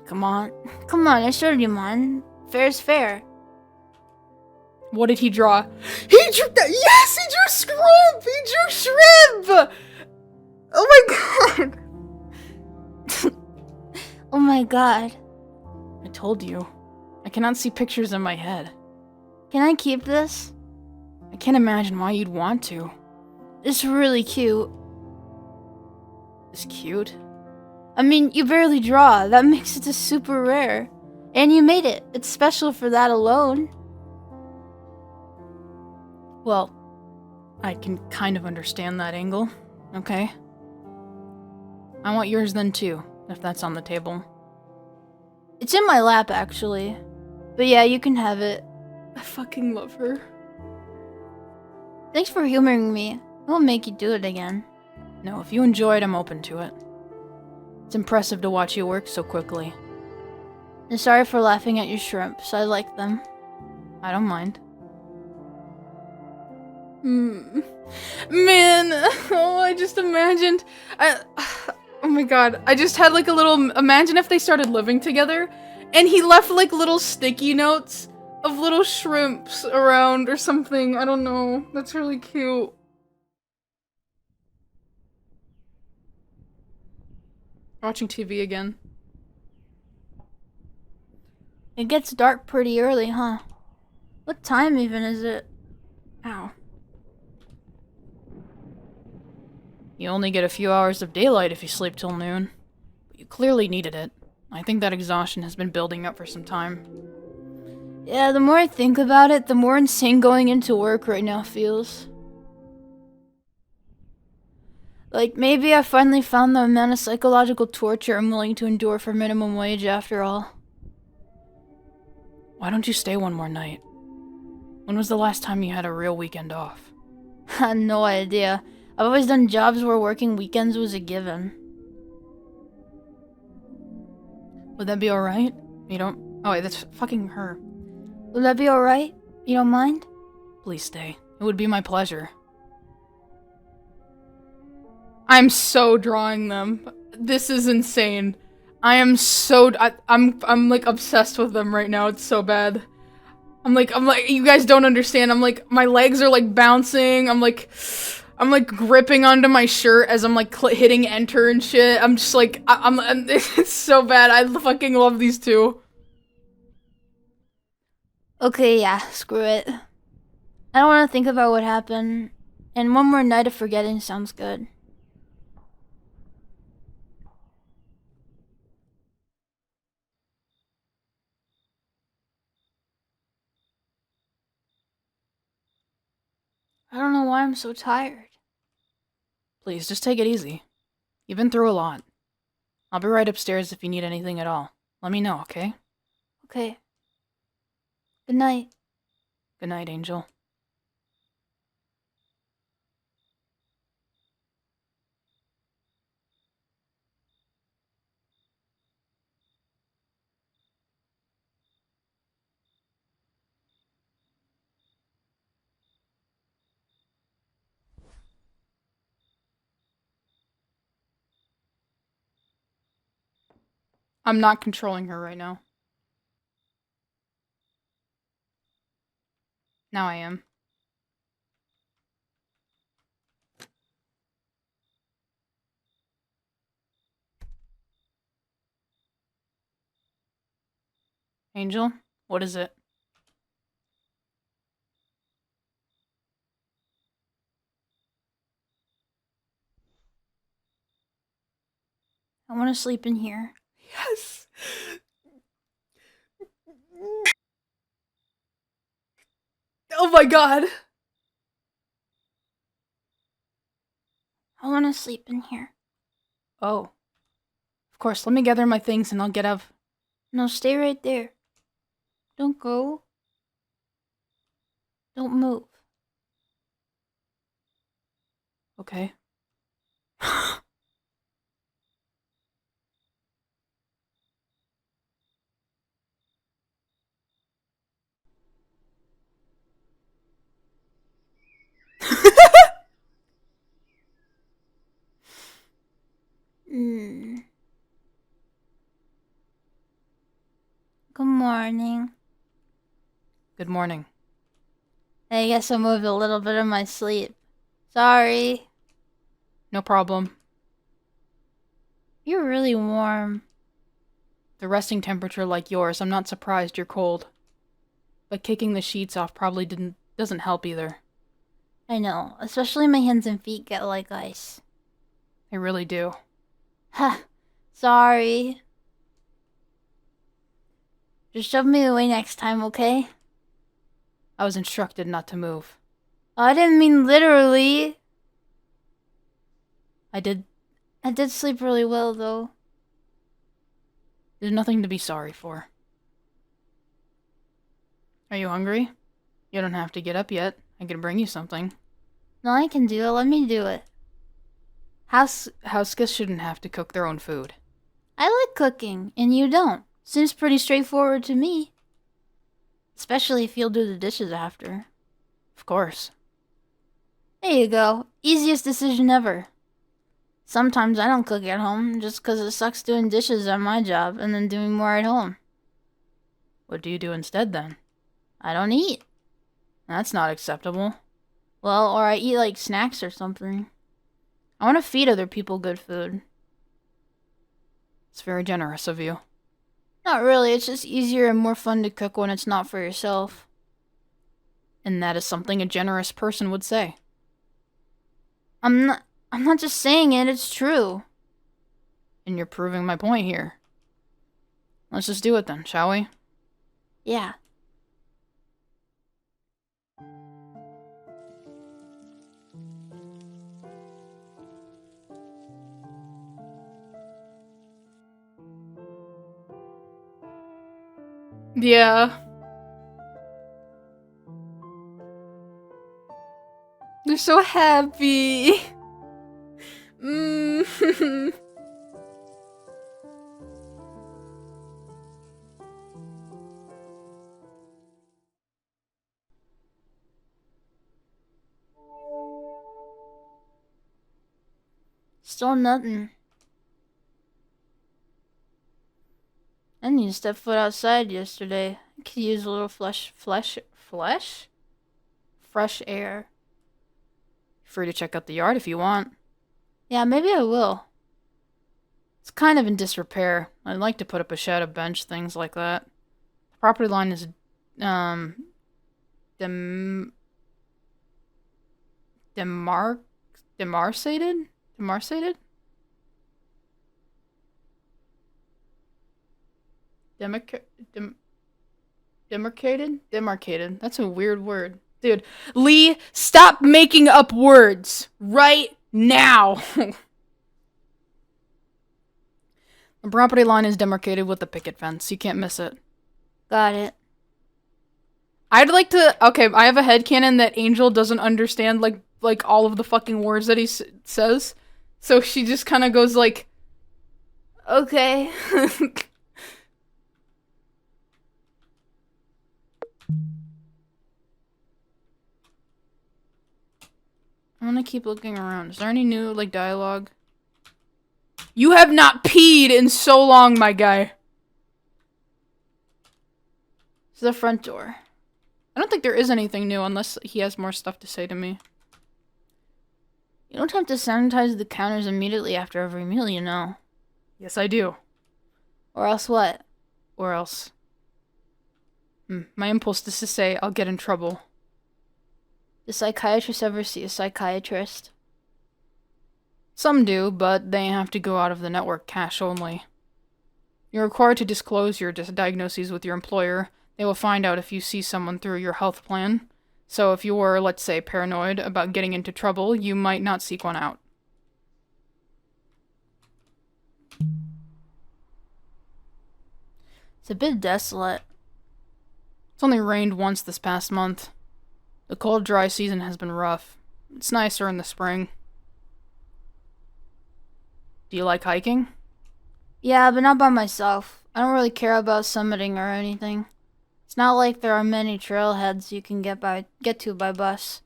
Come on. Come on, I showed you mine. Fair's fair.
What did he draw? He drew that. Yes, he drew shrimp. He drew shrimp. Oh my god.
Oh my god.
I told you. I cannot see pictures in my head.
Can I keep this?
I can't imagine why you'd want to.
It's really cute.
It's cute?
I mean, you barely draw. That makes it just super rare. And you made it. It's special for that alone.
Well, I can kind of understand that angle, okay? I want yours then too, if that's on the table.
It's in my lap, actually. But yeah, you can have it.
I fucking love her.
Thanks for humoring me. I won't make you do it again.
No, if you enjoy it, I'm open to it. It's impressive to watch you work so quickly.
And sorry for laughing at your shrimps. I like them.
I don't mind.
Man, oh, I just imagined. Oh my god, I just had like a little. Imagine if they started living together, and he left like little sticky notes of little shrimps around or something. I don't know. That's really cute. Watching TV again.
It gets dark pretty early, huh? What time even is it?
Ow.
You only get a few hours of daylight if you sleep till noon. But you clearly needed it. I think that exhaustion has been building up for some time.
Yeah, the more I think about it, the more insane going into work right now feels. Like, maybe I finally found the amount of psychological torture I'm willing to endure for minimum wage after all.
Why don't you stay one more night? When was the last time you had a real weekend off?
I had no idea. I've always done jobs where working weekends was a given.
Would that be alright? You don't... Oh wait, that's fucking her.
Would that be alright? You don't mind?
Please stay. It would be my pleasure.
I'm so drawing them. This is insane. I am so I'm like obsessed with them right now. It's so bad. I'm like you guys don't understand. I'm like my legs are like bouncing. I'm like gripping onto my shirt as I'm like hitting enter and shit. I'm just like I'm it's so bad. I fucking love these two.
Okay, yeah, screw it. I don't want to think about what happened. And one more night of forgetting sounds good. I don't know why I'm so tired.
Please, just take it easy. You've been through a lot. I'll be right upstairs if you need anything at all. Let me know, okay?
Okay. Good night.
Good night, Angel.
I'm not controlling her right now. Now I am.
Angel, what is it?
I want to sleep in here.
Yes. Oh my god.
I want to sleep in here.
Oh. Of course, let me gather my things and I'll get up.
No, stay right there. Don't go. Don't move.
Okay.
Good morning.
Good morning.
I guess I moved a little bit in my sleep. Sorry.
No problem.
You're really warm.
The resting temperature like yours, I'm not surprised you're cold. But kicking the sheets off probably doesn't help either.
I know, especially my hands and feet get like ice.
They really do.
Ha. Sorry. Just shove me away next time, okay?
I was instructed not to move.
I didn't mean literally.
I did.
I did sleep really well, though.
There's nothing to be sorry for. Are you hungry? You don't have to get up yet. I can bring you something.
No, I can do it. Let me do it.
House guests shouldn't have to cook their own food.
I like cooking, and you don't. Seems pretty straightforward to me. Especially if you'll do the dishes after.
Of course.
There you go. Easiest decision ever. Sometimes I don't cook at home just 'cause it sucks doing dishes at my job and then doing more at home.
What do you do instead then?
I don't eat.
That's not acceptable.
Well, or I eat like snacks or something. I want to feed other people good food.
It's very generous of you.
Not really, it's just easier and more fun to cook when it's not for yourself.
And that is something a generous person would say.
I'm not just saying it, it's true.
And you're proving my point here. Let's just do it then, shall we?
Yeah.
Yeah. They're so happy.
Still nothing. I need to step foot outside yesterday. I could use a little fresh air.
Free to check out the yard if you want.
Yeah, maybe I will.
It's kind of in disrepair. I'd like to put up a shed, a bench, things like that. The property line is, demarcated? Demarcated? Demarcated? That's a weird word.
Dude, Lee, stop making up words right now.
The property line is demarcated with a picket fence. You can't miss it.
Got it.
I'd like to. Okay, I have a headcanon that Angel doesn't understand like all of the fucking words that he says, so she just kind of goes like, "Okay."
I want to keep looking around. Is there any new, like, dialogue?
You have not peed in so long, my guy.
It's the front door. I don't think there is anything new unless he has more stuff to say to me.
You don't have to sanitize the counters immediately after every meal, you know.
Yes, I do.
Or else what?
Or else. My impulse is to say I'll get in trouble.
Does psychiatrists ever see a psychiatrist?
Some do, but they have to go out of the network cash only. You're required to disclose your diagnoses with your employer. They will find out if you see someone through your health plan. So if you were, let's say, paranoid about getting into trouble, you might not seek one out.
It's a bit desolate.
It's only rained once this past month. The cold, dry season has been rough. It's nicer in the spring. Do you like hiking?
Yeah, but not by myself. I don't really care about summiting or anything. It's not like there are many trailheads you can get to by bus.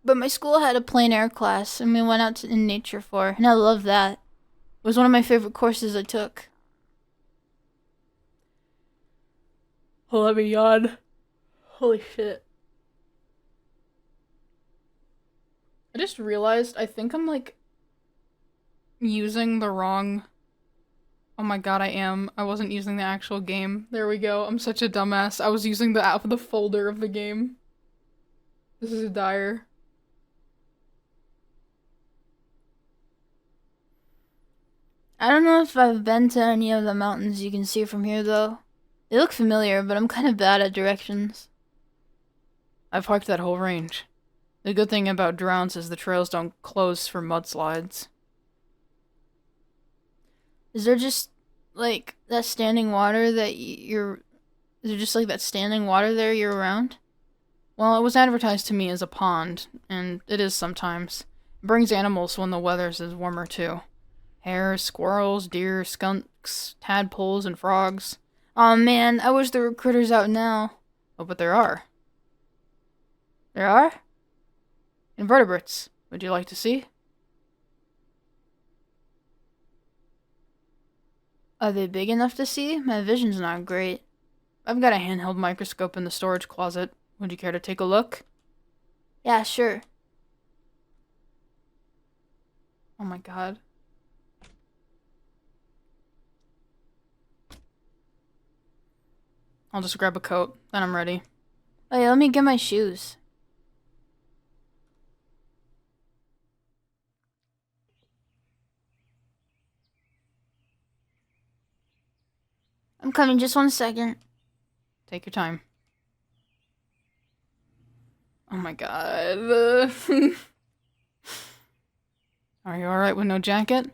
But my school had a plein air class, and we went out in nature for, and I love that. It was one of my favorite courses I took.
Oh, let me yawn. Holy shit.
I just realized I think I'm, like, using the wrong... Oh my god, I am. I wasn't using the actual game. There we go. I'm such a dumbass. I was using the folder of the game. This is dire.
I don't know if I've been to any of the mountains you can see from here, though. They look familiar, but I'm kind of bad at directions.
I've hiked that whole range. The good thing about drones is the trails don't close for mudslides.
Is there just, like, that standing water that you're... Is there just, like, that standing water there year-round?
Well, it was advertised to me as a pond, and it is sometimes. It brings animals when the weather is warmer, too. Hares, squirrels, deer, skunks, tadpoles, and frogs.
Aw, man, I wish there were critters out now.
Oh, but there are.
There are?
Invertebrates. Would you like to see?
Are they big enough to see? My vision's not great.
I've got a handheld microscope in the storage closet. Would you care to take a look?
Yeah, sure.
Oh my god. I'll just grab a coat, then I'm ready.
Oh yeah, let me get my shoes. I'm coming, just 1 second.
Take your time. Oh my god. Are you alright with no jacket?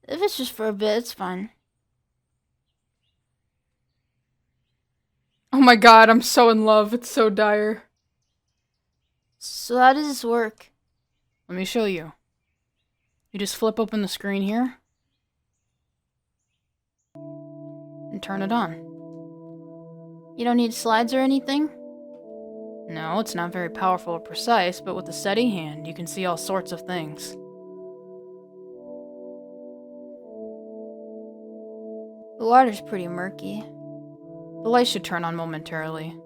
If it's just for a bit, it's fine.
Oh my god, I'm so in love. It's so dire.
So how does this work?
Let me show you. You just flip open the screen here. And turn it on.
You don't need slides or anything?
No, it's not very powerful or precise, but with a steady hand, you can see all sorts of things.
The water's pretty murky.
The light should turn on momentarily.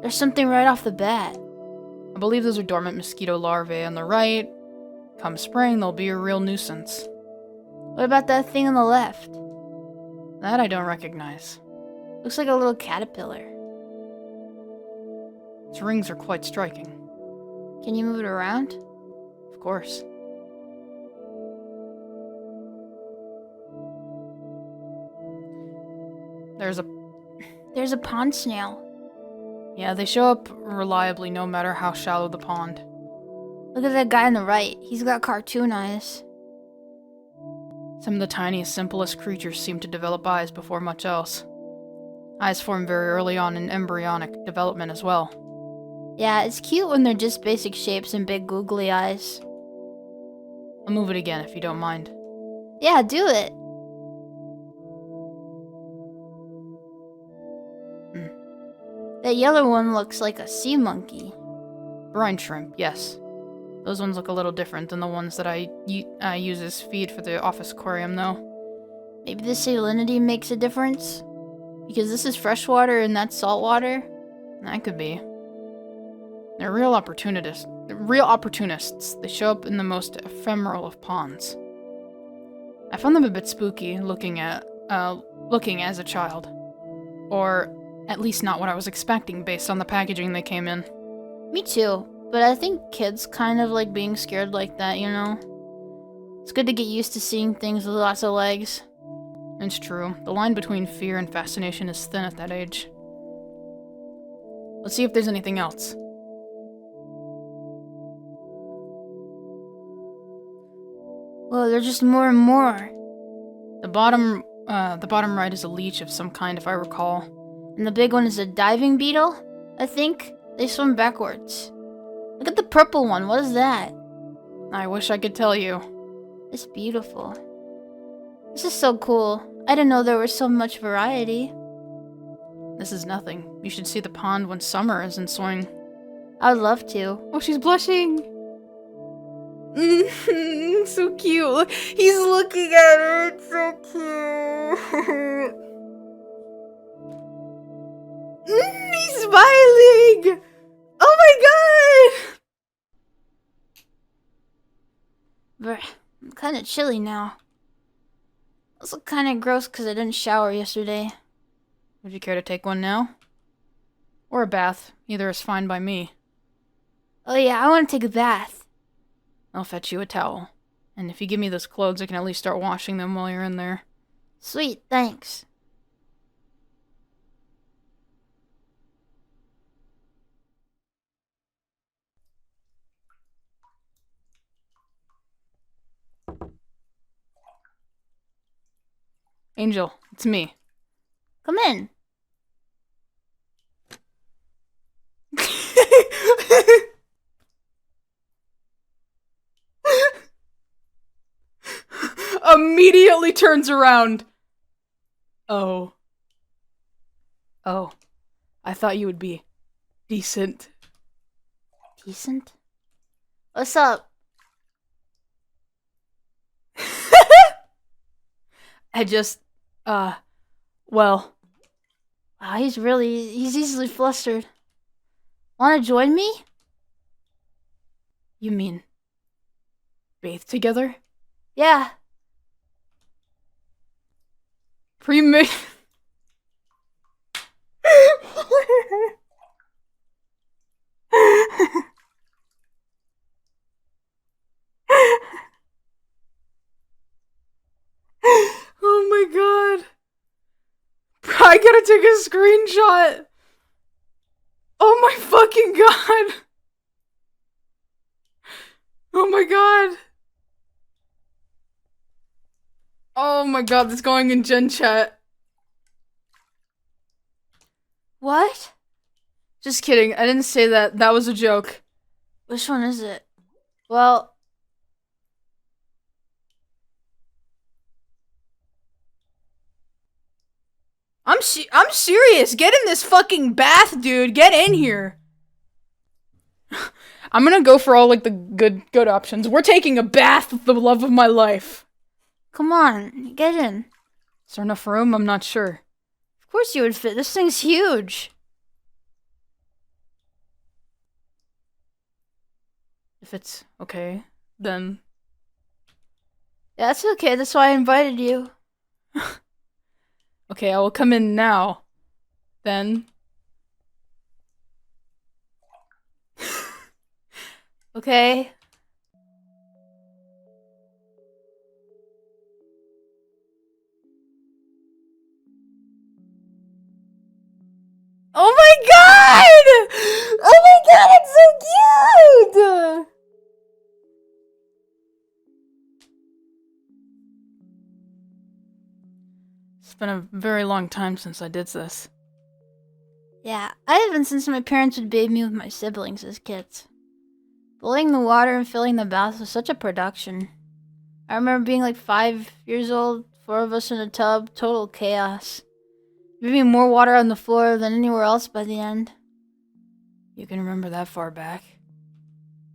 There's something right off the bat.
I believe those are dormant mosquito larvae on the right. Come spring, they'll be a real nuisance.
What about that thing on the left?
That I don't recognize.
Looks like a little caterpillar.
Its rings are quite striking.
Can you move it around?
Of course.
There's a pond snail.
Yeah, they show up reliably no matter how shallow the pond.
Look at that guy on the right. He's got cartoon eyes.
Some of the tiniest, simplest creatures seem to develop eyes before much else. Eyes form very early on in embryonic development as well.
Yeah, it's cute when they're just basic shapes and big googly eyes.
I'll move it again if you don't mind.
Yeah, do it. That yellow one looks like a sea monkey.
Brine shrimp, yes. Those ones look a little different than the ones that I use as feed for the office aquarium, though.
Maybe the salinity makes a difference? Because this is freshwater and that's saltwater?
That could be. They're real opportunists. They show up in the most ephemeral of ponds. I found them a bit spooky looking as a child. Or at least not what I was expecting based on the packaging they came in.
Me too, but I think kids kind of like being scared like that, you know? It's good to get used to seeing things with lots of legs.
It's true. The line between fear and fascination is thin at that age. Let's see if there's anything else.
Well, there's just more and more.
The bottom right is a leech of some kind, if I recall.
And the big one is a diving beetle, I think. They swim backwards. Look at the purple one, what is that?
I wish I could tell you.
It's beautiful. This is so cool. I didn't know there was so much variety.
This is nothing. You should see the pond when summer is in swing.
I would love to.
Oh, she's blushing!
So cute. He's looking at her. It's so cute. He's smiling. Oh my god.
Bruh, I'm kind of chilly now. Also kind of gross because I didn't shower yesterday.
Would you care to take one now? Or a bath. Either is fine by me.
Oh yeah, I want to take a bath.
I'll fetch you a towel. And if you give me those clothes, I can at least start washing them while you're in there.
Sweet, thanks.
Angel, it's me.
Come in.
Immediately turns around. Oh. Oh. I thought you would be decent.
Decent? What's up?
I just, well.
Wow, he's easily flustered. Wanna join me?
You mean bathe together?
Yeah.
Pre-made. Oh my god. I gotta take a screenshot. Oh my fucking god. Oh my god. Oh my god, this is going in Gen Chat.
What?
Just kidding, I didn't say that. That was a joke.
Which one is it? Well,
I'm serious. Get in this fucking bath, dude. Get in here. I'm gonna go for all like the good options. We're taking a bath with the love of my life.
come on, get in.
Is there enough room? I'm not sure.
Of course you would fit. This thing's huge.
If it's okay, then
Yeah, that's okay. That's why I invited you.
okay, I will come in now. Then.
Okay.
Oh my god! Oh my god, it's so cute! It's been a very long time since I did this.
Yeah, I haven't since my parents would bathe me with my siblings as kids. Boiling the water and filling the bath was such a production. I remember being like 5 years old, 4 of us in a tub, total chaos. Maybe more water on the floor than anywhere else by the end.
You can remember that far back.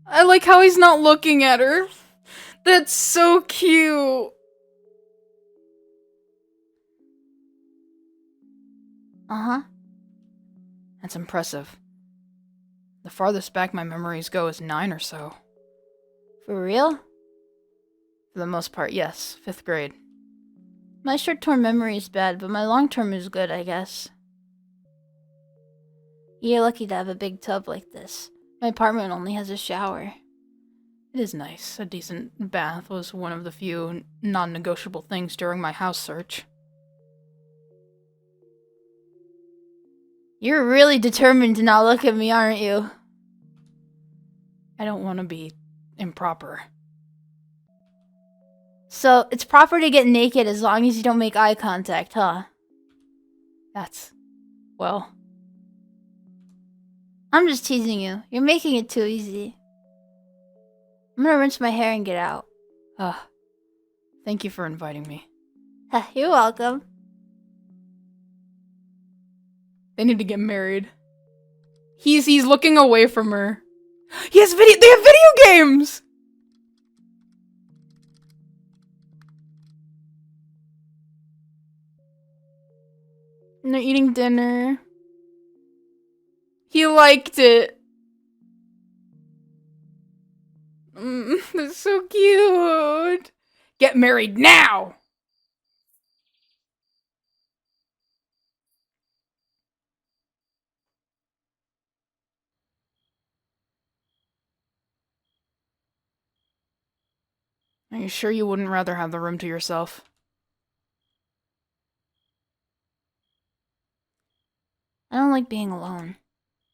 I like how he's not looking at her. That's so cute.
Uh-huh.
That's impressive. The farthest back my memories go is 9 or so.
For real?
For the most part, yes. 5th grade.
My short-term memory is bad, but my long-term is good, I guess. You're lucky to have a big tub like this. My apartment only has a shower.
It is nice. A decent bath was one of the few non-negotiable things during my house search.
You're really determined to not look at me, aren't you?
I don't want to be improper.
So, it's proper to get naked as long as you don't make eye contact, huh?
That's... well...
I'm just teasing you. You're making it too easy. I'm gonna rinse my hair and get out.
Thank you for inviting me.
You're welcome.
They need to get married. He's looking away from her. They have video games!
And they're eating dinner.
He liked it. That's so cute. Get married now! Are you sure you wouldn't rather have the room to yourself?
I don't like being alone.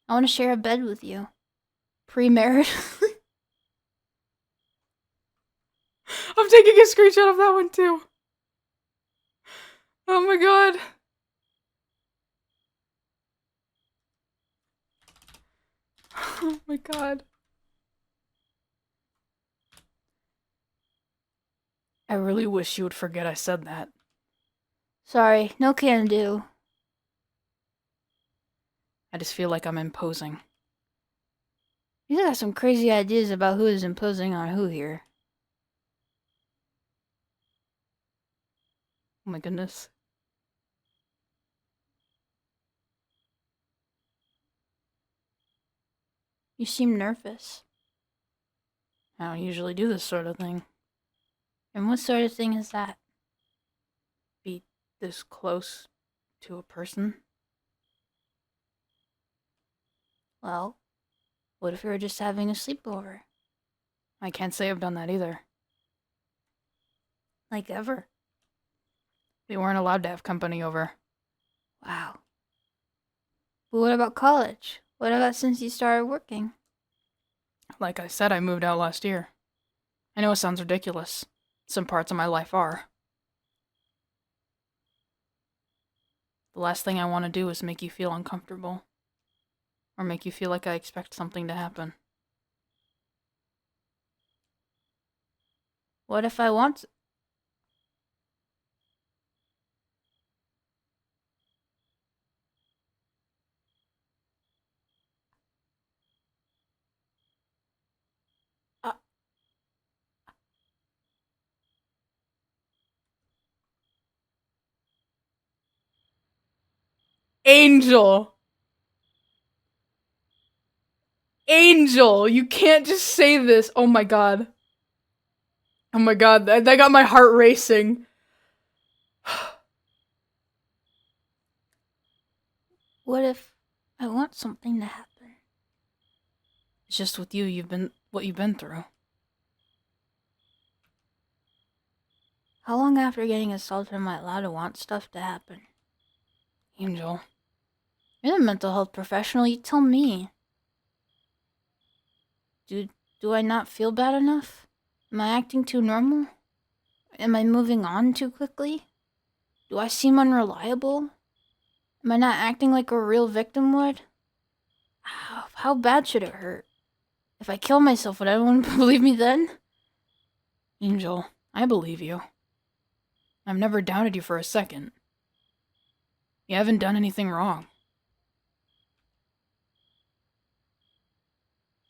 I want to share a bed with you. Pre-marriage.
I'm taking a screenshot of that one too.
Oh my god. Oh my god.
I really wish you would forget I said that.
Sorry, no can do.
I just feel like I'm imposing.
You got some crazy ideas about who is imposing on who here.
Oh my goodness.
You seem nervous.
I don't usually do this sort of thing.
And what sort of thing is that?
Be this close to a person.
Well, what if we were just having a sleepover?
I can't say I've done that either.
Like ever?
We weren't allowed to have company over.
Wow. But what about college? What about since you started working?
Like I said, I moved out last year. I know it sounds ridiculous. Some parts of my life are. The last thing I want to do is make you feel uncomfortable. Or make you feel like I expect something to happen.
What if I want...
Angel! Angel! You can't just say this. Oh my god. Oh my god, that got my heart racing.
What if I want something to happen?
It's just with you, what you've been through.
How long after getting assaulted am I allowed to want stuff to happen?
Angel.
You're the mental health professional, you tell me. Do I not feel bad enough? Am I acting too normal? Am I moving on too quickly? Do I seem unreliable? Am I not acting like a real victim would? How bad should it hurt? If I kill myself, would anyone believe me then?
Angel, I believe you. I've never doubted you for a second. You haven't done anything wrong.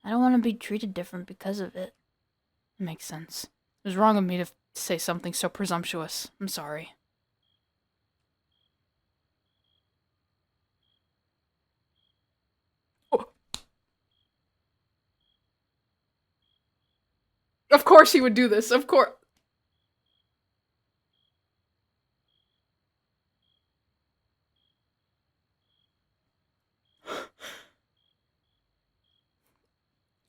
I don't want to be treated different because of it.
It makes sense. It was wrong of me to say something so presumptuous. I'm sorry.
Of course he would do this, of course.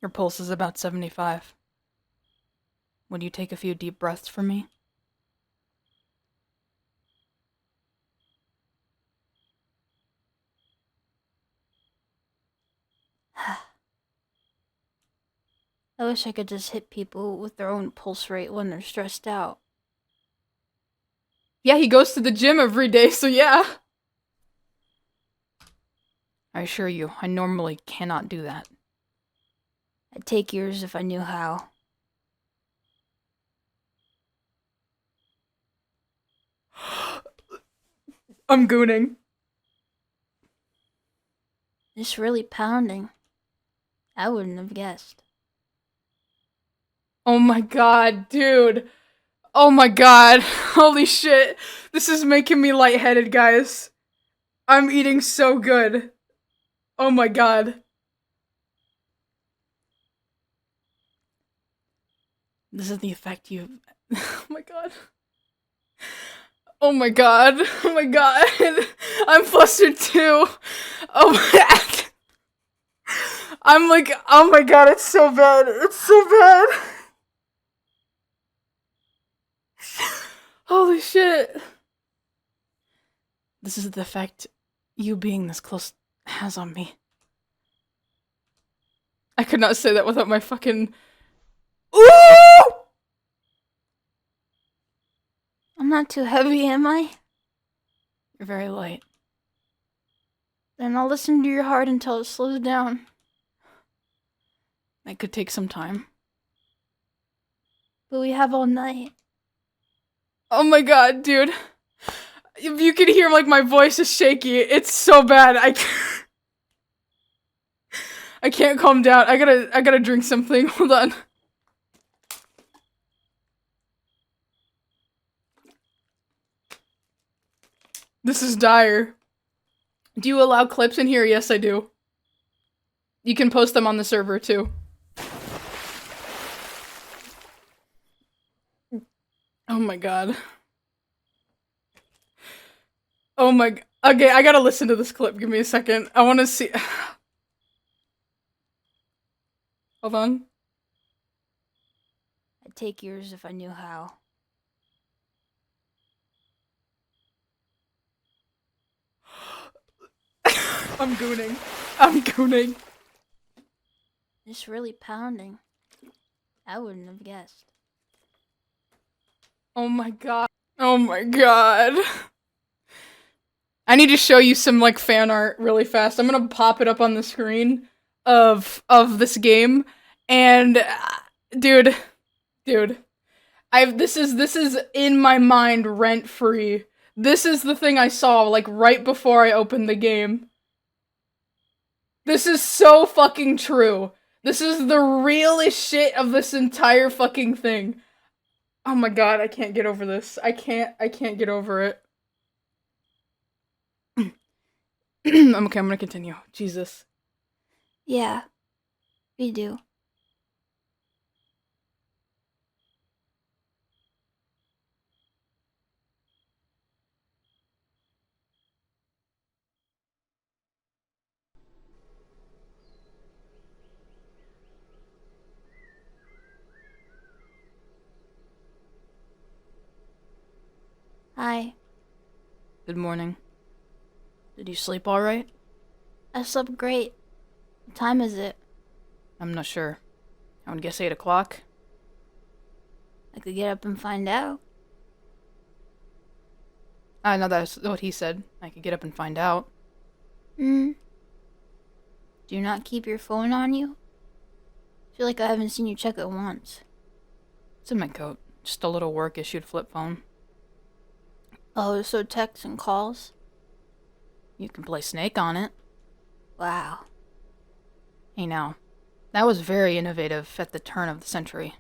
Your pulse is about 75. Would you take a few deep breaths for me?
I wish I could just hit people with their own pulse rate when they're stressed out.
Yeah, he goes to the gym every day, so yeah.
I assure you, I normally cannot do that.
I'd take yours if I knew how.
I'm gooning.
It's really pounding. I wouldn't have guessed.
Oh my god, dude. Oh my god. Holy shit. This is making me lightheaded, guys. I'm eating so good. Oh my god.
This is the effect you've...
Oh my god. Oh my god. Oh my god. I'm flustered too. Oh my god. I'm like, oh my god, it's so bad. It's so bad. Holy shit.
This is the effect you being this close has on me.
I could not say that without my fucking... Ooh!
I'm not too heavy, am I?
You're very light.
Then I'll listen to your heart until it slows down.
That could take some time.
But we have all night.
Oh my god, dude. If you can hear, like, my voice is shaky. It's so bad. I can't calm down. I gotta drink something. Hold on. This is dire. Do you allow clips in here? Yes, I do. You can post them on the server, too. Oh my god. Oh my... Okay, I gotta listen to this clip. Give me a second. I wanna see... Hold on.
I'd take yours if I knew how.
I'm gooning. I'm gooning.
It's really pounding. I wouldn't have guessed.
Oh my god. Oh my god. I need to show you some, like, fan art really fast. I'm gonna pop it up on the screen of this game. And, dude. This is in my mind rent-free. This is the thing I saw, like, right before I opened the game. This is so fucking true. This is the realest shit of this entire fucking thing. Oh my god, I can't get over this. I can't get over it. Okay, I'm gonna continue. Jesus.
Yeah, we do. Hi.
Good morning. Did you sleep alright?
I slept great. What time is it?
I'm not sure. I would guess 8 o'clock.
I could get up and find out.
I know that's what he said. I could get up and find out.
Do you not keep your phone on you? I feel like I haven't seen you check it once.
It's in my coat. Just a little work-issued flip phone.
Oh, so texts and calls?
You can play Snake on it.
Wow.
Hey now, that was very innovative at the turn of the century.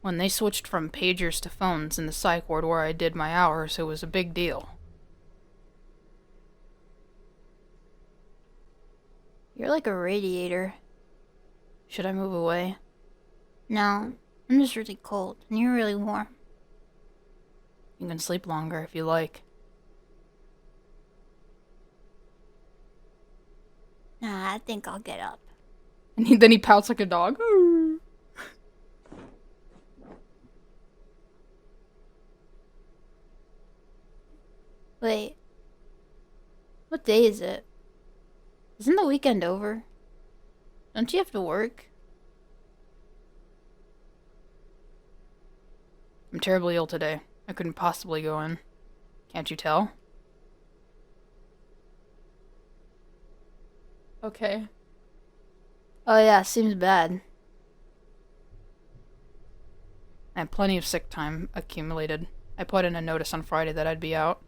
When they switched from pagers to phones in the psych ward where I did my hours, it was a big deal.
You're like a radiator.
Should I move away?
No, I'm just really cold, and you're really warm.
You can sleep longer if you like.
Nah, I think I'll get up.
And then he pouts like a dog.
Wait. What day is it? Isn't the weekend over? Don't you have to work?
I'm terribly ill today. I couldn't possibly go in. Can't you tell?
Okay.
Oh yeah, seems bad.
I had plenty of sick time accumulated. I put in a notice on Friday that I'd be out.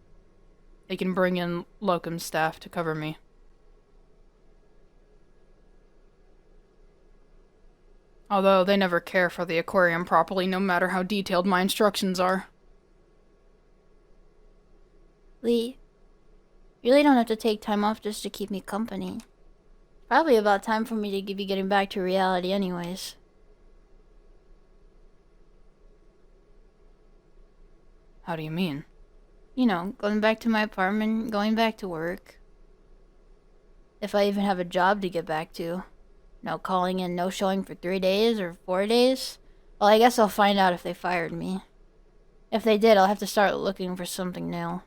They can bring in locum staff to cover me. Although they never care for the aquarium properly, no matter how detailed my instructions are.
Lee, you really don't have to take time off just to keep me company. Probably about time for me to be getting back to reality anyways.
How do you mean?
You know, going back to my apartment, going back to work. If I even have a job to get back to. No calling in, no showing for 3 days or 4 days. Well, I guess I'll find out if they fired me. If they did, I'll have to start looking for something new.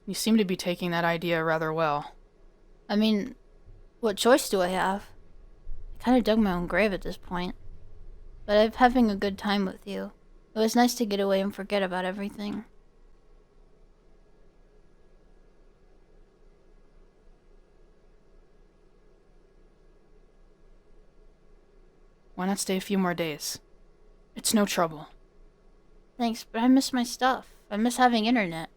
You seem to be taking that idea rather well.
I mean, what choice do I have? I kind of dug my own grave at this point. But I'm having a good time with you. It was nice to get away and forget about everything.
Why not stay a few more days? It's no trouble.
Thanks, but I miss my stuff. I miss having internet.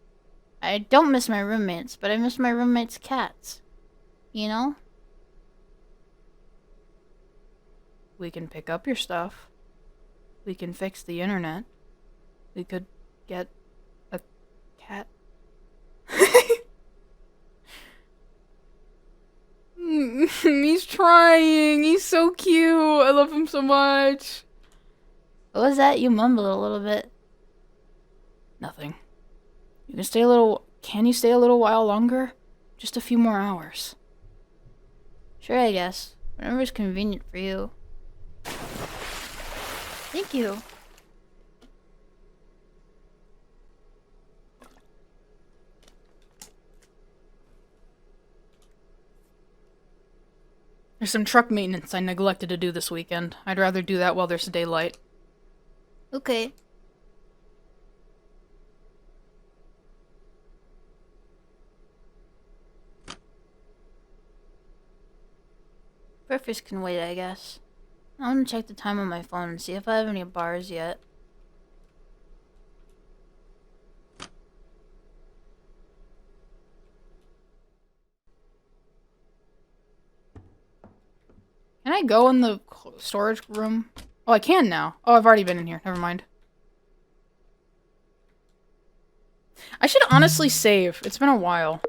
I don't miss my roommates, but I miss my roommates' cats. You know?
We can pick up your stuff. We can fix the internet. We could get a cat. He's trying. He's so cute. I love him so much.
What was that? You mumbled a little bit.
Nothing. You can stay a little... Can you stay a little while longer? Just a few more hours.
Sure, I guess. Whatever's convenient for you. Thank you.
There's some truck maintenance I neglected to do this weekend. I'd rather do that while there's daylight.
Okay. Breakfast can wait, I guess. I'm gonna check the time on my phone and see if I have any bars yet.
Can I go in the storage room? Oh, I can now. Oh, I've already been in here. Never mind. I should honestly save. It's been a while.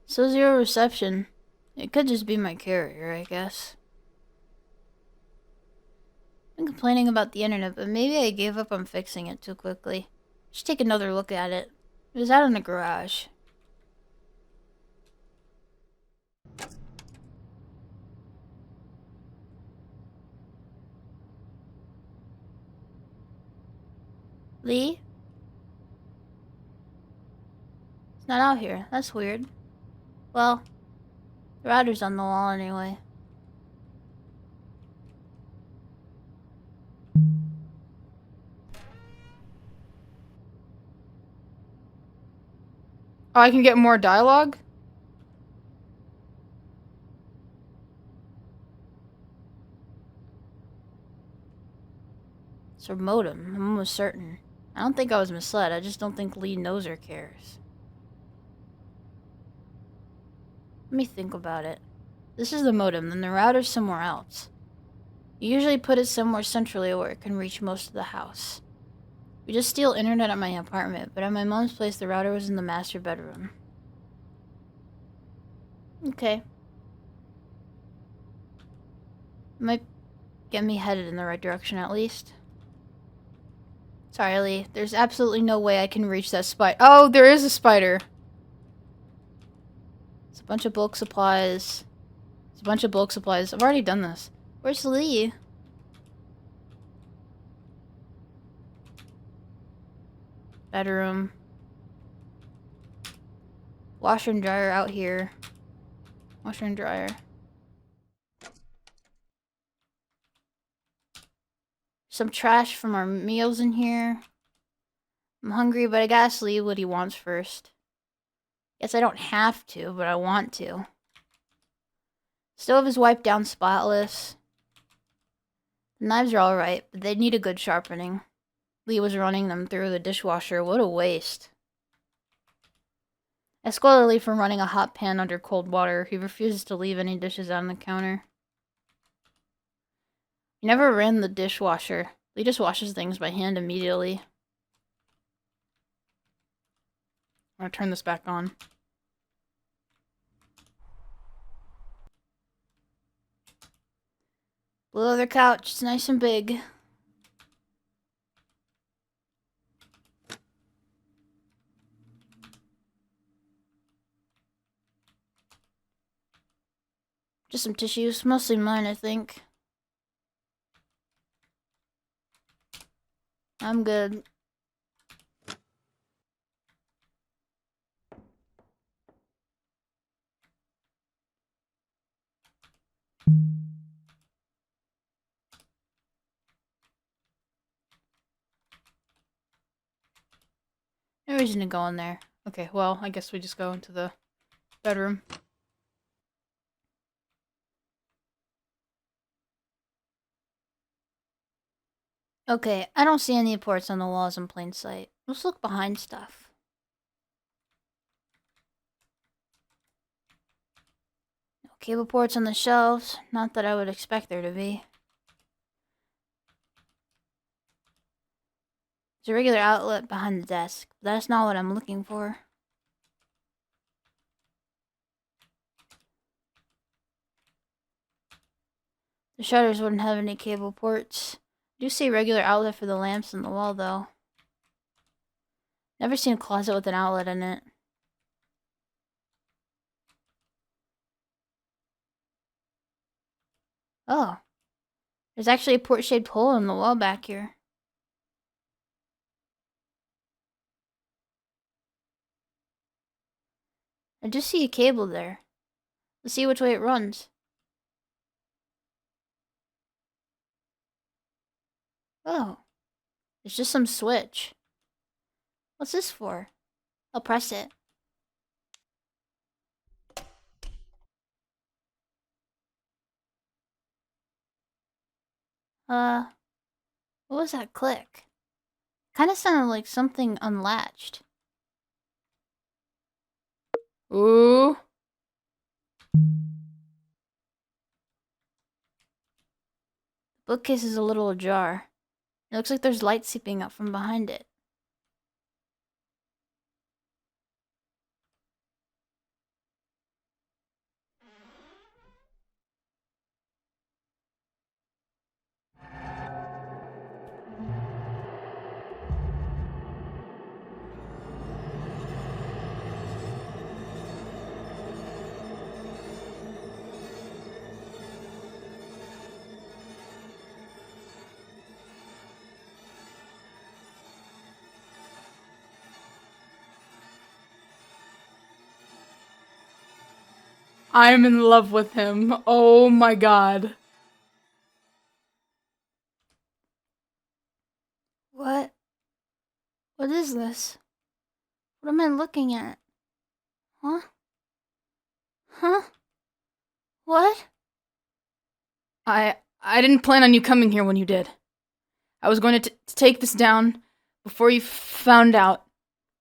So zero reception. It could just be my carrier, I guess. I've been complaining about the internet, but maybe I gave up on fixing it too quickly. Should take another look at it. It was out in the garage. Lee? It's not out here. That's weird. Well, the router's on the wall anyway.
Oh, I can get more dialogue?
It's her modem. I'm almost certain. I don't think I was misled. I just don't think Lee knows or cares. Let me think about it. This is the modem, then the router's somewhere else. You usually put it somewhere centrally where it can reach most of the house. We just steal internet at my apartment, but at my mom's place the router was in the master bedroom. Okay. Might get me headed in the right direction at least. Sorry, Lee. There's absolutely no way I can reach that spider.
Oh, there is a spider.
It's a bunch of bulk supplies. It's a bunch of bulk supplies. I've already done this. Where's Lee? Bedroom. Washer and dryer out here. Washer and dryer. Some trash from our meals in here. I'm hungry, but I gotta ask Lee what he wants first. Guess I don't have to, but I want to. Stove is wiped down spotless. The knives are alright, but they need a good sharpening. Lee was running them through the dishwasher. What a waste. I scolded Lee for running a hot pan under cold water. He refuses to leave any dishes on the counter. He never ran the dishwasher. Lee just washes things by hand immediately.
I'm gonna turn this back on.
Blue leather couch. It's nice and big. Just some tissues. Mostly mine, I think. I'm good. No reason to go in there.
Okay, well, I guess we just go into the bedroom.
Okay, I don't see any ports on the walls in plain sight. Let's look behind stuff. No cable ports on the shelves. Not that I would expect there to be. There's a regular outlet behind the desk, but that's not what I'm looking for. The shutters wouldn't have any cable ports. I do see a regular outlet for the lamps on the wall, though. Never seen a closet with an outlet in it. Oh. There's actually a port-shaped hole in the wall back here. I just see a cable there. Let's see which way it runs. Oh. There's just some switch. What's this for? I'll press it. What was that click? Kinda sounded like something unlatched.
Ooh.
The bookcase is a little ajar. It looks like there's light seeping out from behind it.
I'm in love with him. Oh my god.
What? What is this? What am I looking at? Huh? Huh? What?
I didn't plan on you coming here when you did. I was going to take this down before you found out,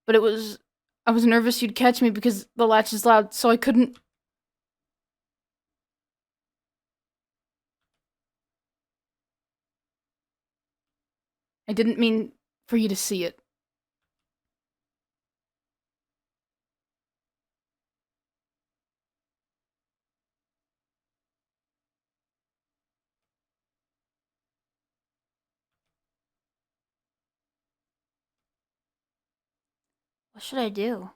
but I was nervous you'd catch me because the latch is loud, so I couldn't. I didn't mean for you to see it.
What should I do?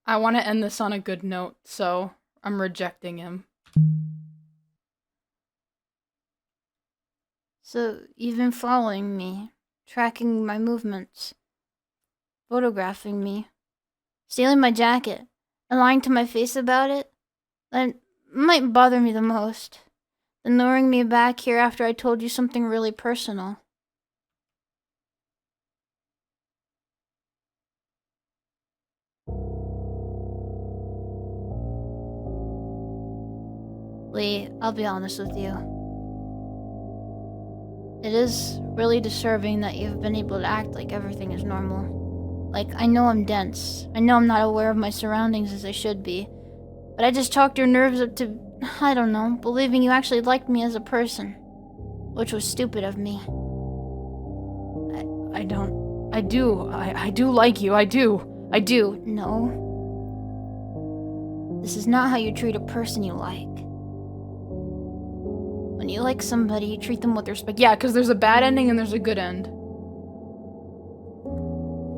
I want to end this on a good note, so I'm rejecting him.
So, you've been following me, tracking my movements, photographing me, stealing my jacket, and lying to my face about it? That might bother me the most. Than luring me back here after I told you something really personal. Lee, I'll be honest with you. It is really disturbing that you've been able to act like everything is normal. Like, I know I'm dense. I know I'm not aware of my surroundings as I should be. But I just chalked your nerves up to, I don't know, believing you actually liked me as a person. Which was stupid of me.
I don't. I do. I do like you. I do. I do.
No. This is not how you treat a person you like. When you like somebody, you treat them with respect.
Yeah, because there's a bad ending and there's a good end.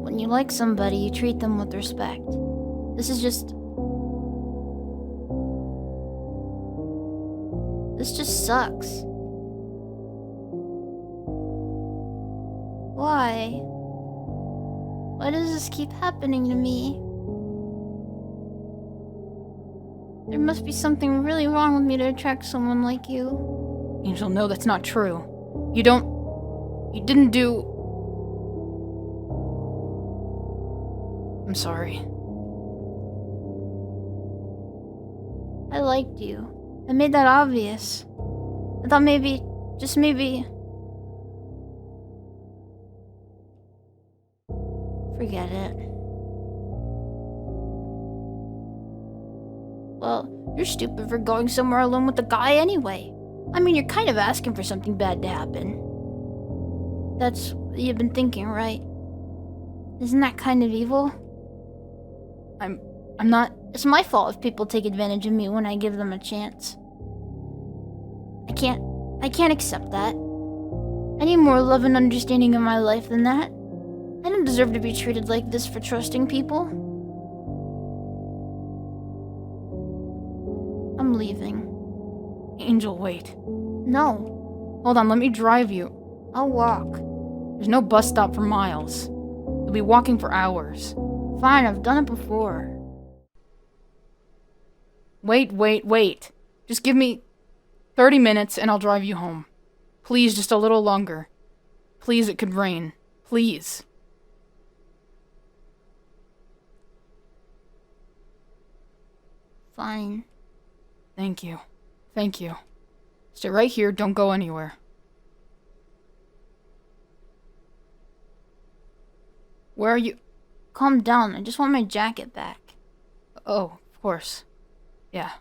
When you like somebody, you treat them with respect. This is just... This just sucks. Why? Why does this keep happening to me? There must be something really wrong with me to attract someone like you.
Angel, no, that's not true. You didn't do... I'm sorry.
I liked you. I made that obvious. I thought maybe, just maybe... Forget it. Well, you're stupid for going somewhere alone with a guy anyway. I mean, you're kind of asking for something bad to happen. That's what you've been thinking, right? Isn't that kind of evil?
I'm not...
It's my fault if people take advantage of me when I give them a chance. I can't accept that. I need more love and understanding in my life than that. I don't deserve to be treated like this for trusting people. I'm leaving.
Angel, wait.
No,
Hold on, let me drive you.
I'll walk.
There's no bus stop for miles. You'll be walking for hours.
Fine, I've done it before.
Wait. Just give me 30 minutes and I'll drive you home. Please, just a little longer. Please, it could rain. Please.
Fine.
Thank you. Thank you. Stay right here, don't go anywhere. Where are you?
Calm down, I just want my jacket back.
Oh, of course. Yeah.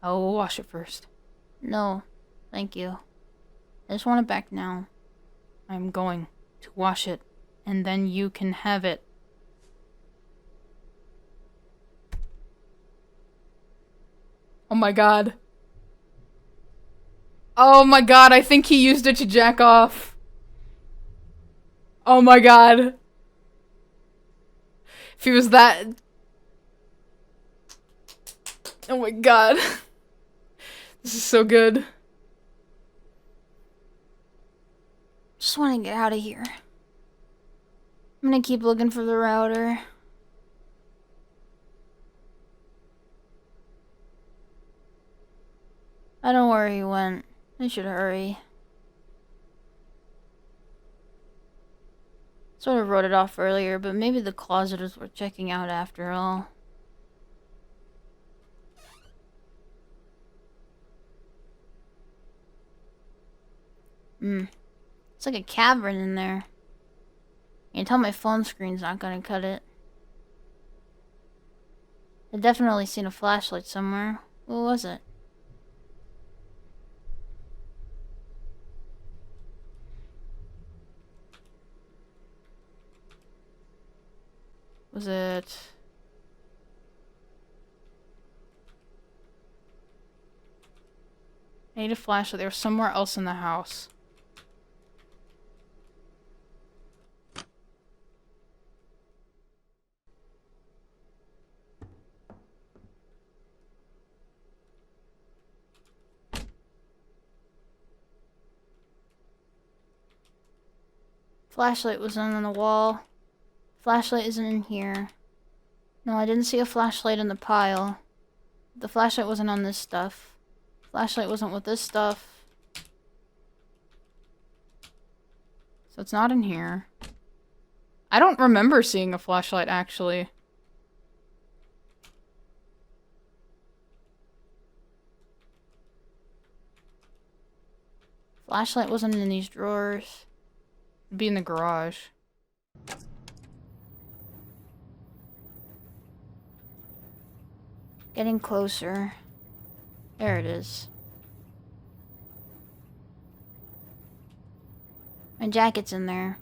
I'll wash it first.
No, thank you. I just want it back now.
I'm going to wash it, and then you can have it. Oh my god. Oh my god, I think he used it to jack off. Oh my god. If he was that... Oh my god. This is so good.
Just want to get out of here. I'm gonna keep looking for the router. I don't know where he went. I should hurry. Sort of wrote it off earlier, but maybe the closet is worth checking out after all. It's like a cavern in there. You can tell my phone screen's not gonna cut it. I've definitely seen a flashlight somewhere. What was it?
Was it... I need a flashlight. They were somewhere else in the house.
Flashlight was on the wall. Flashlight isn't in here. No, I didn't see a flashlight in the pile. The flashlight wasn't on this stuff. Flashlight wasn't with this stuff.
So it's not in here. I don't remember seeing a flashlight, actually.
Flashlight wasn't in these drawers.
It'd be in the garage.
Getting closer. There it is. My jacket's in there.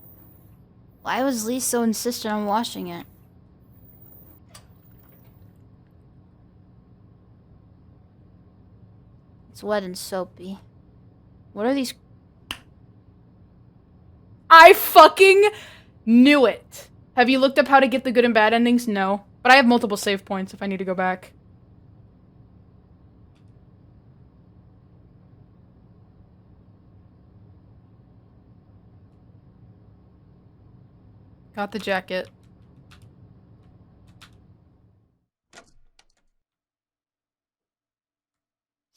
Why was Lee so insistent on washing it? It's wet and soapy. What are these?
I fucking knew it! Have you looked up how to get the good and bad endings? No. But I have multiple save points if I need to go back. Got the jacket.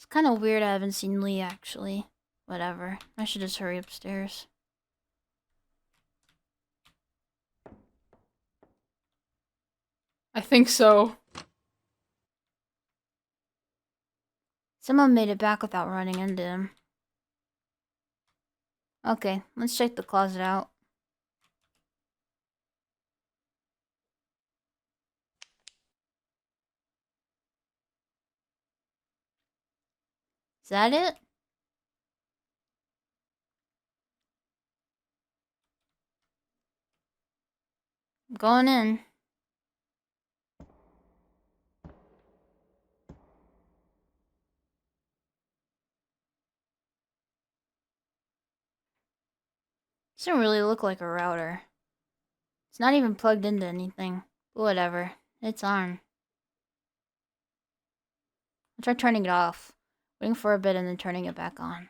It's kind of weird I haven't seen Lee, actually. Whatever. I should just hurry upstairs.
I think so.
Someone made it back without running into him. Okay, let's check the closet out. Is that it? I'm going in. Doesn't really look like a router. It's not even plugged into anything. But whatever. It's on. I'll try turning it off. Waiting for a bit and then turning it back on.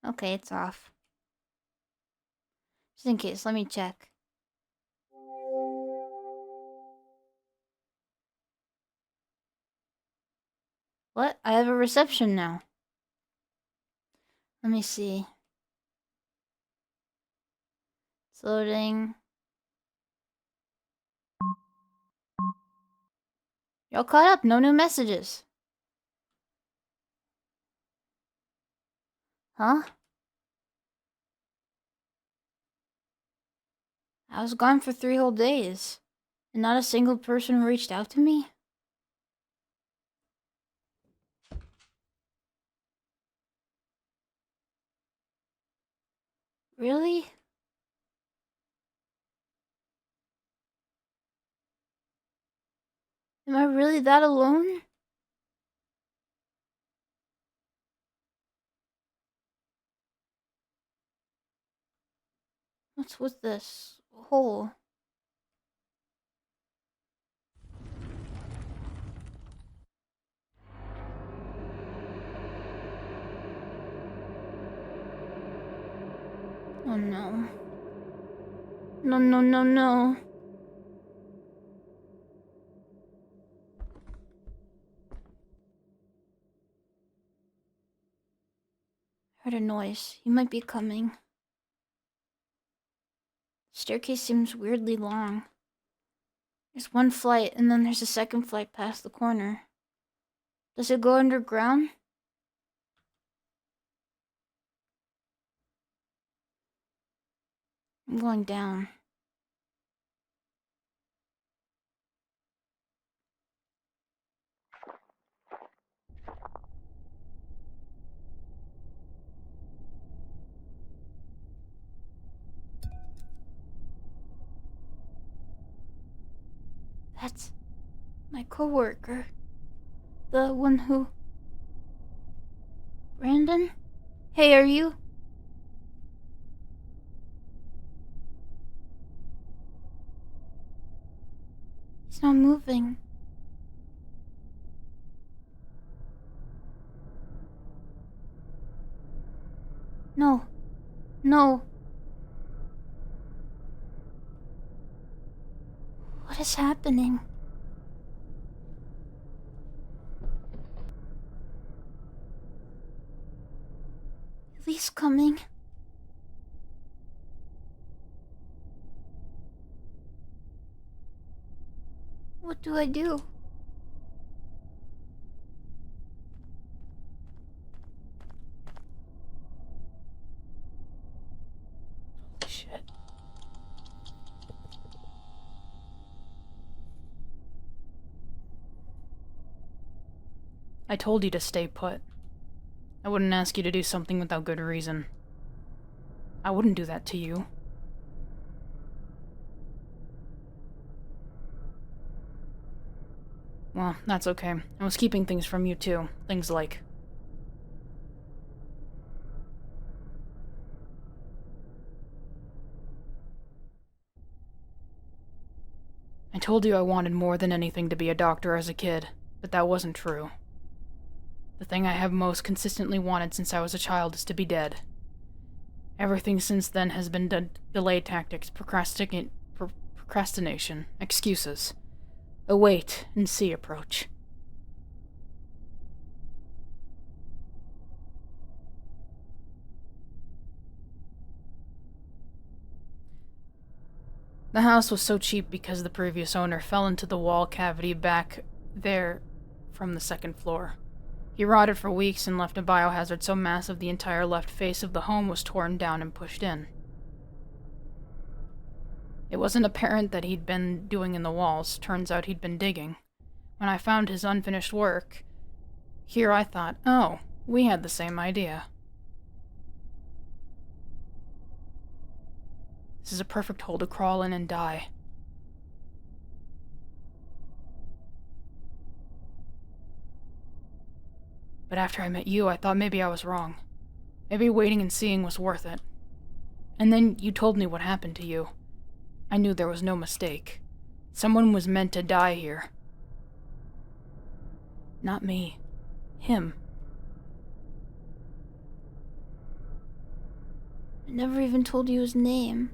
Okay, it's off. Just in case, let me check. What? I have a reception now. Let me see. It's loading. Y'all caught up, no new messages. Huh? I was gone for 3 whole days. And not a single person reached out to me? Really? Am I really that alone? What's with this hole? Oh no. No, no, no, no. Heard a noise. He might be coming. Staircase seems weirdly long. There's one flight, and then there's a second flight past the corner. Does it go underground? I'm going down. That's my coworker. The one who... Brandon? Hey, are you... He's not moving. No. No. What is happening? Lee's coming. What do I do?
Shit.
I told you to stay put. I wouldn't ask you to do something without good reason. I wouldn't do that to you. Well, that's okay. I was keeping things from you too. Things like... I told you I wanted more than anything to be a doctor as a kid, but that wasn't true. The thing I have most consistently wanted since I was a child is to be dead. Everything since then has been delay tactics, procrastination, excuses. A wait and see approach. The house was so cheap because the previous owner fell into the wall cavity back there from the second floor. He rotted for weeks and left a biohazard so massive the entire left face of the home was torn down and pushed in. It wasn't apparent that he'd been doing in the walls. Turns out he'd been digging. When I found his unfinished work, here I thought, oh, we had the same idea. This is a perfect hole to crawl in and die. But after I met you, I thought maybe I was wrong. Maybe waiting and seeing was worth it. And then you told me what happened to you. I knew there was no mistake. Someone was meant to die here. Not me. Him.
I never even told you his name.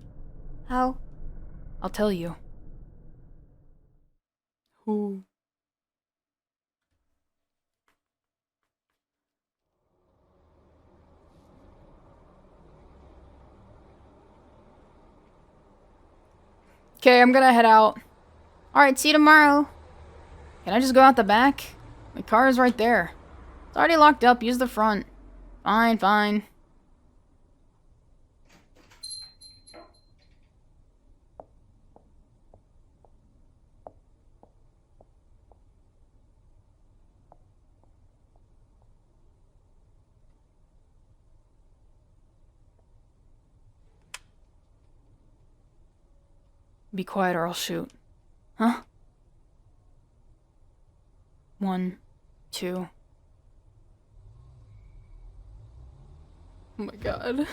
How?
I'll tell you.
Who?
Okay, I'm gonna head out.
Alright, see you tomorrow.
Can I just go out the back? My car is right there. It's already locked up. Use the front. Fine, fine. Be quiet or I'll shoot. Huh? 1, 2.
Oh my god.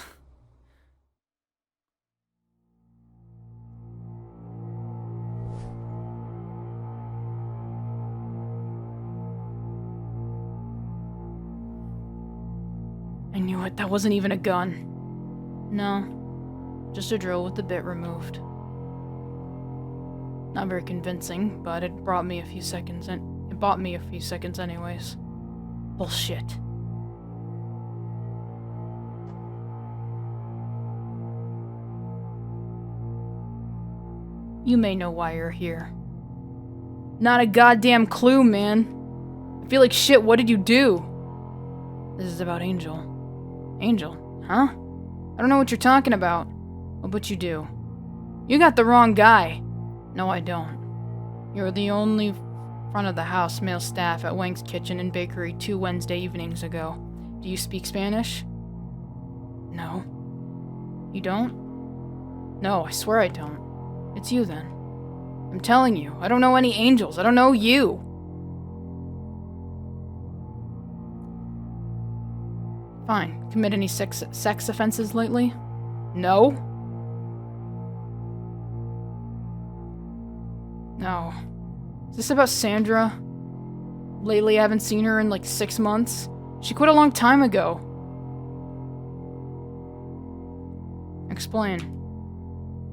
I knew it. That wasn't even a gun. No. Just a drill with the bit removed. Not very convincing, but it brought me a few seconds and it bought me a few seconds anyways. Bullshit. You may know why you're here. Not a goddamn clue, man. I feel like shit. What did you do? This is about Angel. Angel? Huh? I don't know what you're talking about. Oh, but you do. You got the wrong guy. No, I don't. You're the only front of the house male staff at Wang's Kitchen and Bakery 2 Wednesday evenings ago. Do you speak Spanish? No. You don't? No, I swear I don't. It's you then. I'm telling you, I don't know any angels. I don't know you. Fine. Commit any sex offenses lately? No. No. Is this about Sandra? Lately I haven't seen her in like 6 months. She quit a long time ago. Explain.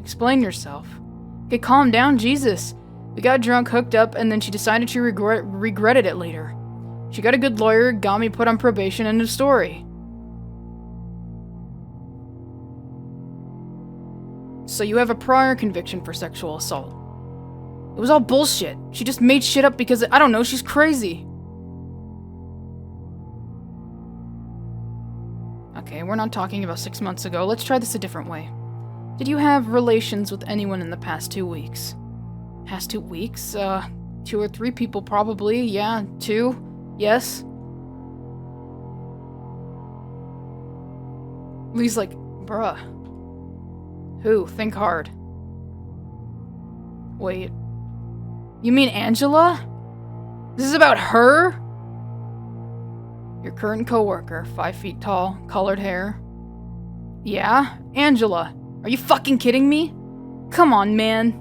Explain yourself. Okay, calm down, Jesus. We got drunk, hooked up, and then she decided she regretted it later. She got a good lawyer, got me put on probation, end of story. So you have a prior conviction for sexual assault. It was all bullshit. She just made shit up because, I don't know, she's crazy. Okay, we're not talking about 6 months ago. Let's try this a different way. Did you have relations with anyone in the past 2 weeks? Past 2 weeks? 2 or 3 people probably. Yeah, 2. Yes. Lee's like, bruh. Who? Think hard. Wait. You mean Angela? This is about her? Your current coworker, 5 feet tall, colored hair. Yeah? Angela. Are you fucking kidding me? Come on, man.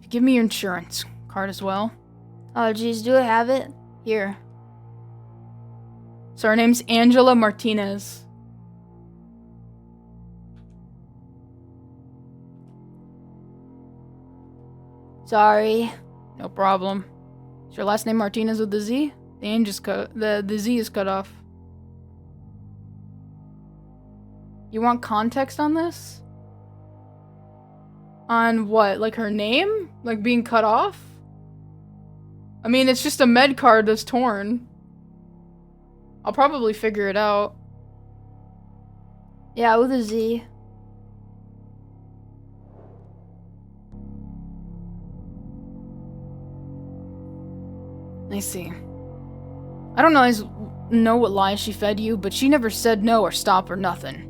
Give me your insurance card as well.
Oh, geez, do I have it? Here.
So her name's Angela Martinez.
Sorry.
No problem. Is your last name Martinez with the Z? The Z is cut off. You want context on this? On what? Like her name? Like being cut off? I mean, it's just a med card that's torn. I'll probably figure it out.
Yeah, with a Z.
I see. I don't know what lies she fed you, but she never said no or stop or nothing.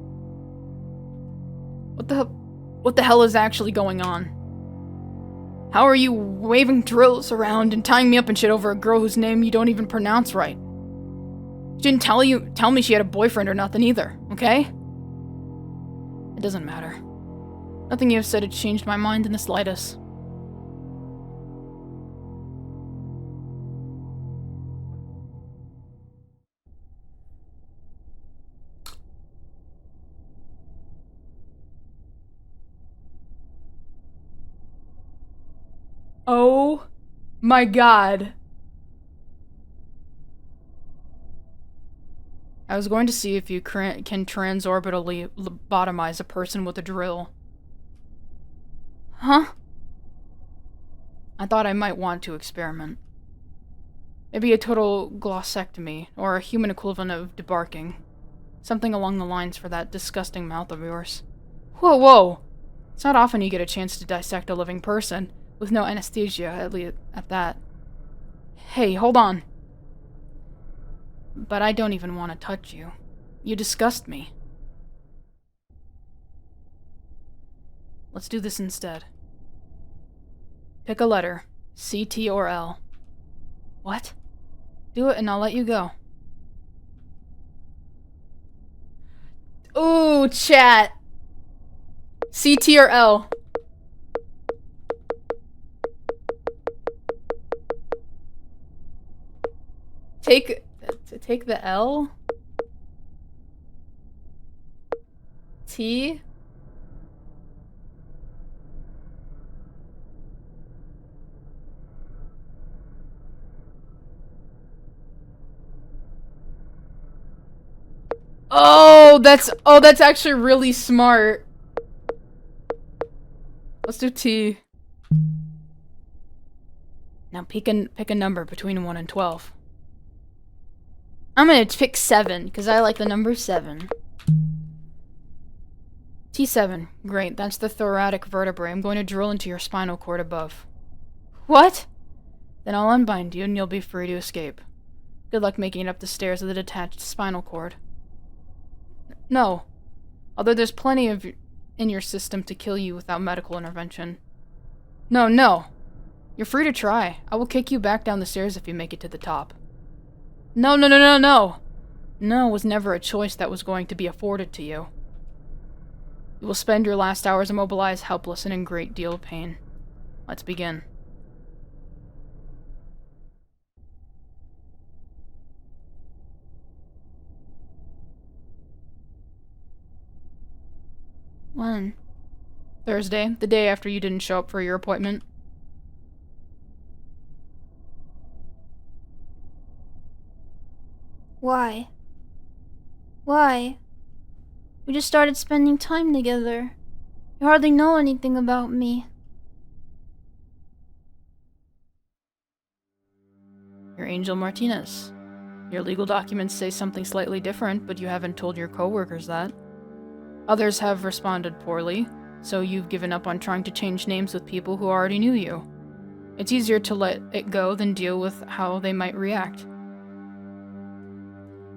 What the hell is actually going on? How are you waving drills around and tying me up and shit over a girl whose name you don't even pronounce right? She didn't tell me she had a boyfriend or nothing either, okay? It doesn't matter. Nothing you have said has changed my mind in the slightest. Oh my god. I was going to see if you can transorbitally lobotomize a person with a drill. Huh? I thought I might want to experiment. Maybe a total glossectomy, or a human equivalent of debarking. Something along the lines for that disgusting mouth of yours. Whoa, whoa! It's not often you get a chance to dissect a living person, with no anesthesia, at least at that. Hey, hold on. But I don't even want to touch you. You disgust me. Let's do this instead. Pick a letter. C, T, or L. What? Do it and I'll let you go. Ooh, chat! C, T, or L. Take the L. T. Oh, that's actually really smart. Let's do T. Now pick a number between 1 and 12. I'm gonna pick 7, because I like the number 7. T7. Great, that's the thoracic vertebrae. I'm going to drill into your spinal cord above. What? Then I'll unbind you and you'll be free to escape. Good luck making it up the stairs of the detached spinal cord. No. Although there's plenty of in your system to kill you without medical intervention. No, no. You're free to try. I will kick you back down the stairs if you make it to the top. No, no, no, no, no! No was never a choice that was going to be afforded to you. You will spend your last hours immobilized, helpless, and in great deal of pain. Let's begin.
When?
Thursday, the day after you didn't show up for your appointment.
Why? Why? We just started spending time together. You hardly know anything about me.
You're Angel Martinez. Your legal documents say something slightly different, but you haven't told your coworkers that. Others have responded poorly, so you've given up on trying to change names with people who already knew you. It's easier to let it go than deal with how they might react.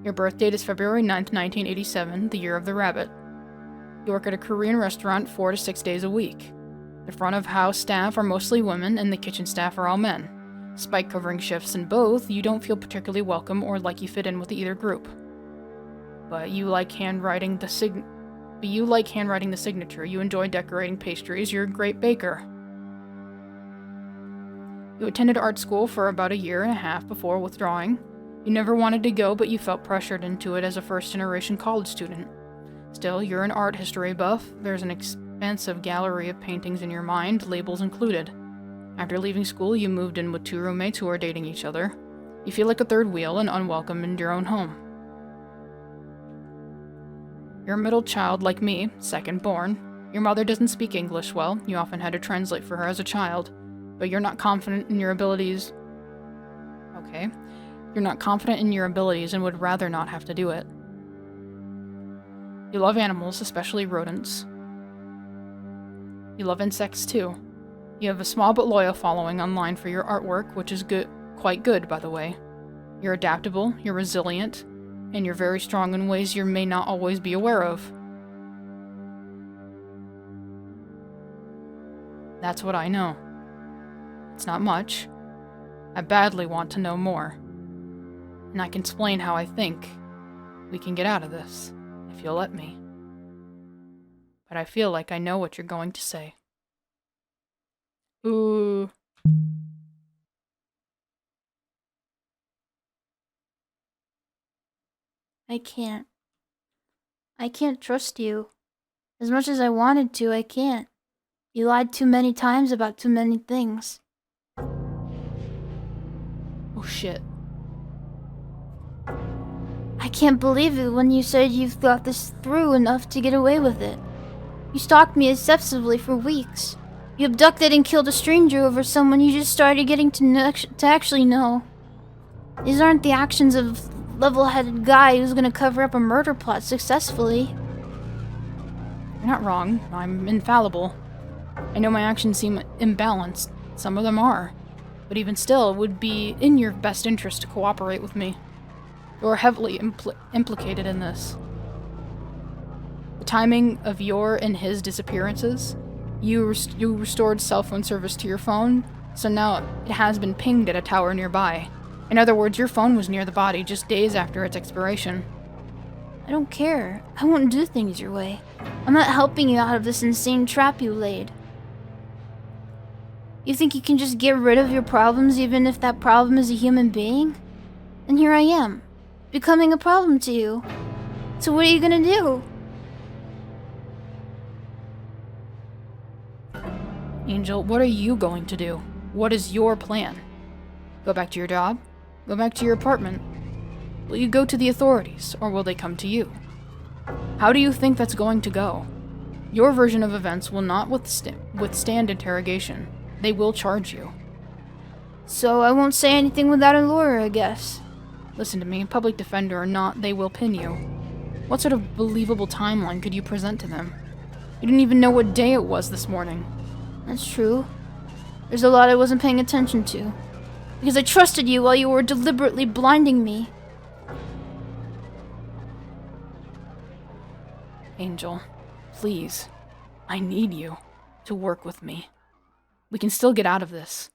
Your birth date is February 9th, 1987, the year of the rabbit. You work at a Korean restaurant 4 to 6 days a week. The front of house staff are mostly women, and the kitchen staff are all men. Despite covering shifts in both, you don't feel particularly welcome or like you fit in with either group. But you like handwriting the signature. You enjoy decorating pastries. You're a great baker. You attended art school for about a year and a half before withdrawing. You never wanted to go, but you felt pressured into it as a first-generation college student. Still, you're an art history buff. There's an expansive gallery of paintings in your mind, labels included. After leaving school, you moved in with 2 roommates who are dating each other. You feel like a third wheel and unwelcome in your own home. You're a middle child like me, second born. Your mother doesn't speak English well. You often had to translate for her as a child. But you're not confident in your abilities. Okay. You're not confident in your abilities and would rather not have to do it. You love animals, especially rodents. You love insects too. You have a small but loyal following online for your artwork, which is quite good, by the way. You're adaptable, you're resilient, and you're very strong in ways you may not always be aware of. That's what I know. It's not much. I badly want to know more. And I can explain how I think we can get out of this, if you'll let me. But I feel like I know what you're going to say. Ooh.
I can't. I can't trust you. As much as I wanted to, I can't. You lied too many times about too many things.
Oh shit.
I can't believe it when you said you've thought this through enough to get away with it. You stalked me obsessively for weeks. You abducted and killed a stranger over someone you just started getting to actually know. These aren't the actions of a level-headed guy who's gonna cover up a murder plot successfully.
You're not wrong. I'm infallible. I know my actions seem imbalanced. Some of them are. But even still, it would be in your best interest to cooperate with me. You're heavily implicated in this. The timing of your and his disappearances, you restored cell phone service to your phone, so now it has been pinged at a tower nearby. In other words, your phone was near the body just days after its expiration.
I don't care. I won't do things your way. I'm not helping you out of this insane trap you laid. You think you can just get rid of your problems even if that problem is a human being? And here I am, becoming a problem to you. So what are you gonna do?
Angel, what are you going to do? What is your plan? Go back to your job? Go back to your apartment? Will you go to the authorities, or will they come to you? How do you think that's going to go? Your version of events will not withstand interrogation. They will charge you.
So I won't say anything without a lawyer, I guess.
Listen to me, public defender or not, they will pin you. What sort of believable timeline could you present to them? You didn't even know what day it was this morning.
That's true. There's a lot I wasn't paying attention to. Because I trusted you while you were deliberately blinding me.
Angel, please, I need you to work with me. We can still get out of this.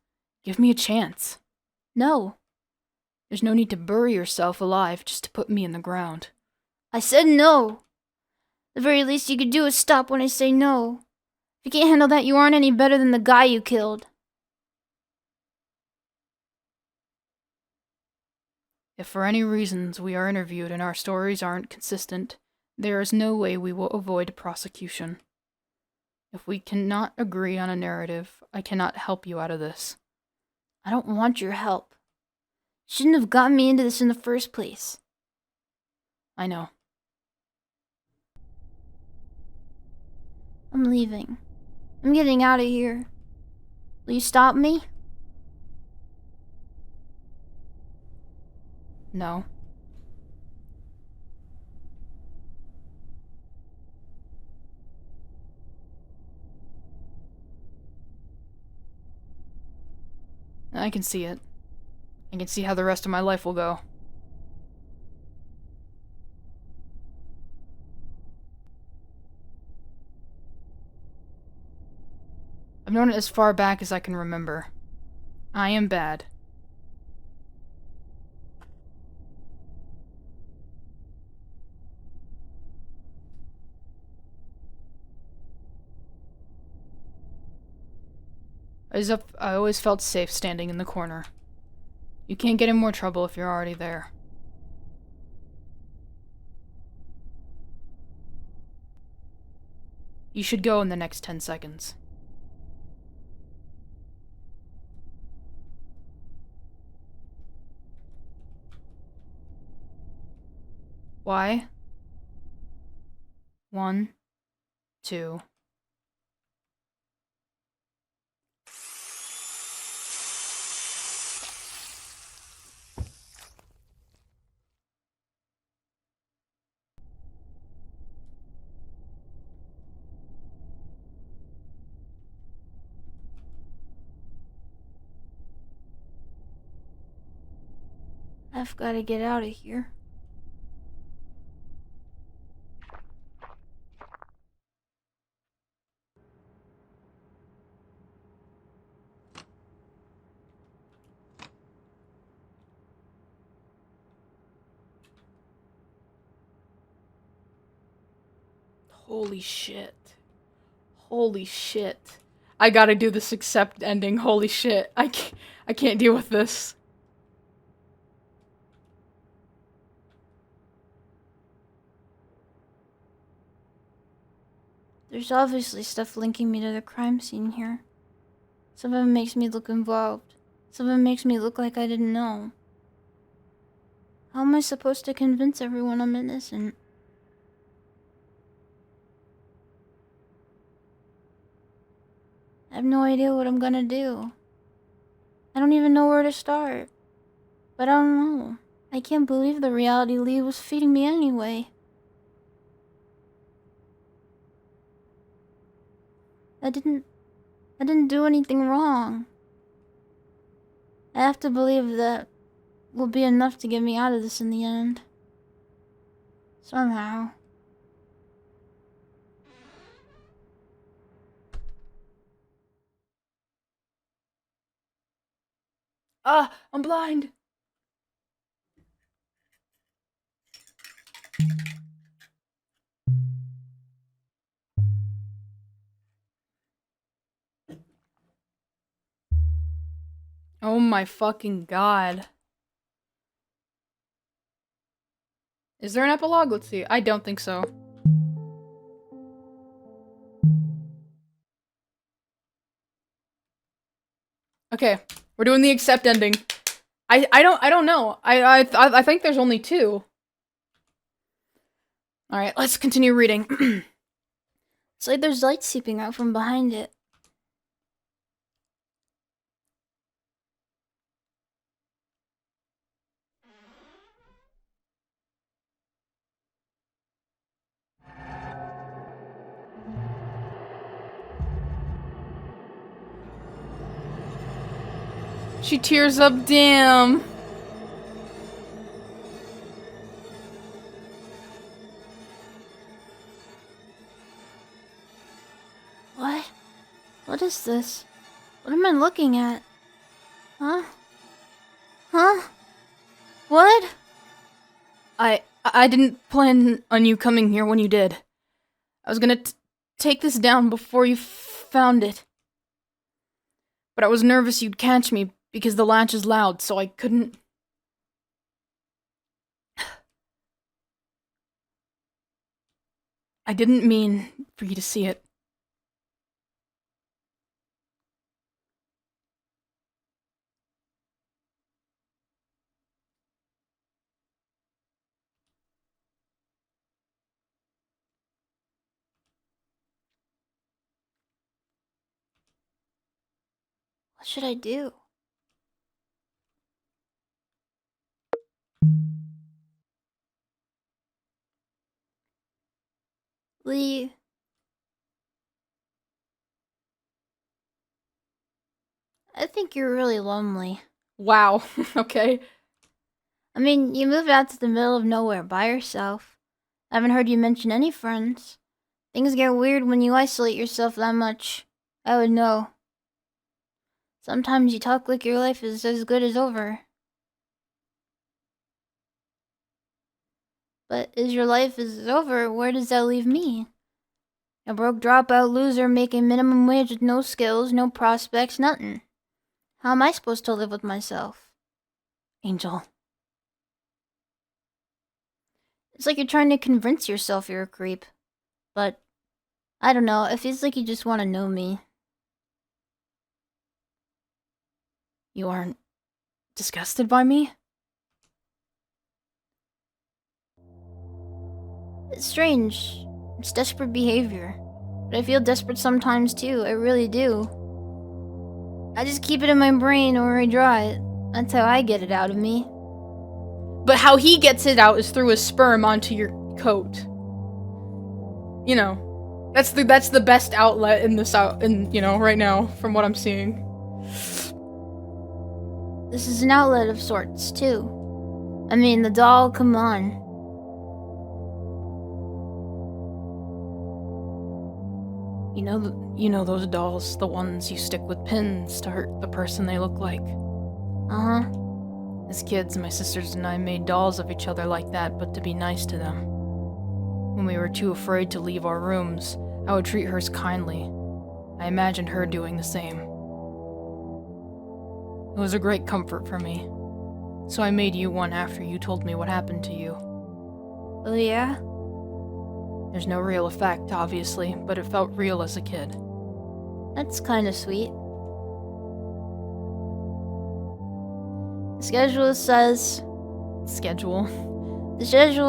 Give me a chance.
No.
There's no need to bury yourself alive just to put me in the ground.
I said no. The very least you could do is stop when I say no. If you can't handle that, you aren't any better than the guy you killed.
If for any reasons we are interviewed and our stories aren't consistent, there is no way we will avoid prosecution. If we cannot agree on a narrative, I cannot help you out of this.
I don't want your help. You shouldn't have gotten me into this in the first place.
I know.
I'm leaving. I'm getting out of here. Will you stop me?
No. I can see it. I can see how the rest of my life will go. I've known it as far back as I can remember. I am bad. I always felt safe standing in the corner. You can't get in more trouble if you're already there. You should go in the next 10 seconds. Why? 1, 2.
I've got to get out of here.
Holy shit. Holy shit. I gotta do this accept ending. Holy shit. I can't deal with this.
There's obviously stuff linking me to the crime scene here. Some of it makes me look involved. Some of it makes me look like I didn't know. How am I supposed to convince everyone I'm innocent? I have no idea what I'm gonna do. I don't even know where to start. But I don't know. I can't believe the reality Lee was feeding me anyway. I didn't do anything wrong. I have to believe that will be enough to get me out of this in the end. Somehow.
Ah, I'm blind. Oh my fucking god. Is there an epilogue? Let's see. I don't think so. Okay, we're doing the accept ending. I don't know. I think there's only 2. All right, let's continue reading.
It's like there's light seeping out from behind it.
She tears up, damn.
What? What is this? What am I looking at? Huh? Huh? What?
I didn't plan on you coming here when you did. I was gonna take this down before you found it. But I was nervous you'd catch me because the latch is loud, so I couldn't. I didn't mean for you to see it.
What should I do? Lee. I think you're really lonely.
Wow, okay.
I mean, you moved out to the middle of nowhere by yourself. I haven't heard you mention any friends. Things get weird when you isolate yourself that much. I would know. Sometimes you talk like your life is as good as over. But as your life is over, where does that leave me? A broke dropout loser making minimum wage with no skills, no prospects, nothing. How am I supposed to live with myself?
Angel.
It's like you're trying to convince yourself you're a creep. But, I don't know, it feels like you just want to know me.
You aren't disgusted by me?
It's strange. It's desperate behavior. But I feel desperate sometimes too, I really do. I just keep it in my brain or I draw it. That's how I get it out of me.
But how he gets it out is through his sperm onto your coat. You know, that's the best outlet in this right now from what I'm seeing.
This is an outlet of sorts too. I mean, the doll, come on.
You know those dolls, the ones you stick with pins to hurt the person they look like.
Uh-huh.
As kids, my sisters and I made dolls of each other like that, but to be nice to them. When we were too afraid to leave our rooms, I would treat hers kindly. I imagined her doing the same. It was a great comfort for me. So I made you one after you told me what happened to you.
Oh yeah?
There's no real effect, obviously, but it felt real as a kid.
That's kinda sweet. The schedule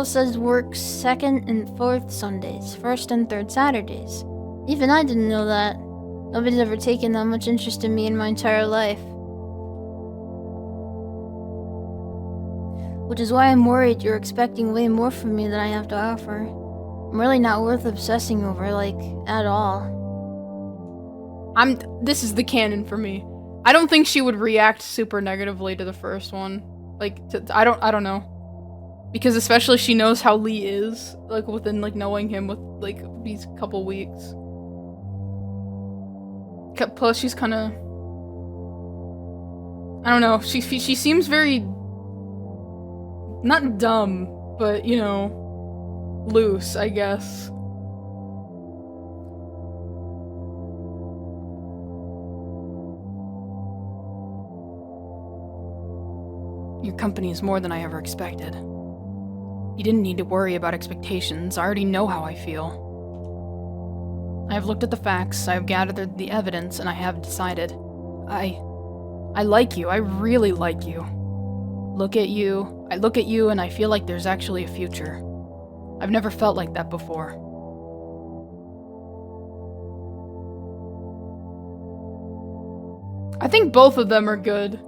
says work 2nd and 4th Sundays, 1st and 3rd Saturdays. Even I didn't know that. Nobody's ever taken that much interest in me in my entire life. Which is why I'm worried you're expecting way more from me than I have to offer. I'm really not worth obsessing over, like, at all.
This is the canon for me. I don't think she would react super negatively to the first one. Like, I don't know. Because especially she knows how Lee is, like, within, like, knowing him with, like, these couple weeks. Plus, she's kind of... I don't know, she seems very... not dumb, but, you know, loose, I guess. Your company is more than I ever expected. You didn't need to worry about expectations. I already know how I feel. I have looked at the facts, I have gathered the evidence, and I have decided. I like you. I really like you. I look at you, and I feel like there's actually a future. I've never felt like that before. I think both of them are good.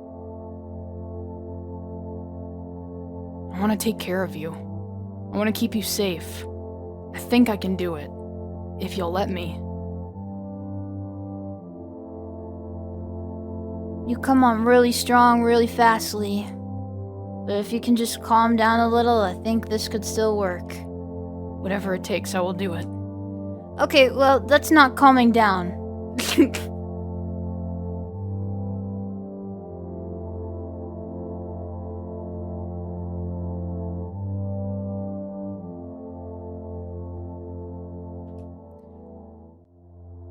I want to take care of you. I want to keep you safe. I think I can do it. If you'll let me.
You come on really strong, really fastly. But if you can just calm down a little, I think this could still work.
Whatever it takes, I will do it.
Okay, well, that's not calming down.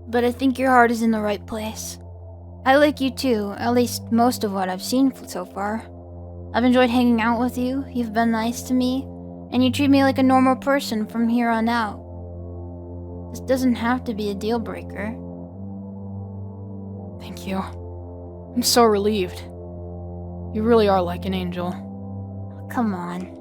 But I think your heart is in the right place. I like you too, at least most of what I've seen so far. I've enjoyed hanging out with you, you've been nice to me, and you treat me like a normal person from here on out. This doesn't have to be a deal breaker.
Thank you. I'm so relieved. You really are like an angel.
Come on.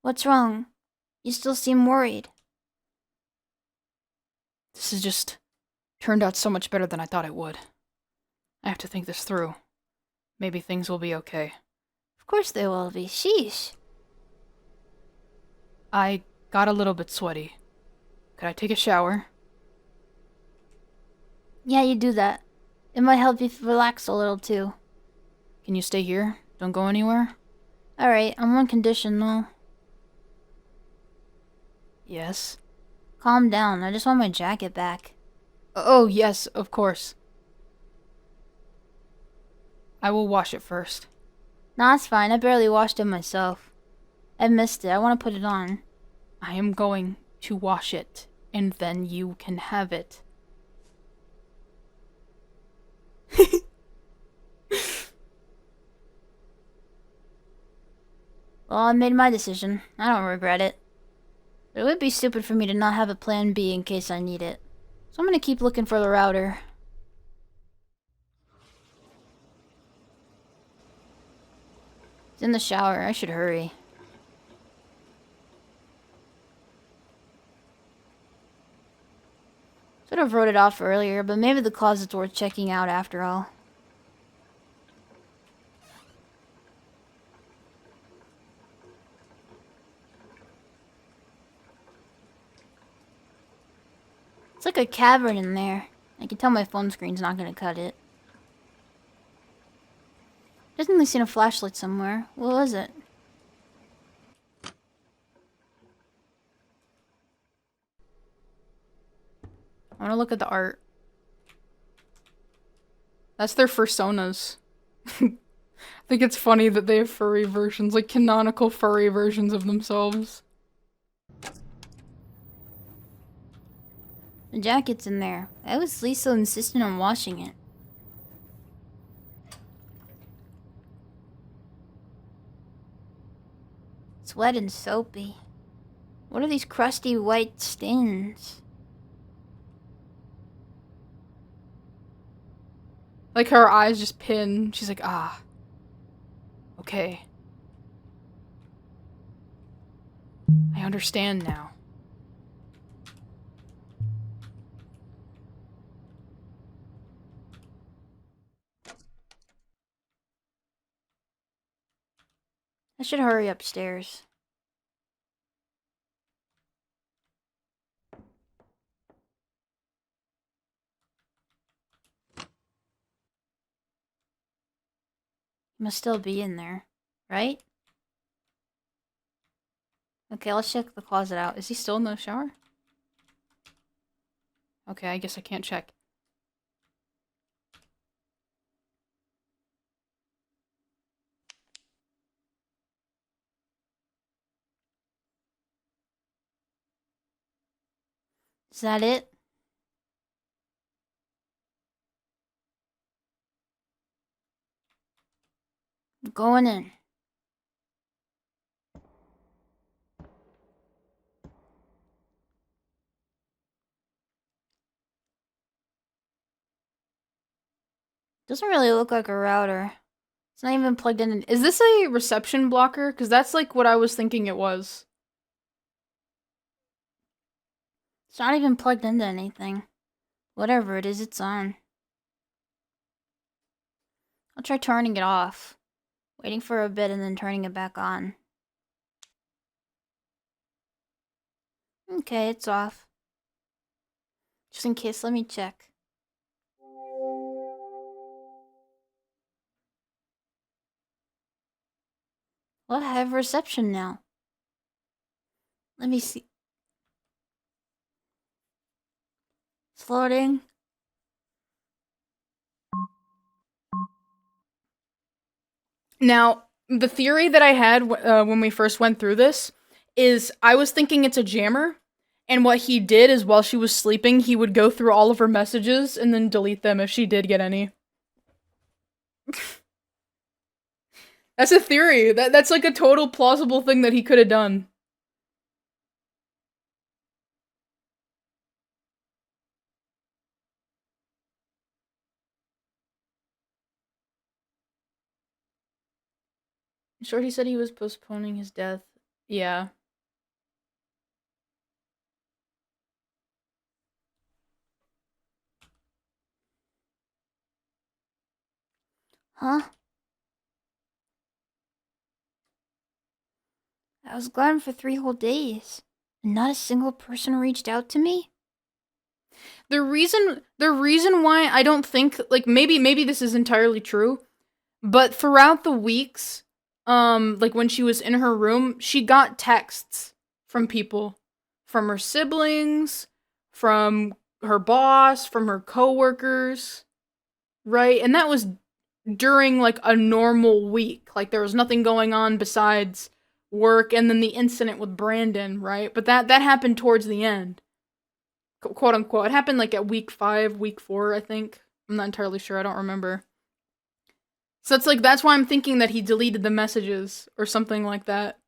What's wrong? You still seem worried.
This has just turned out so much better than I thought it would. I have to think this through. Maybe things will be okay.
Of course they will be. Sheesh.
I got a little bit sweaty. Could I take a shower?
Yeah, you do that. It might help you relax a little too.
Can you stay here? Don't go anywhere?
Alright, on one condition though.
Yes?
Calm down, I just want my jacket back.
Oh, yes, of course. I will wash it first.
Nah, it's fine, I barely washed it myself. I missed it, I want to put it on.
I am going to wash it, and then you can have it.
Well, I made my decision. I don't regret it. But it would be stupid for me to not have a plan B in case I need it. So I'm gonna keep looking for the router. It's in the shower. I should hurry. Should have wrote it off earlier, but maybe the closet's worth checking out after all. It's like a cavern in there. I can tell my phone screen's not gonna cut it. Definitely seen a flashlight somewhere. What was it?
I want to look at the art. That's their fursonas. I think it's funny that they have furry versions, like canonical furry versions of themselves.
The jacket's in there. Why was Lisa insistent on washing it? It's wet and soapy. What are these crusty white stains?
Like her eyes just pin. She's like, ah. Okay. I understand now.
I should hurry upstairs. He must still be in there, right? Okay, let's check the closet out.
Is he still in the shower? Okay, I guess I can't check.
Is that it? I'm going in. Doesn't really look like a router. It's not even plugged in.
Is this a reception blocker? Because that's like what I was thinking it was.
It's not even plugged into anything. Whatever it is, it's on. I'll try turning it off. Waiting for a bit and then turning it back on. Okay, it's off. Just in case, let me check. Well, I have reception now. Let me see. It's loading.
Now, the theory that I had when we first went through this is I was thinking it's a jammer, and what he did is while she was sleeping, he would go through all of her messages and then delete them if she did get any. That's a theory. That's like a total plausible thing that he could have done. Sure, he said he was postponing his death. Yeah.
Huh? I was gone for 3 whole days, and not a single person reached out to me?
The reason why I don't think, like, maybe this is entirely true, but throughout the weeks, like when she was in her room, she got texts from people, from her siblings, from her boss, from her coworkers, right? And that was during like a normal week. Like there was nothing going on besides work and then the incident with Brandon, right? But that happened towards the end. Quote unquote. It happened like at week 5, week 4, I think. I'm not entirely sure. I don't remember. So it's like that's why I'm thinking that he deleted the messages or something like that.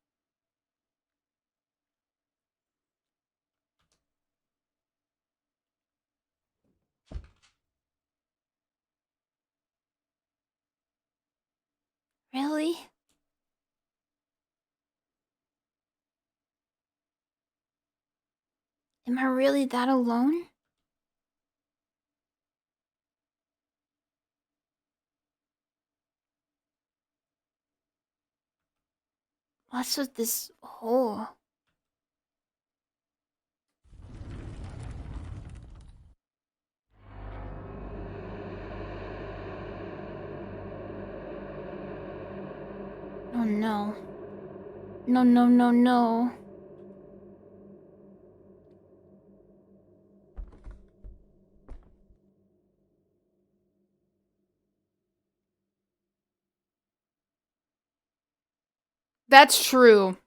Really? Am I really that alone? What's with this hole? Oh no. No, no, no, no.
That's true.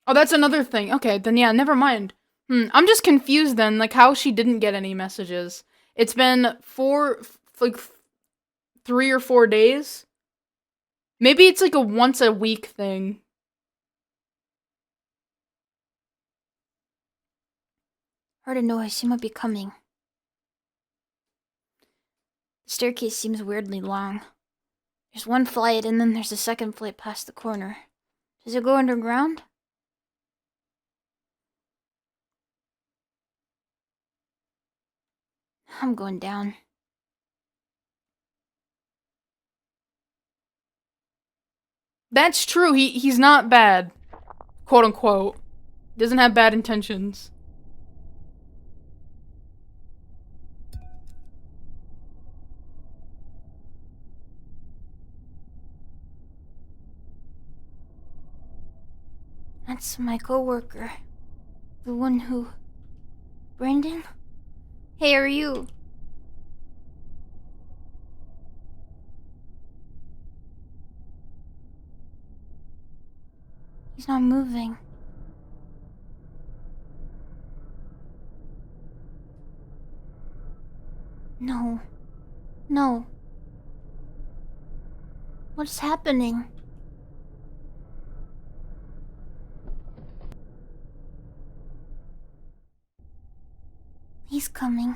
Oh, that's another thing. Okay, then yeah, never mind. I'm just confused then, like how she didn't get any messages. It's been like 3 or 4 days. Maybe it's like a once a week thing.
Heard a noise. He might be coming. The staircase seems weirdly long. There's one flight, and then there's a second flight past the corner. Does it go underground? I'm going down.
That's true. He's not bad, quote unquote. Doesn't have bad intentions.
That's my coworker. The one who... Brandon? Hey, are you? He's not moving. No. No. What's happening? He's coming.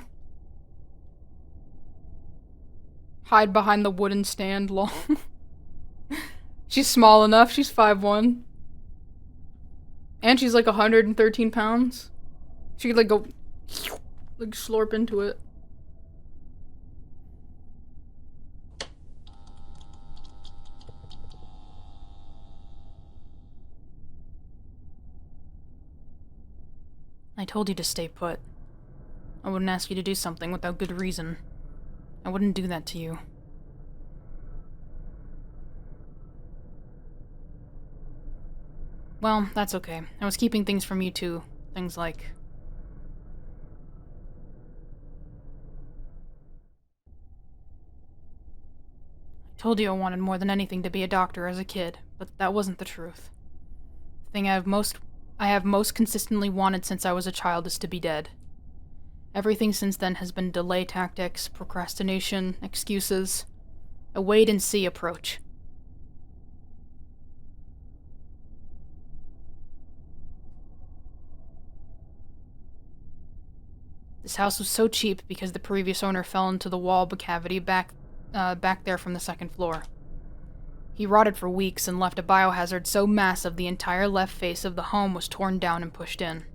Hide behind the wooden stand, lol. She's small enough. She's 5'1". And she's like 113 pounds. She could like go, like slurp into it. I told you to stay put. I wouldn't ask you to do something without good reason. I wouldn't do that to you. Well, that's okay. I was keeping things from you too. Things like... I told you I wanted more than anything to be a doctor as a kid, but that wasn't the truth. The thing I have most consistently wanted since I was a child is to be dead. Everything since then has been delay tactics, procrastination, excuses, a wait-and-see approach. This house was so cheap because the previous owner fell into the wall cavity back there from the second floor. He rotted for weeks and left a biohazard so massive the entire left face of the home was torn down and pushed in.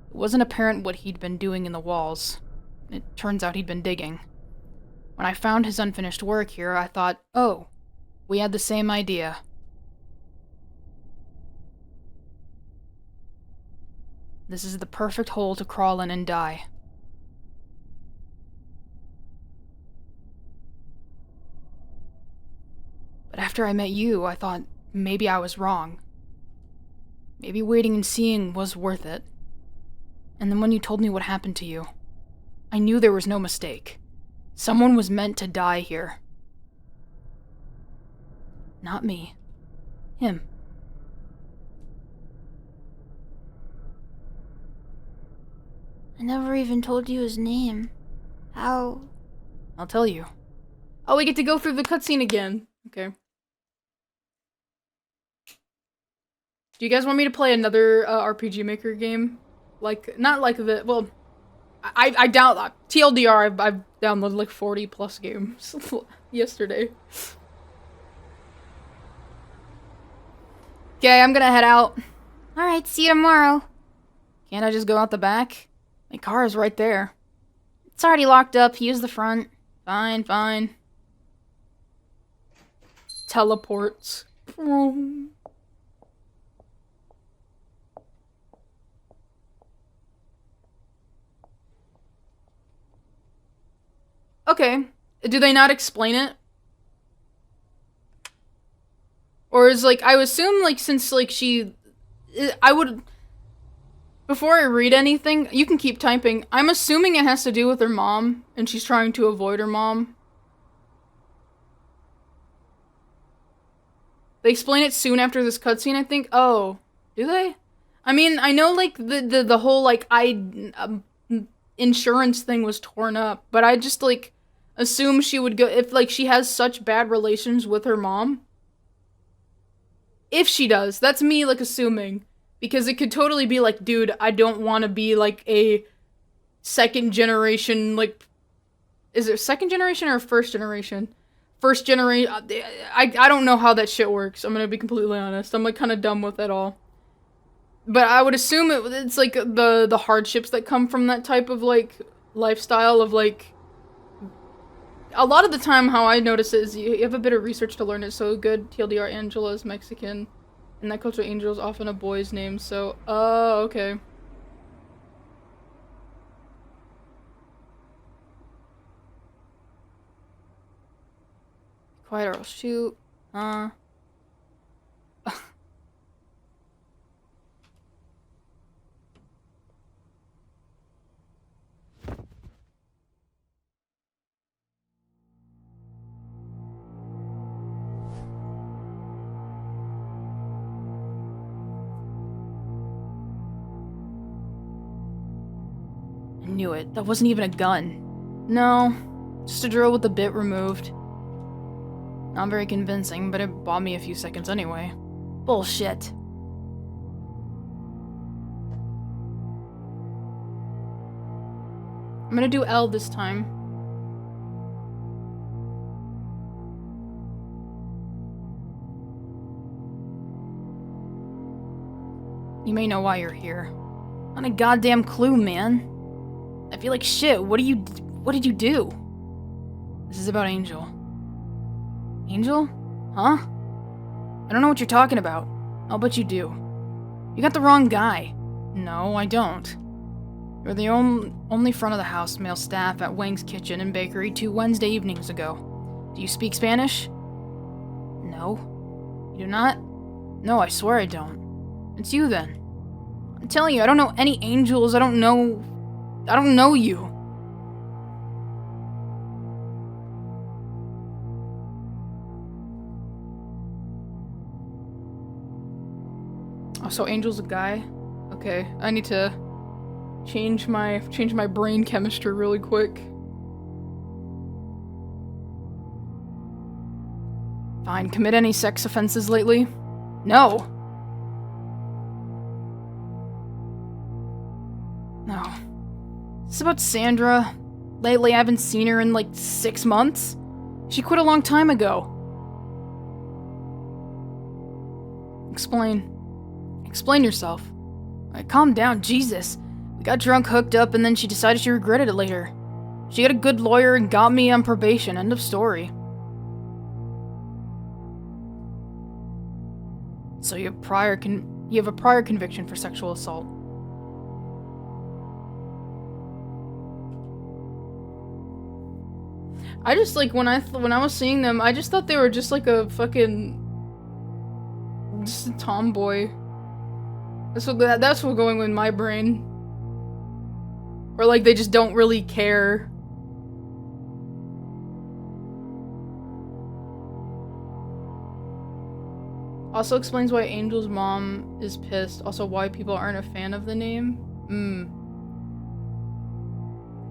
It wasn't apparent what he'd been doing in the walls. It turns out he'd been digging. When I found his unfinished work here, I thought, oh, we had the same idea. This is the perfect hole to crawl in and die. But after I met you, I thought maybe I was wrong. Maybe waiting and seeing was worth it. And then when you told me what happened to you, I knew there was no mistake. Someone was meant to die here. Not me. Him.
I never even told you his name. How?
I'll tell you. Oh, we get to go through the cutscene again. Okay. Do you guys want me to play another RPG Maker game? Like, not like the, well, I doubt, TLDR, I've downloaded like 40 plus games yesterday. Okay, I'm gonna head out.
Alright, see you tomorrow.
Can't I just go out the back? My car is right there.
It's already locked up. Use the front.
Fine, fine. Teleports. Okay. Do they not explain it? Or is, like, I would assume, like, since, like, I would... Before I read anything, you can keep typing. I'm assuming it has to do with her mom, and she's trying to avoid her mom. They explain it soon after this cutscene, I think. Oh, do they? I mean, I know, like, the whole, like, insurance thing was torn up, but I just, like, assume she would go, if, like, she has such bad relations with her mom. If she does, that's me, like, assuming. Because it could totally be like, dude, I don't want to be, like, a second generation, like... Is it second generation or first generation? First generation... I don't know how that shit works. I'm gonna be completely honest. I'm, like, kind of dumb with it all. But I would assume it's, like, the hardships that come from that type of, like, lifestyle of, like... A lot of the time, how I notice it is you have a bit of research to learn it so good. TLDR, Angela is Mexican. In that culture, Angel is often a boy's name, so... Oh, okay. Quiet or I'll shoot. I knew it. That wasn't even a gun. No, just a drill with the bit removed. Not very convincing, but it bought me a few seconds anyway. Bullshit. I'm gonna do L this time. You may know why you're here. Not a goddamn clue, man. I feel like shit. What did you do? This is about Angel. Angel? Huh? I don't know what you're talking about. I'll bet you do. You got the wrong guy. No, I don't. You're the only front of the house male staff at Wang's Kitchen and Bakery 2 Wednesday evenings ago. Do you speak Spanish? No. You do not? No, I swear I don't. It's you then. I'm telling you, I don't know any angels. I don't know you. Oh, so Angel's a guy? Okay, I need to change my brain chemistry really quick. Fine, commit any sex offenses lately? No. No. Is this about Sandra? Lately, I haven't seen her in like 6 months. She quit a long time ago. Explain. Explain yourself. Alright, calm down, Jesus. We got drunk, hooked up, and then she decided she regretted it later. She got a good lawyer and got me on probation. End of story. So you have a prior conviction for sexual assault. I just, like, when I was seeing them, I just thought they were just like a fucking... just a tomboy. That's what's going with my brain. Or like they just don't really care. Also explains why Angel's mom is pissed. Also why people aren't a fan of the name.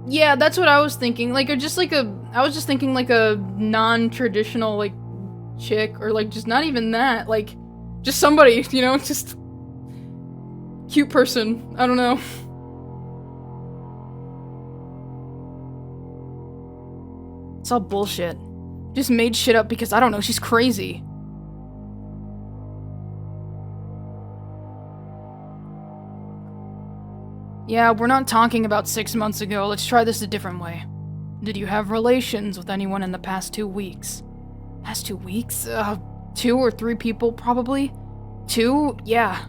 Yeah, that's what I was thinking. Like, or just like I was just thinking like a non-traditional like chick, or like just not even that. Like, just somebody, you know, just cute person. I don't know. It's all bullshit. Just made shit up because I don't know, she's crazy. Yeah, we're not talking about 6 months ago. Let's try this a different way. Did you have relations with anyone in the past 2 weeks? Past 2 weeks? 2 or 3 people, probably? 2? Yeah.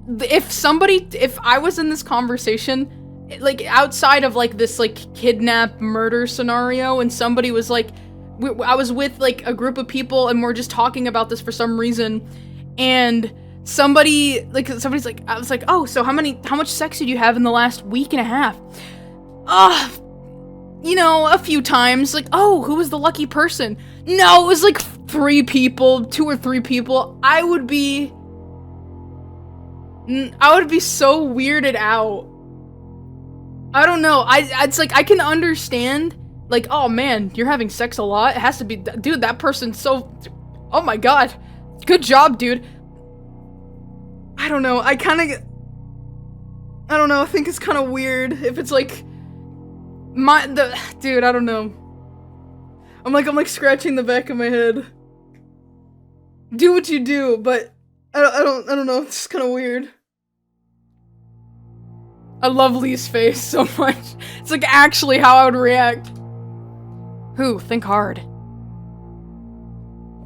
If I was in this conversation, like, outside of, like, this, like, kidnap murder scenario, and somebody was, like, I was with, like, a group of people, and we're just talking about this for some reason, and somebody's like, I was like, oh, so how much sex did you have in the last week and a half? You know, a few times, like, oh, who was the lucky person? No, it was, like, 3 people, 2 or 3 people. I would be so weirded out. I don't know. It's like, I can understand, like, oh man, you're having sex a lot. It has to be, dude, that person's so, oh my god. Good job, dude. I don't know. I don't know. I think it's kind of weird if it's like, dude, I don't know. I'm like scratching the back of my head. Do what you do, but I don't know. It's kind of weird. I love Lee's face so much. It's like actually how I would react. Who? Think hard.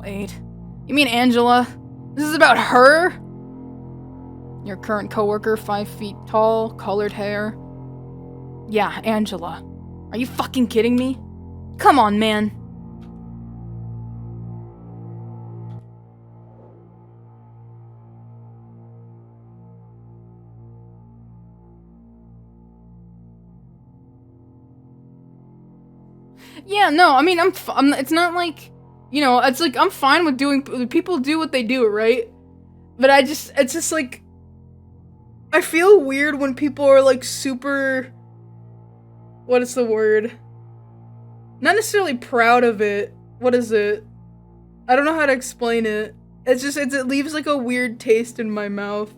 Wait. You mean Angela? This is about her? Your current coworker, 5 feet tall, colored hair. Yeah, Angela. Are you fucking kidding me? Come on, man. Yeah, no, I mean, it's not like, you know, it's like, I'm fine with people do what they do, right? But it's just like, I feel weird when people are like super, what is the word? Not necessarily proud of it. What is it? I don't know how to explain it. It leaves like a weird taste in my mouth.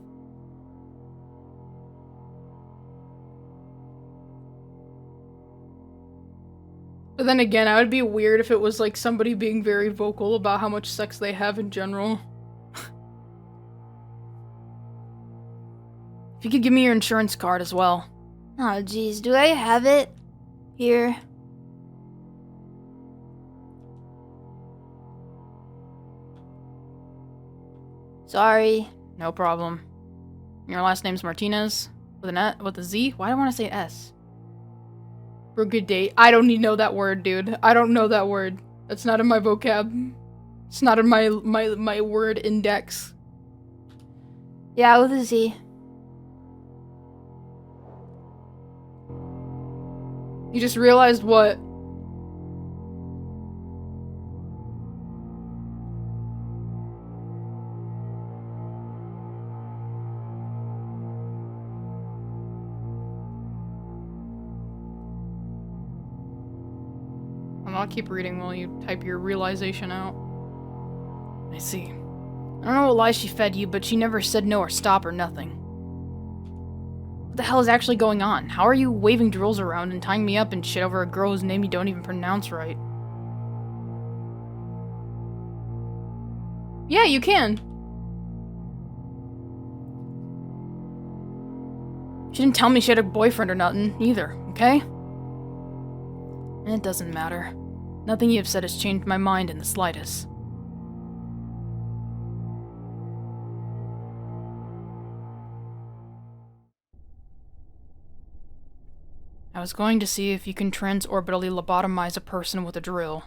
But then again, I would be weird if it was like somebody being very vocal about how much sex they have in general. If you could give me your insurance card as well.
Oh, jeez, do I have it? Here. Sorry.
No problem. Your last name's Martinez? With a Z? Why do I want to say S? For a good date. I don't need to know that word, dude. I don't know that word. That's not in my vocab. It's not in my word index.
Yeah, with a Z.
You just realized what? I'll keep reading while you type your realization out. I see. I don't know what lies she fed you, but she never said no or stop or nothing. What the hell is actually going on? How are you waving drills around and tying me up and shit over a girl whose name you don't even pronounce right? Yeah, you can. She didn't tell me she had a boyfriend or nothing, either, okay? It doesn't matter. Nothing you've said has changed my mind in the slightest. I was going to see if you can transorbitally lobotomize a person with a drill.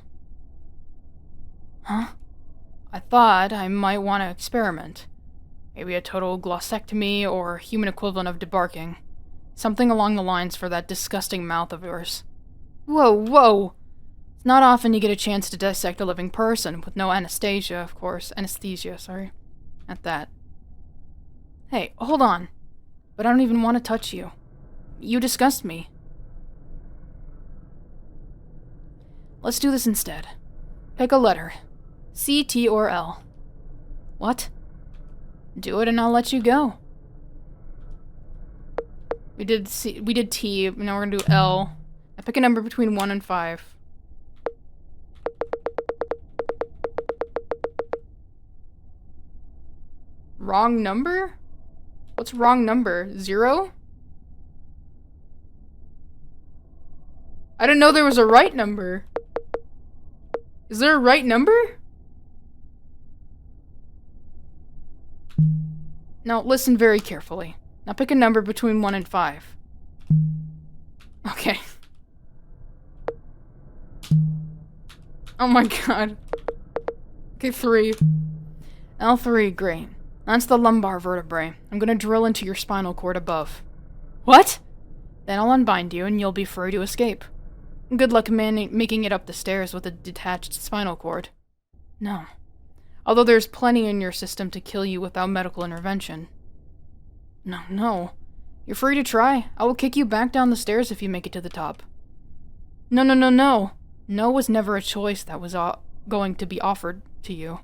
Huh? I thought I might want to experiment. Maybe a total glossectomy or human equivalent of debarking. Something along the lines for that disgusting mouth of yours. Whoa, whoa! It's not often you get a chance to dissect a living person, with no anesthesia, of course. Anesthesia, sorry. At that. Hey, hold on. But I don't even want to touch you. You disgust me. Let's do this instead. Pick a letter. C, T, or L. What? Do it and I'll let you go. We did T, now we're gonna do L. I pick a number between 1 and 5. Wrong number? What's wrong number? 0? I didn't know there was a right number. Is there a right number? Now listen very carefully. Now pick a number between 1 and 5. Okay. Oh my god. Okay, 3. L3, great. That's the lumbar vertebrae. I'm gonna drill into your spinal cord above. What? Then I'll unbind you and you'll be free to escape. Good luck making it up the stairs with a detached spinal cord. No. Although there's plenty in your system to kill you without medical intervention. No. You're free to try. I will kick you back down the stairs if you make it to the top. No. No was never a choice that was going to be offered to you.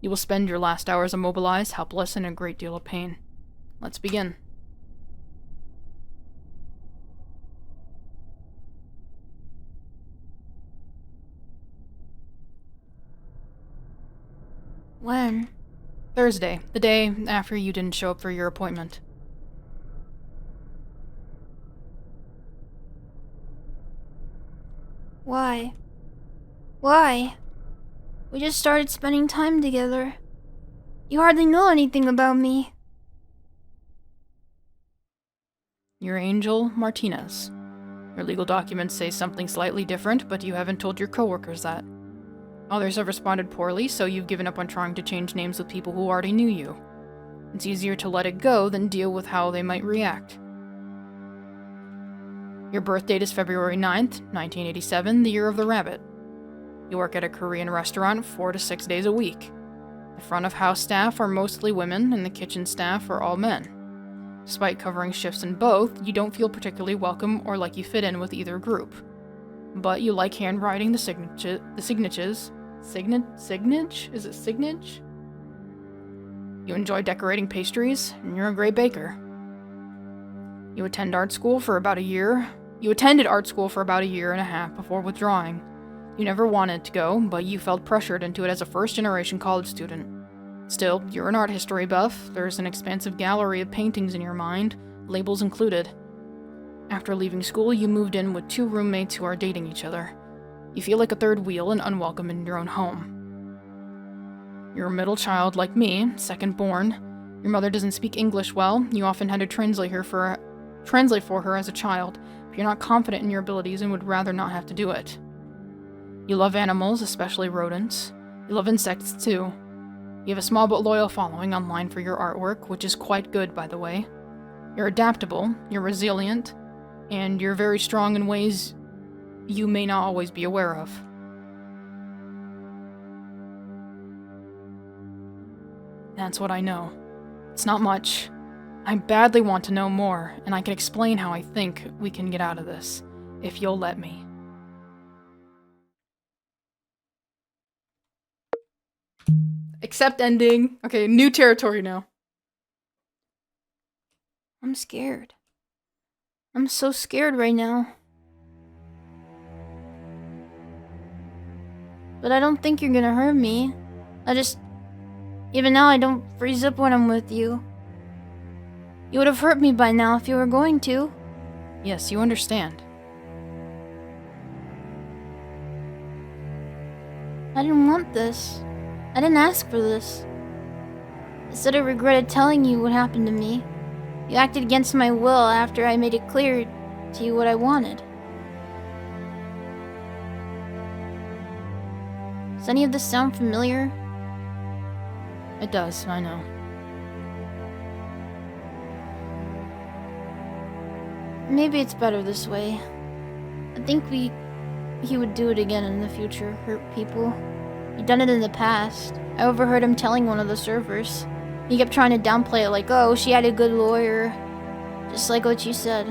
You will spend your last hours immobilized, helpless, and in a great deal of pain. Let's begin.
When?
Thursday, the day after you didn't show up for your appointment.
Why? Why? We just started spending time together. You hardly know anything about me.
You're Angel Martinez. Your legal documents say something slightly different, but you haven't told your coworkers that. Others have responded poorly, so you've given up on trying to change names with people who already knew you. It's easier to let it go than deal with how they might react. Your birth date is February 9th, 1987, the year of the rabbit. You work at a Korean restaurant 4 to 6 days a week. The front of house staff are mostly women, and the kitchen staff are all men. Despite covering shifts in both, you don't feel particularly welcome or like you fit in with either group. But you like handwriting the signatures. Signage? Is it signage? You enjoy decorating pastries, and you're a great baker. You attended art school for about a year and a half before withdrawing. You never wanted to go, but you felt pressured into it as a first-generation college student. Still, you're an art history buff. There's an expansive gallery of paintings in your mind, labels included. After leaving school, you moved in with 2 roommates who are dating each other. You feel like a third wheel and unwelcome in your own home. You're a middle child like me, second born. Your mother doesn't speak English well. You often had to translate for her as a child, but you're not confident in your abilities and would rather not have to do it. You love animals, especially rodents. You love insects too. You have a small but loyal following online for your artwork, which is quite good, by the way. You're adaptable, you're resilient, and you're very strong in ways you may not always be aware of. That's what I know. It's not much. I badly want to know more, and I can explain how I think we can get out of this, if you'll let me. Accept ending. Okay, new territory now.
I'm scared. I'm so scared right now. But I don't think you're gonna hurt me. Even now I don't freeze up when I'm with you. You would have hurt me by now if you were going to.
Yes, you understand.
I didn't want this. I didn't ask for this. Instead, I regretted telling you what happened to me. You acted against my will after I made it clear to you what I wanted. Does any of this sound familiar?
It does, I know.
Maybe it's better this way. I think he would do it again in the future, hurt people. He'd done it in the past. I overheard him telling one of the servers. He kept trying to downplay it like, oh, she had a good lawyer. Just like what you said.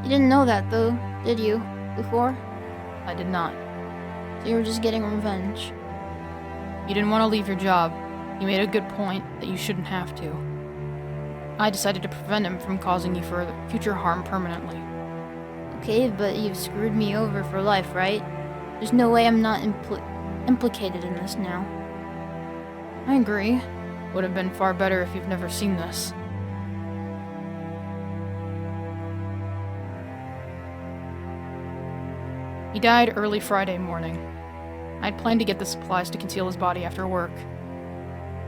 You didn't know that though, did you? Before?
I did not.
So you were just getting revenge.
You didn't want to leave your job. You made a good point that you shouldn't have to. I decided to prevent him from causing you future harm permanently.
Okay, but you've screwed me over for life, right? There's no way I'm not implicated in this now.
I agree. Would have been far better if you've never seen this. He died early Friday morning. I'd planned to get the supplies to conceal his body after work.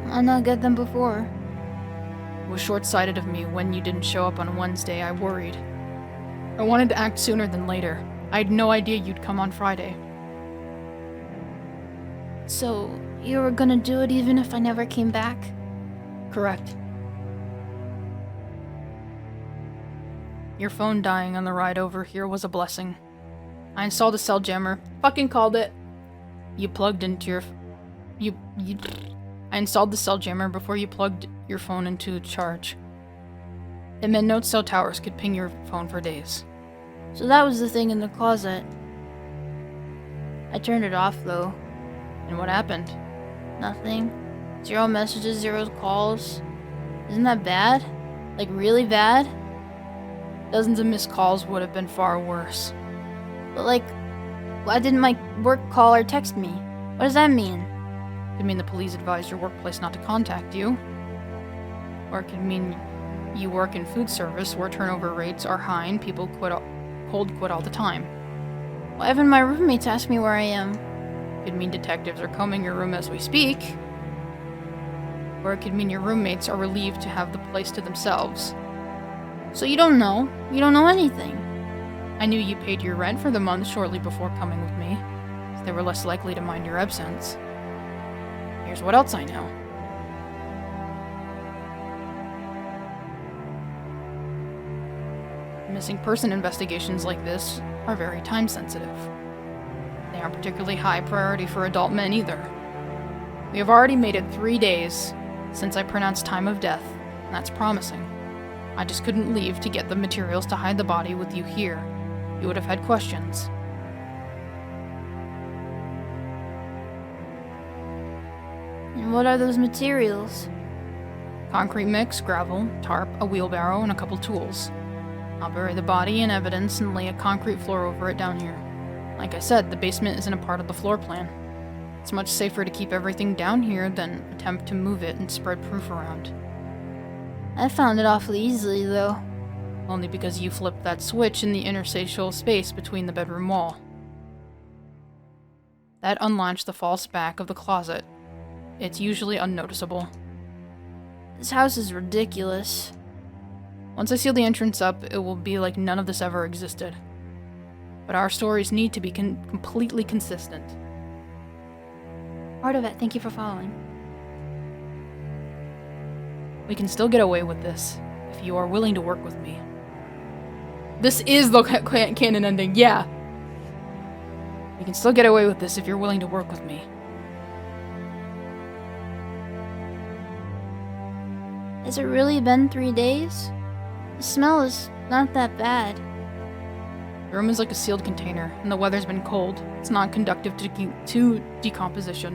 Why not get them before?
It was short-sighted of me when you didn't show up on Wednesday. I worried. I wanted to act sooner than later. I had no idea you'd come on Friday.
So, you were gonna do it even if I never came back?
Correct. Your phone dying on the ride over here was a blessing. I installed a cell jammer.
Fucking called it.
You plugged into your... I installed the cell jammer before you plugged your phone into charge. It meant no cell towers could ping your phone for days.
So that was the thing in the closet. I turned it off, though.
And what happened?
Nothing. 0 messages, 0 calls. Isn't that bad? Like, really bad?
Dozens of missed calls would have been far worse.
But, like, why didn't my work call or text me? What does that mean?
It could mean the police advised your workplace not to contact you. Or it could mean you work in food service where turnover rates are high and people cold quit all the time.
Why haven't my roommates asked me where I am?
It could mean detectives are combing your room as we speak. Or it could mean your roommates are relieved to have the place to themselves.
So you don't know? You don't know anything?
I knew you paid your rent for the month shortly before coming with me, so they were less likely to mind your absence. Here's what else I know. Missing person investigations like this are very time sensitive. They aren't particularly high priority for adult men either. We have already made it 3 days since I pronounced time of death, and that's promising. I just couldn't leave to get the materials to hide the body with you here. You would have had questions.
And what are those materials?
Concrete mix, gravel, tarp, a wheelbarrow, and a couple tools. I'll bury the body in evidence and lay a concrete floor over it down here. Like I said, the basement isn't a part of the floor plan. It's much safer to keep everything down here than attempt to move it and spread proof around.
I found it awfully easily, though.
Only because you flipped that switch in the interstitial space between the bedroom wall. That unlatched the false back of the closet. It's usually unnoticeable.
This house is ridiculous.
Once I seal the entrance up, it will be like none of this ever existed. But our stories need to be completely consistent.
Part of it, thank you for following.
We can still get away with this, if you are willing to work with me. This is the canon ending, yeah! We can still get away with this if you're willing to work with me.
Has it really been 3 days? The smell is not that bad.
The room is like a sealed container, and the weather's been cold. It's not conductive to decomposition.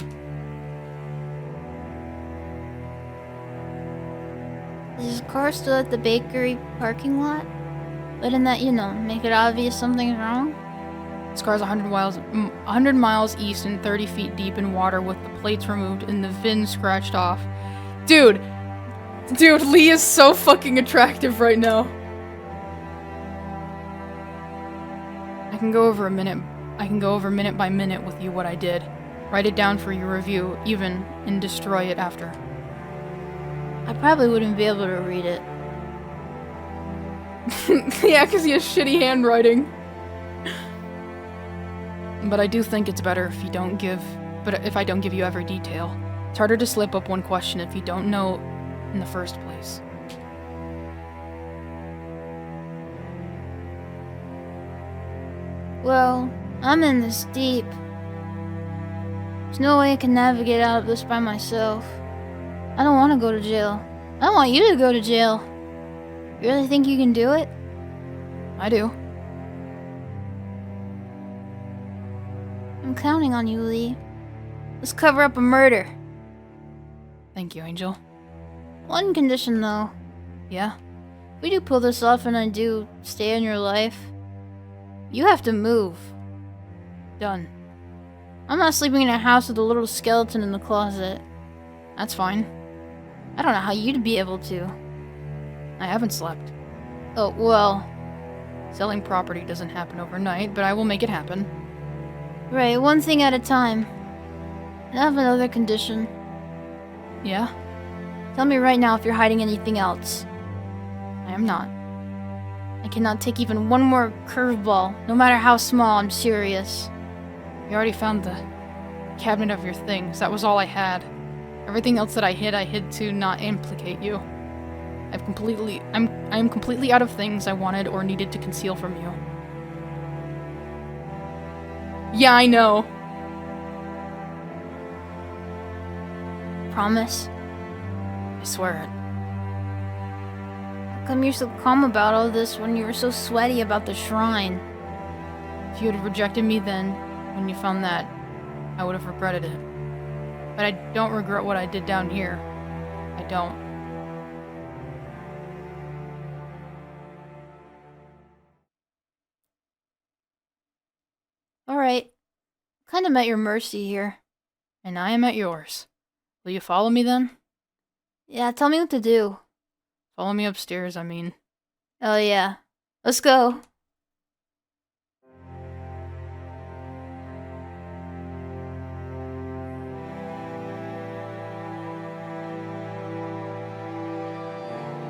Is his car still at the bakery parking lot? Wouldn't that, make it obvious something's wrong?
This car's 100 miles east and 30 feet deep in water with the plates removed and the VIN scratched off.
Dude, Lee is so fucking attractive right now.
I can go over minute by minute with you what I did. Write it down for your review, even, and destroy it after.
I probably wouldn't be able to read it.
Yeah, because he has shitty handwriting.
But I do think it's better if I don't give you every detail. It's harder to slip up one question if you don't know in the first place.
Well, I'm in this deep. There's no way I can navigate out of this by myself. I don't want to go to jail. I don't want you to go to jail. You really think you can do it?
I do.
I'm counting on you, Lee. Let's cover up a murder.
Thank you, Angel.
One condition, though.
Yeah?
If we do pull this off and I do stay in your life, you have to move.
Done.
I'm not sleeping in a house with a little skeleton in the closet.
That's fine.
I don't know how you'd be able to.
I haven't slept.
Oh, well.
Selling property doesn't happen overnight, but I will make it happen.
Right, one thing at a time. And I have another condition.
Yeah?
Tell me right now if you're hiding anything else.
I am not.
I cannot take even one more curveball, no matter how small, I'm serious.
You already found the cabinet of your things. That was all I had. Everything else that I hid to not implicate you. I am completely out of things I wanted or needed to conceal from you.
Yeah, I know.
Promise?
I swear it.
How come you're so calm about all this when you were so sweaty about the shrine?
If you had rejected me then, when you found that, I would have regretted it. But I don't regret what I did down here. I don't.
Alright. Kind of at your mercy here.
And I am at yours. Will you follow me then?
Yeah, tell me what to do.
Follow me upstairs, I mean.
Oh yeah. Let's go.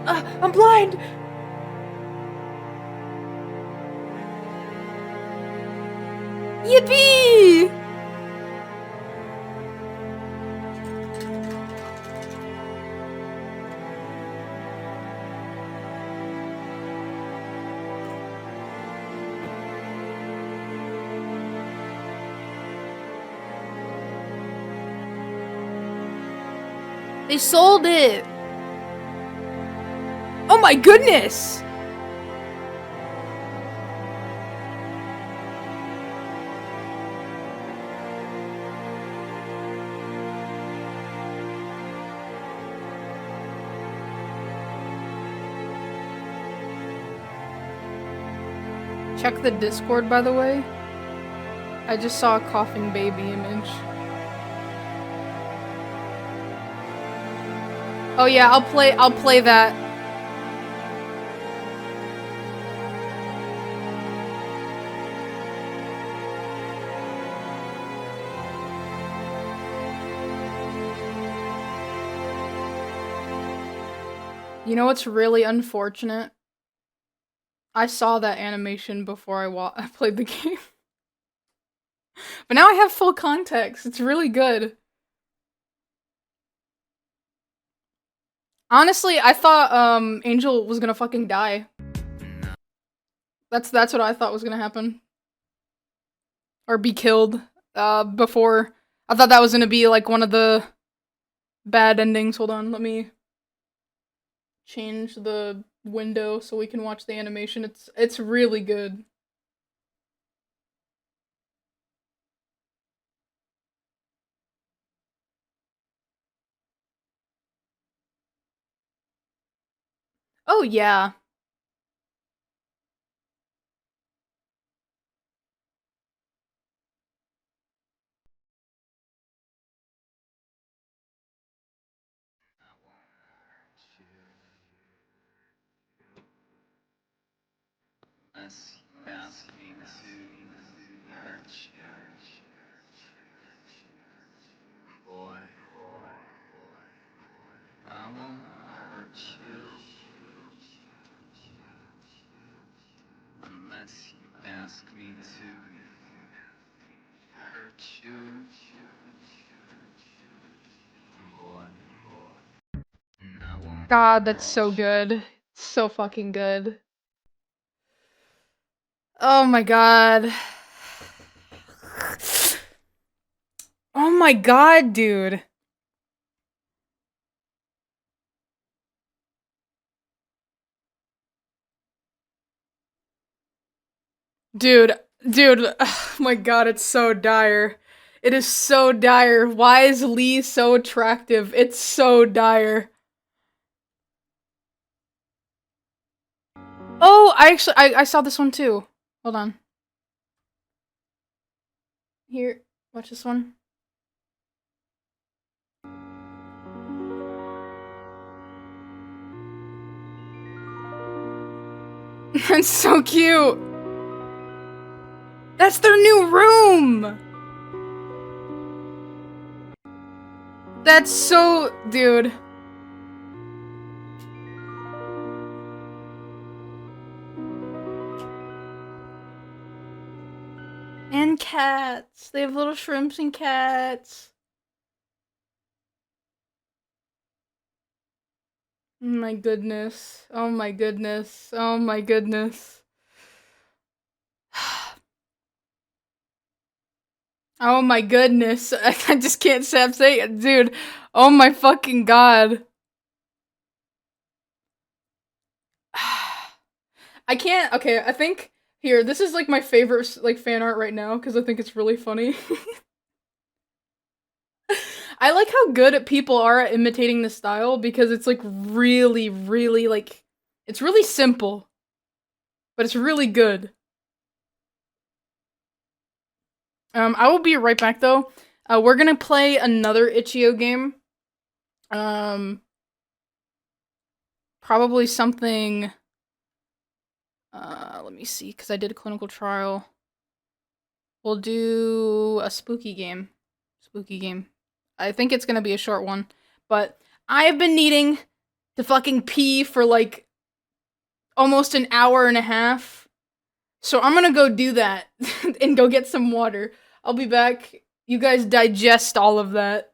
I'm blind!
Yippee! They sold it!
Oh my goodness! Check the Discord, by the way. I just saw a coughing baby image. Oh yeah, I'll play that. You know what's really unfortunate? I saw that animation before I played the game. But now I have full context. It's really good. Honestly, I thought Angel was gonna fucking die. That's what I thought was gonna happen. Or be killed before. I thought that was gonna be like one of the bad endings. Hold on, let me change the window so we can watch the animation. It's really good. Oh yeah. God, that's so good. So fucking good. Oh my god. Oh my god, dude. Dude, oh my god, it's so dire. It is so dire. Why is Lee so attractive? It's so dire. Oh, I saw this one too. Hold on. Here, watch this one. That's so cute. That's their new room. That's so, dude. And cats. They have little shrimps and cats. Oh my goodness. Oh my goodness. Oh my goodness. Oh my goodness. I just can't stop saying it, dude. Oh my fucking god. I can't. Okay, I think here. This is like my favorite like fan art right now because I think it's really funny. I like how good people are at imitating the style because it's like really, really like it's really simple, but it's really good. I will be right back though. We're gonna play another Itch.io game. Probably something. Let me see, because I did a clinical trial. We'll do a spooky game. Spooky game. I think it's gonna be a short one, but I have been needing to fucking pee for like almost an hour and a half. So I'm gonna go do that and go get some water. I'll be back. You guys digest all of that.